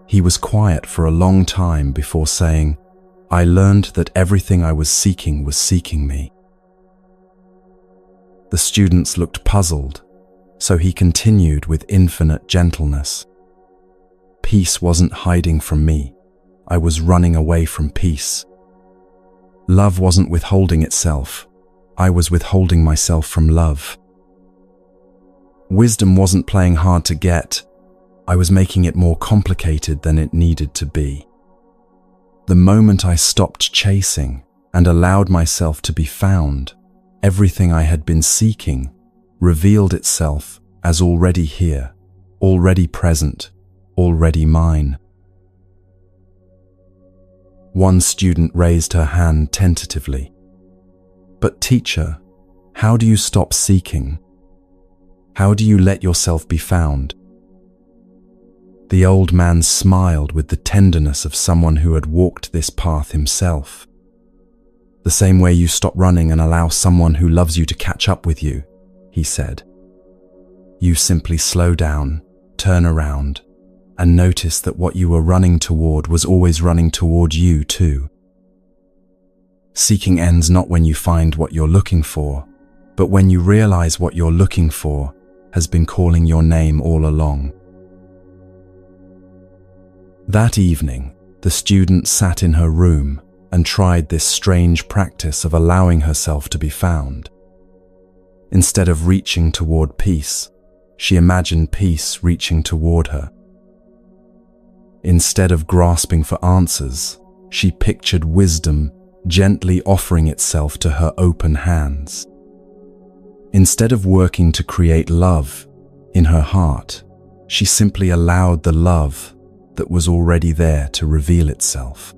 he was quiet for a long time before saying, "I learned that everything I was seeking me." The students looked puzzled, so he continued with infinite gentleness. "Peace wasn't hiding from me. I was running away from peace. Love wasn't withholding itself. I was withholding myself from love. Wisdom wasn't playing hard to get. I was making it more complicated than it needed to be. The moment I stopped chasing and allowed myself to be found, everything I had been seeking revealed itself as already here, already present, already mine." One student raised her hand tentatively. "But teacher, how do you stop seeking? How do you let yourself be found?" The old man smiled with the tenderness of someone who had walked this path himself. "The same way you stop running and allow someone who loves you to catch up with you," he said. "You simply slow down, turn around, and notice that what you were running toward was always running toward you too. Seeking ends not when you find what you're looking for, but when you realize what you're looking for has been calling your name all along." That evening, the student sat in her room and tried this strange practice of allowing herself to be found. Instead of reaching toward peace, she imagined peace reaching toward her. Instead of grasping for answers, she pictured wisdom gently offering itself to her open hands. Instead of working to create love in her heart, she simply allowed the love that was already there to reveal itself.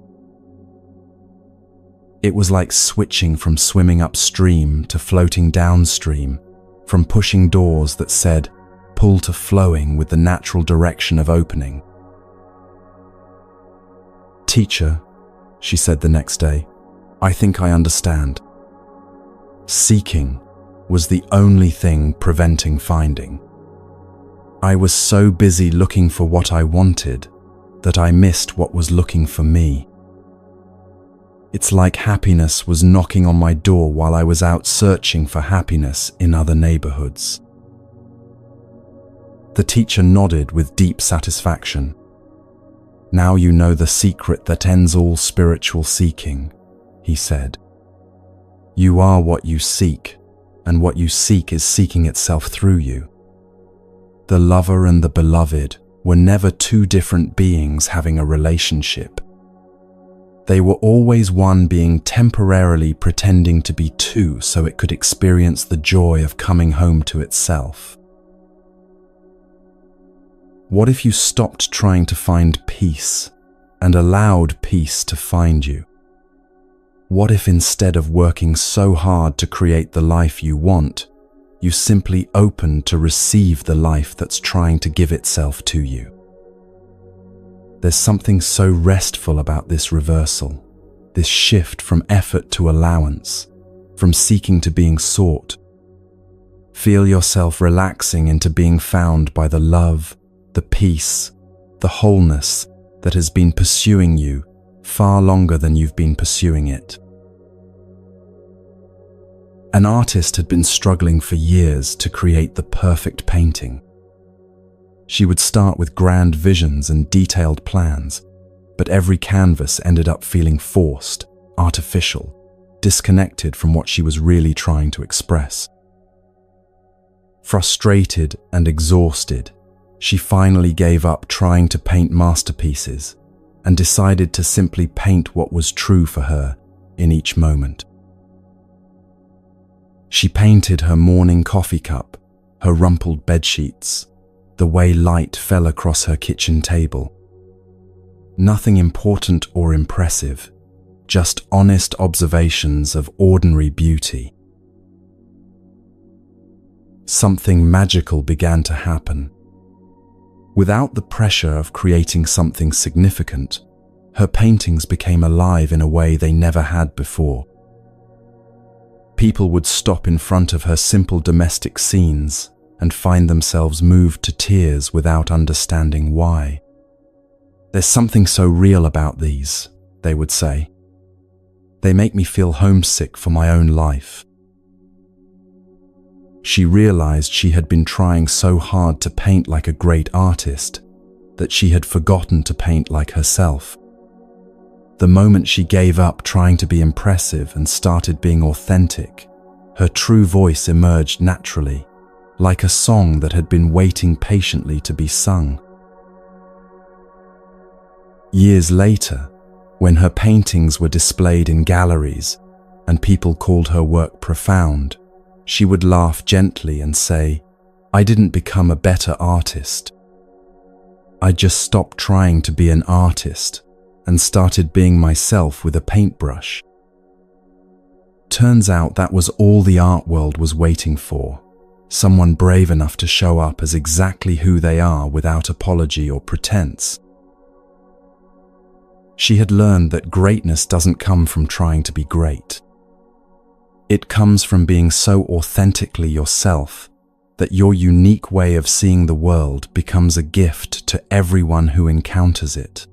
It was like switching from swimming upstream to floating downstream, from pushing doors that said, "Pull," to flowing with the natural direction of opening. "Teacher," she said the next day, "I think I understand. Seeking was the only thing preventing finding. I was so busy looking for what I wanted that I missed what was looking for me. It's like happiness was knocking on my door while I was out searching for happiness in other neighborhoods. The teacher nodded with deep satisfaction. "Now you know the secret that ends all spiritual seeking," he said. "You are what you seek, and what you seek is seeking itself through you." The lover and the beloved were never two different beings having a relationship. They were always one being temporarily pretending to be two so it could experience the joy of coming home to itself. What if you stopped trying to find peace and allowed peace to find you? What if instead of working so hard to create the life you want, you simply opened to receive the life that's trying to give itself to you? There's something so restful about this reversal, this shift from effort to allowance, from seeking to being sought. Feel yourself relaxing into being found by the love, the peace, the wholeness that has been pursuing you far longer than you've been pursuing it. An artist had been struggling for years to create the perfect painting. She would start with grand visions and detailed plans, but every canvas ended up feeling forced, artificial, disconnected from what she was really trying to express. Frustrated and exhausted, she finally gave up trying to paint masterpieces and decided to simply paint what was true for her in each moment. She painted her morning coffee cup, her rumpled bedsheets, the way light fell across her kitchen table. Nothing important or impressive, just honest observations of ordinary beauty. Something magical began to happen. Without the pressure of creating something significant, her paintings became alive in a way they never had before. People would stop in front of her simple domestic scenes and find themselves moved to tears without understanding why. "There's something so real about these," they would say. "They make me feel homesick for my own life." She realized she had been trying so hard to paint like a great artist that she had forgotten to paint like herself. The moment she gave up trying to be impressive and started being authentic, her true voice emerged naturally, like a song that had been waiting patiently to be sung. Years later, when her paintings were displayed in galleries and people called her work profound, she would laugh gently and say, "I didn't become a better artist. I just stopped trying to be an artist and started being myself with a paintbrush." Turns out that was all the art world was waiting for, someone brave enough to show up as exactly who they are without apology or pretense. She had learned that greatness doesn't come from trying to be great. It comes from being so authentically yourself that your unique way of seeing the world becomes a gift to everyone who encounters it.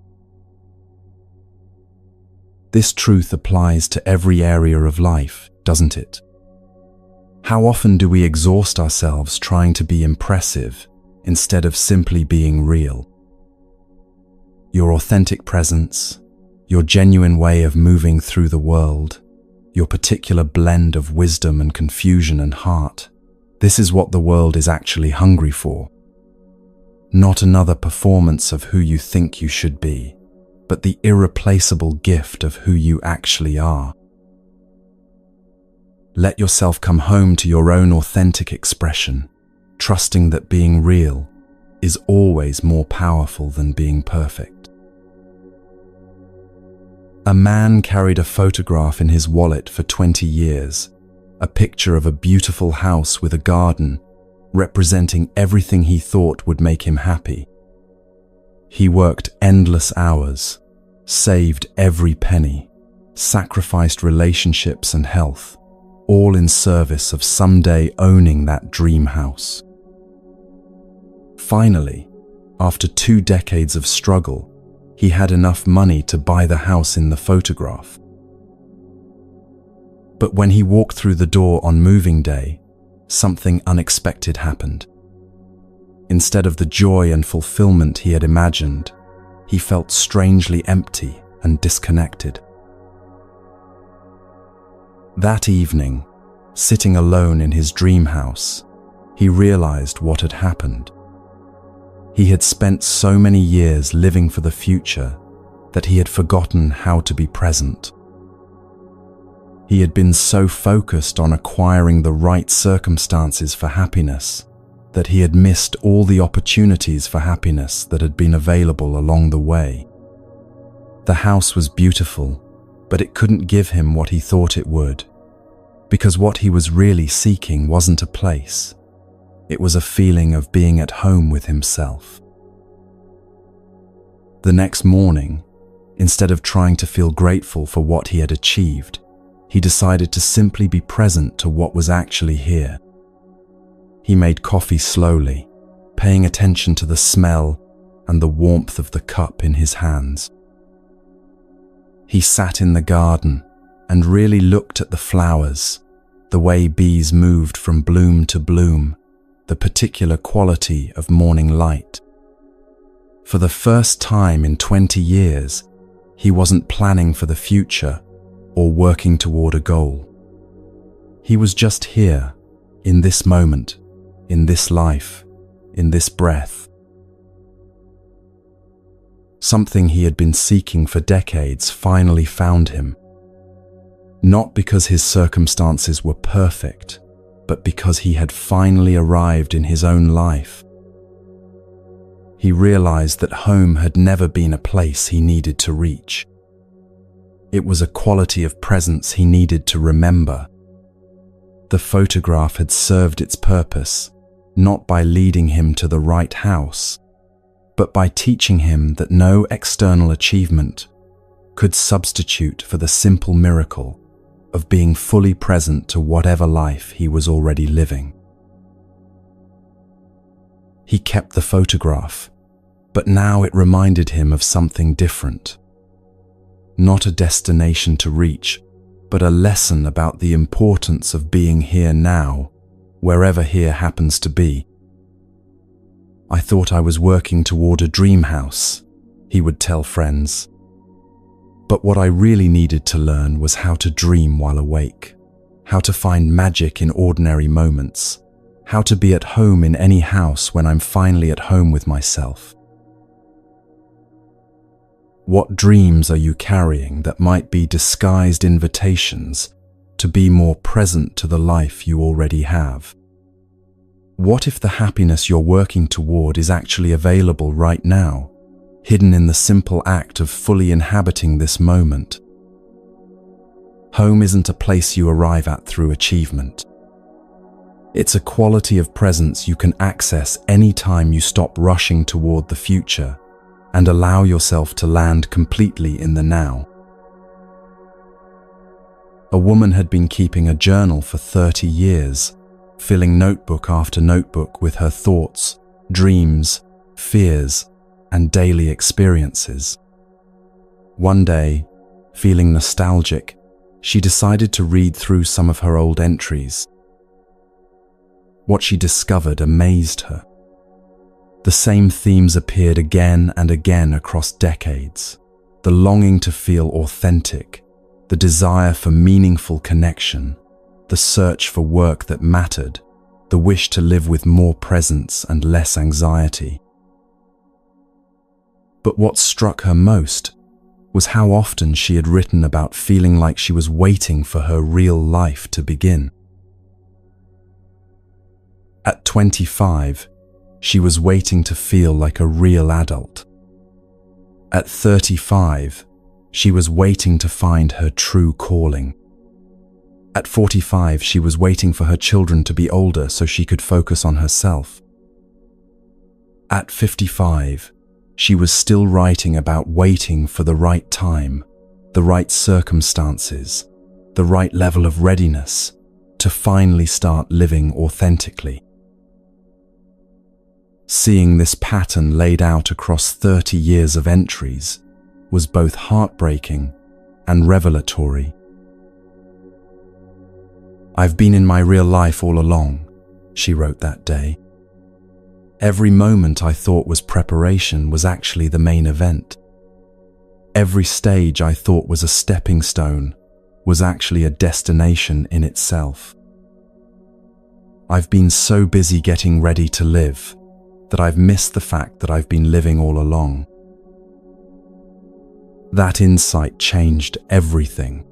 This truth applies to every area of life, doesn't it? How often do we exhaust ourselves trying to be impressive instead of simply being real? Your authentic presence, your genuine way of moving through the world, your particular blend of wisdom and confusion and heart, this is what the world is actually hungry for. Not another performance of who you think you should be, but the irreplaceable gift of who you actually are. Let yourself come home to your own authentic expression, trusting that being real is always more powerful than being perfect. A man carried a photograph in his wallet for 20 years, a picture of a beautiful house with a garden, representing everything he thought would make him happy. He worked endless hours, saved every penny, sacrificed relationships and health, all in service of someday owning that dream house. Finally, after 2 decades of struggle, he had enough money to buy the house in the photograph. But when he walked through the door on moving day, something unexpected happened. Instead of the joy and fulfillment he had imagined, he felt strangely empty and disconnected. That evening, sitting alone in his dream house, he realized what had happened. He had spent so many years living for the future that he had forgotten how to be present. He had been so focused on acquiring the right circumstances for happiness that he had missed all the opportunities for happiness that had been available along the way. The house was beautiful, but it couldn't give him what he thought it would, because what he was really seeking wasn't a place. It was a feeling of being at home with himself. The next morning, instead of trying to feel grateful for what he had achieved, he decided to simply be present to what was actually here. He made coffee slowly, paying attention to the smell and the warmth of the cup in his hands. He sat in the garden and really looked at the flowers, the way bees moved from bloom to bloom, the particular quality of morning light. For the first time in 20 years, he wasn't planning for the future or working toward a goal. He was just here, in this moment, in this life, in this breath. Something he had been seeking for decades finally found him. Not because his circumstances were perfect, but because he had finally arrived in his own life. He realized that home had never been a place he needed to reach. It was a quality of presence he needed to remember. The photograph had served its purpose, not by leading him to the right house, but by teaching him that no external achievement could substitute for the simple miracle of being fully present to whatever life he was already living. He kept the photograph, but now it reminded him of something different. Not a destination to reach, but a lesson about the importance of being here now, wherever here happens to be. I thought I was working toward a dream house, he would tell friends. But what I really needed to learn was how to dream while awake, how to find magic in ordinary moments, how to be at home in any house when I'm finally at home with myself. What dreams are you carrying that might be disguised invitations to be more present to the life you already have? What if the happiness you're working toward is actually available right now, hidden in the simple act of fully inhabiting this moment? Home isn't a place you arrive at through achievement. It's a quality of presence you can access any time you stop rushing toward the future and allow yourself to land completely in the now. A woman had been keeping a journal for 30 years, filling notebook after notebook with her thoughts, dreams, fears, and daily experiences. One day, feeling nostalgic, she decided to read through some of her old entries. What she discovered amazed her. The same themes appeared again and again across decades. The longing to feel authentic, the desire for meaningful connection, the search for work that mattered, the wish to live with more presence and less anxiety. But what struck her most was how often she had written about feeling like she was waiting for her real life to begin. At 25, she was waiting to feel like a real adult. At 35, she was waiting to find her true calling. At 45, she was waiting for her children to be older so she could focus on herself. At 55, she was still writing about waiting for the right time, the right circumstances, the right level of readiness to finally start living authentically. Seeing this pattern laid out across 30 years of entries, was both heartbreaking and revelatory. "I've been in my real life all along," she wrote that day. "Every moment I thought was preparation was actually the main event. Every stage I thought was a stepping stone was actually a destination in itself. I've been so busy getting ready to live that I've missed the fact that I've been living all along." That insight changed everything.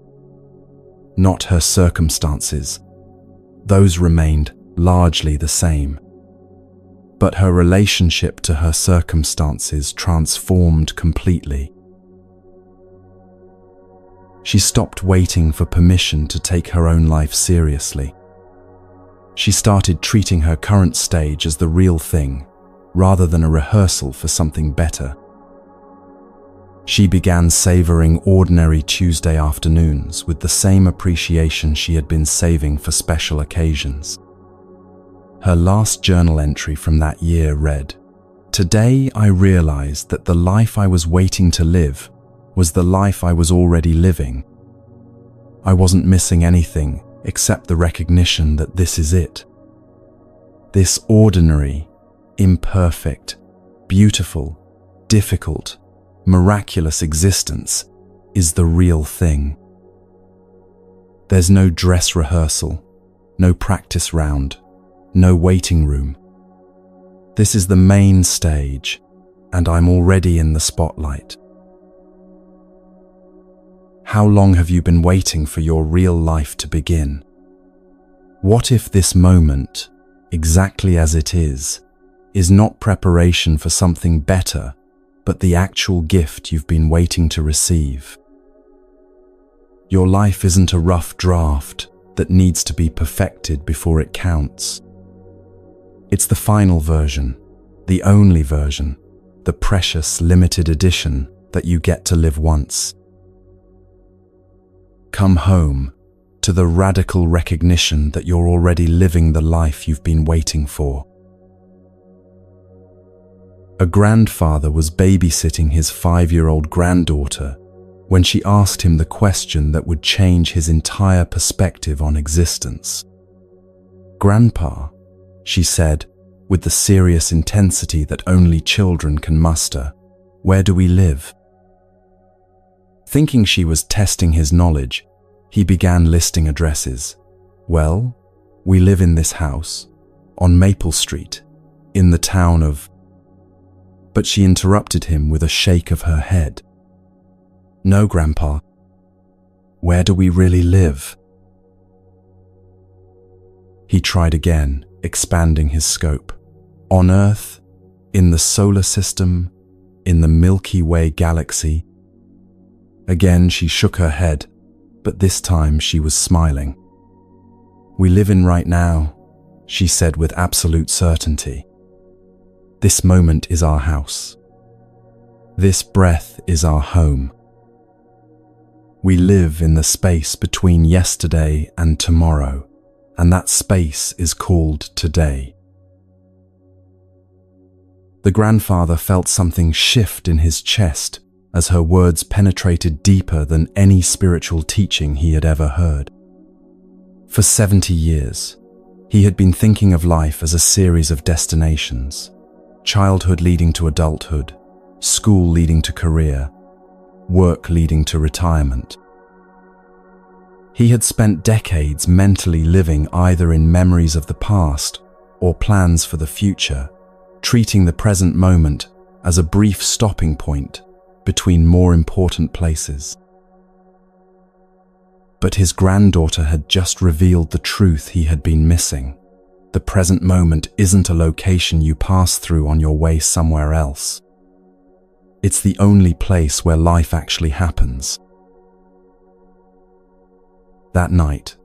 Not her circumstances. Those remained largely the same. But her relationship to her circumstances transformed completely. She stopped waiting for permission to take her own life seriously. She started treating her current stage as the real thing, rather than a rehearsal for something better. She began savoring ordinary Tuesday afternoons with the same appreciation she had been saving for special occasions. Her last journal entry from that year read, "Today I realized that the life I was waiting to live was the life I was already living. I wasn't missing anything except the recognition that this is it. This ordinary, imperfect, beautiful, difficult, miraculous existence is the real thing. There's no dress rehearsal, no practice round, no waiting room. This is the main stage, and I'm already in the spotlight." How long have you been waiting for your real life to begin? What if this moment, exactly as it is not preparation for something better, but the actual gift you've been waiting to receive? Your life isn't a rough draft that needs to be perfected before it counts. It's the final version, the only version, the precious limited edition that you get to live once. Come home to the radical recognition that you're already living the life you've been waiting for. A grandfather was babysitting his 5-year-old granddaughter when she asked him the question that would change his entire perspective on existence. "Grandpa," she said, with the serious intensity that only children can muster, "where do we live?" Thinking she was testing his knowledge, he began listing addresses. "Well, we live in this house, on Maple Street, in the town of..." But she interrupted him with a shake of her head. "No, Grandpa. Where do we really live?" He tried again, expanding his scope. "On Earth, in the solar system, in the Milky Way galaxy." Again she shook her head, but this time she was smiling. "We live in right now," she said with absolute certainty. "This moment is our house. This breath is our home. We live in the space between yesterday and tomorrow, and that space is called today." The grandfather felt something shift in his chest as her words penetrated deeper than any spiritual teaching he had ever heard. For 70 years, he had been thinking of life as a series of destinations, childhood leading to adulthood, school leading to career, work leading to retirement. He had spent decades mentally living either in memories of the past or plans for the future, treating the present moment as a brief stopping point between more important places. But his granddaughter had just revealed the truth he had been missing. The present moment isn't a location you pass through on your way somewhere else. It's the only place where life actually happens. That night,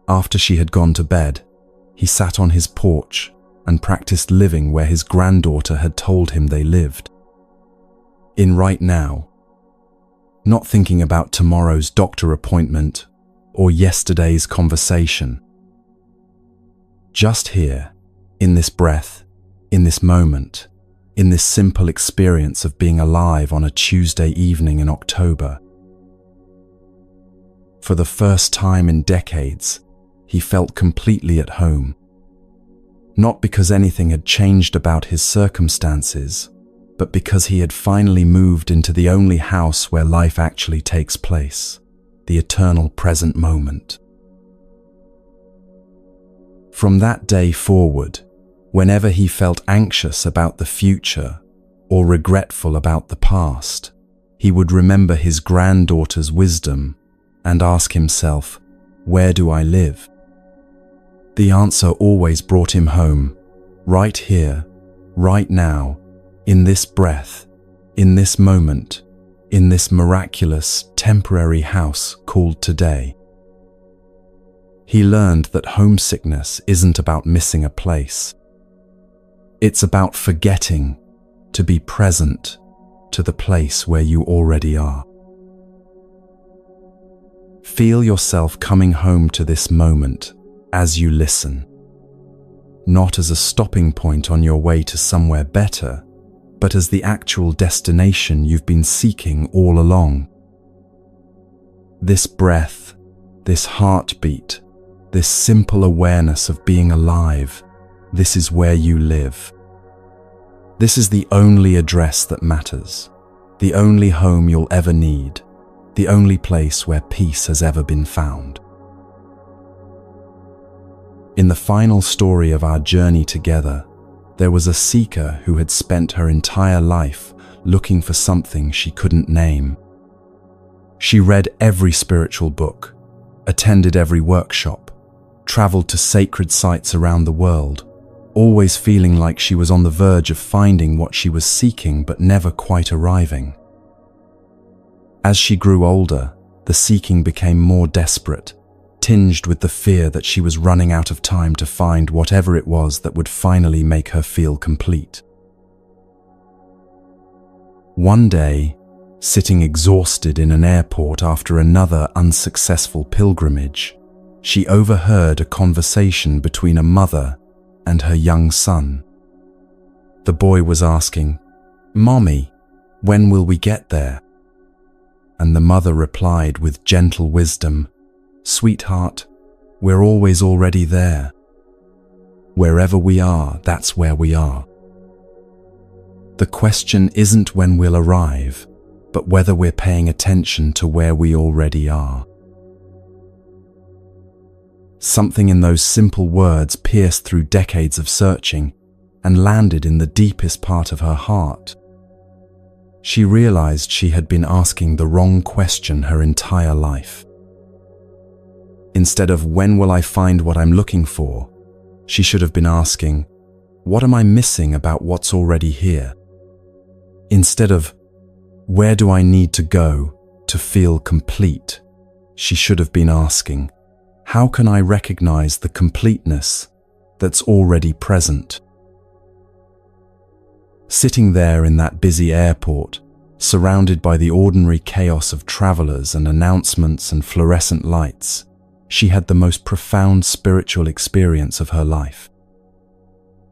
after she had gone to bed, he sat on his porch and practiced living where his granddaughter had told him they lived. In right now, not thinking about tomorrow's doctor appointment or yesterday's conversation. Just here, in this breath, in this moment, in this simple experience of being alive on a Tuesday evening in October. For the first time in decades, he felt completely at home. Not because anything had changed about his circumstances, but because he had finally moved into the only house where life actually takes place, the eternal present moment. From that day forward, whenever he felt anxious about the future or regretful about the past, he would remember his granddaughter's wisdom and ask himself, "Where do I live?" The answer always brought him home, right here, right now, in this breath, in this moment, in this miraculous, temporary house called today. He learned that homesickness isn't about missing a place. It's about forgetting to be present to the place where you already are. Feel yourself coming home to this moment as you listen, not as a stopping point on your way to somewhere better, but as the actual destination you've been seeking all along. This breath, this heartbeat, this simple awareness of being alive, this is where you live. This is the only address that matters, the only home you'll ever need, the only place where peace has ever been found. In the final story of our journey together, there was a seeker who had spent her entire life looking for something she couldn't name. She read every spiritual book, attended every workshop, traveled to sacred sites around the world, always feeling like she was on the verge of finding what she was seeking but never quite arriving. As she grew older, the seeking became more desperate, tinged with the fear that she was running out of time to find whatever it was that would finally make her feel complete. One day, sitting exhausted in an airport after another unsuccessful pilgrimage, she overheard a conversation between a mother and her young son. The boy was asking, "Mommy, when will we get there?" And the mother replied with gentle wisdom, "Sweetheart, we're always already there. Wherever we are, that's where we are. The question isn't when we'll arrive, but whether we're paying attention to where we already are." Something in those simple words pierced through decades of searching and landed in the deepest part of her heart. She realized she had been asking the wrong question her entire life. Instead of "when will I find what I'm looking for?" she should have been asking, "what am I missing about what's already here?" Instead of "where do I need to go to feel complete?" she should have been asking, "how can I recognize the completeness that's already present?" Sitting there in that busy airport, surrounded by the ordinary chaos of travelers and announcements and fluorescent lights, she had the most profound spiritual experience of her life.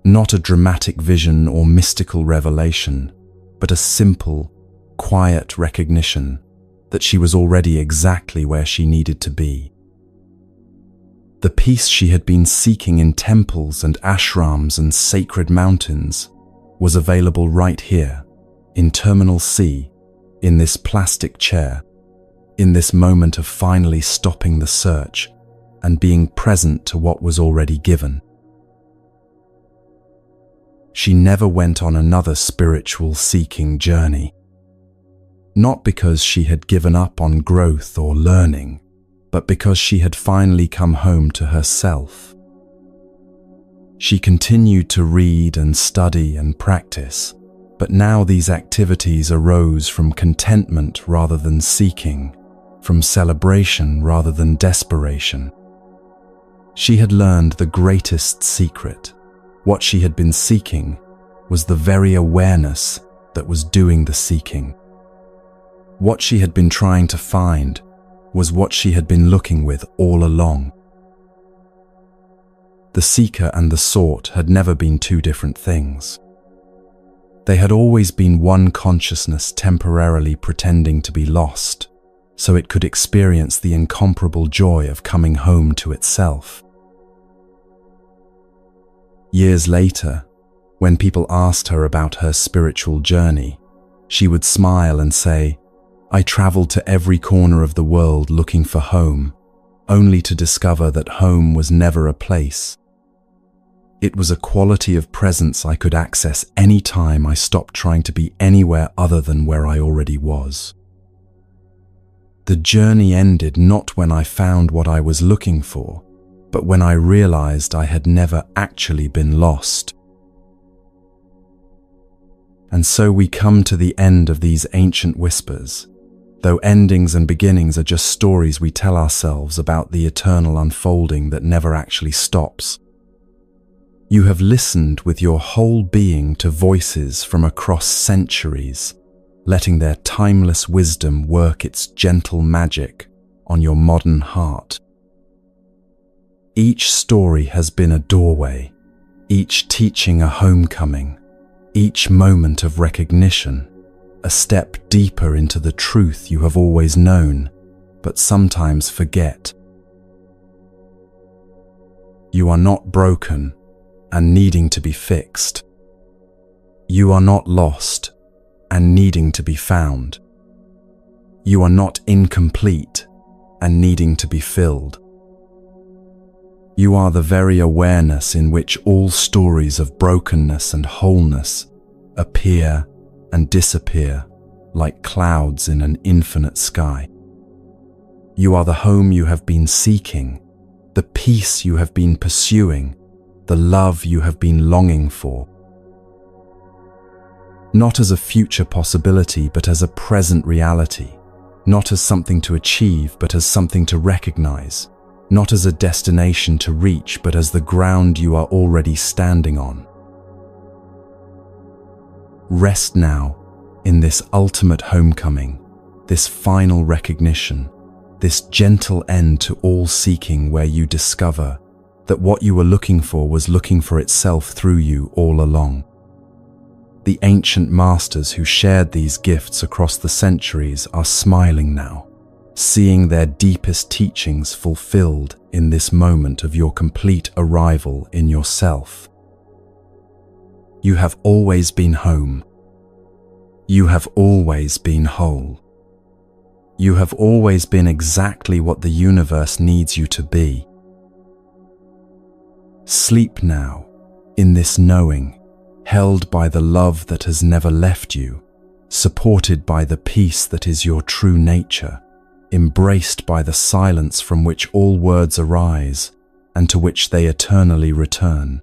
Not a dramatic vision or mystical revelation, but a simple, quiet recognition that she was already exactly where she needed to be. The peace she had been seeking in temples and ashrams and sacred mountains was available right here, in Terminal C, in this plastic chair, in this moment of finally stopping the search and being present to what was already given. She never went on another spiritual seeking journey. Not because she had given up on growth or learning, but because she had finally come home to herself. She continued to read and study and practice, but now these activities arose from contentment rather than seeking, from celebration rather than desperation. She had learned the greatest secret. What she had been seeking was the very awareness that was doing the seeking. What she had been trying to find was what she had been looking with all along. The seeker and the sought had never been two different things. They had always been one consciousness temporarily pretending to be lost, so it could experience the incomparable joy of coming home to itself. Years later, when people asked her about her spiritual journey, she would smile and say, "I traveled to every corner of the world looking for home, only to discover that home was never a place. It was a quality of presence I could access any time I stopped trying to be anywhere other than where I already was. The journey ended not when I found what I was looking for, but when I realized I had never actually been lost." And so we come to the end of these ancient whispers, though endings and beginnings are just stories we tell ourselves about the eternal unfolding that never actually stops. You have listened with your whole being to voices from across centuries, letting their timeless wisdom work its gentle magic on your modern heart. Each story has been a doorway, each teaching a homecoming, each moment of recognition, a step deeper into the truth you have always known, but sometimes forget. You are not broken and needing to be fixed. You are not lost and needing to be found. You are not incomplete and needing to be filled. You are the very awareness in which all stories of brokenness and wholeness appear and disappear like clouds in an infinite sky. You are the home you have been seeking, the peace you have been pursuing, the love you have been longing for. Not as a future possibility, but as a present reality. Not as something to achieve, but as something to recognize. Not as a destination to reach, but as the ground you are already standing on. Rest now in this ultimate homecoming, this final recognition, this gentle end to all seeking, where you discover that what you were looking for was looking for itself through you all along. The ancient masters who shared these gifts across the centuries are smiling now, seeing their deepest teachings fulfilled in this moment of your complete arrival in yourself. You have always been home. You have always been whole. You have always been exactly what the universe needs you to be. Sleep now in this knowing, held by the love that has never left you, supported by the peace that is your true nature, embraced by the silence from which all words arise and to which they eternally return.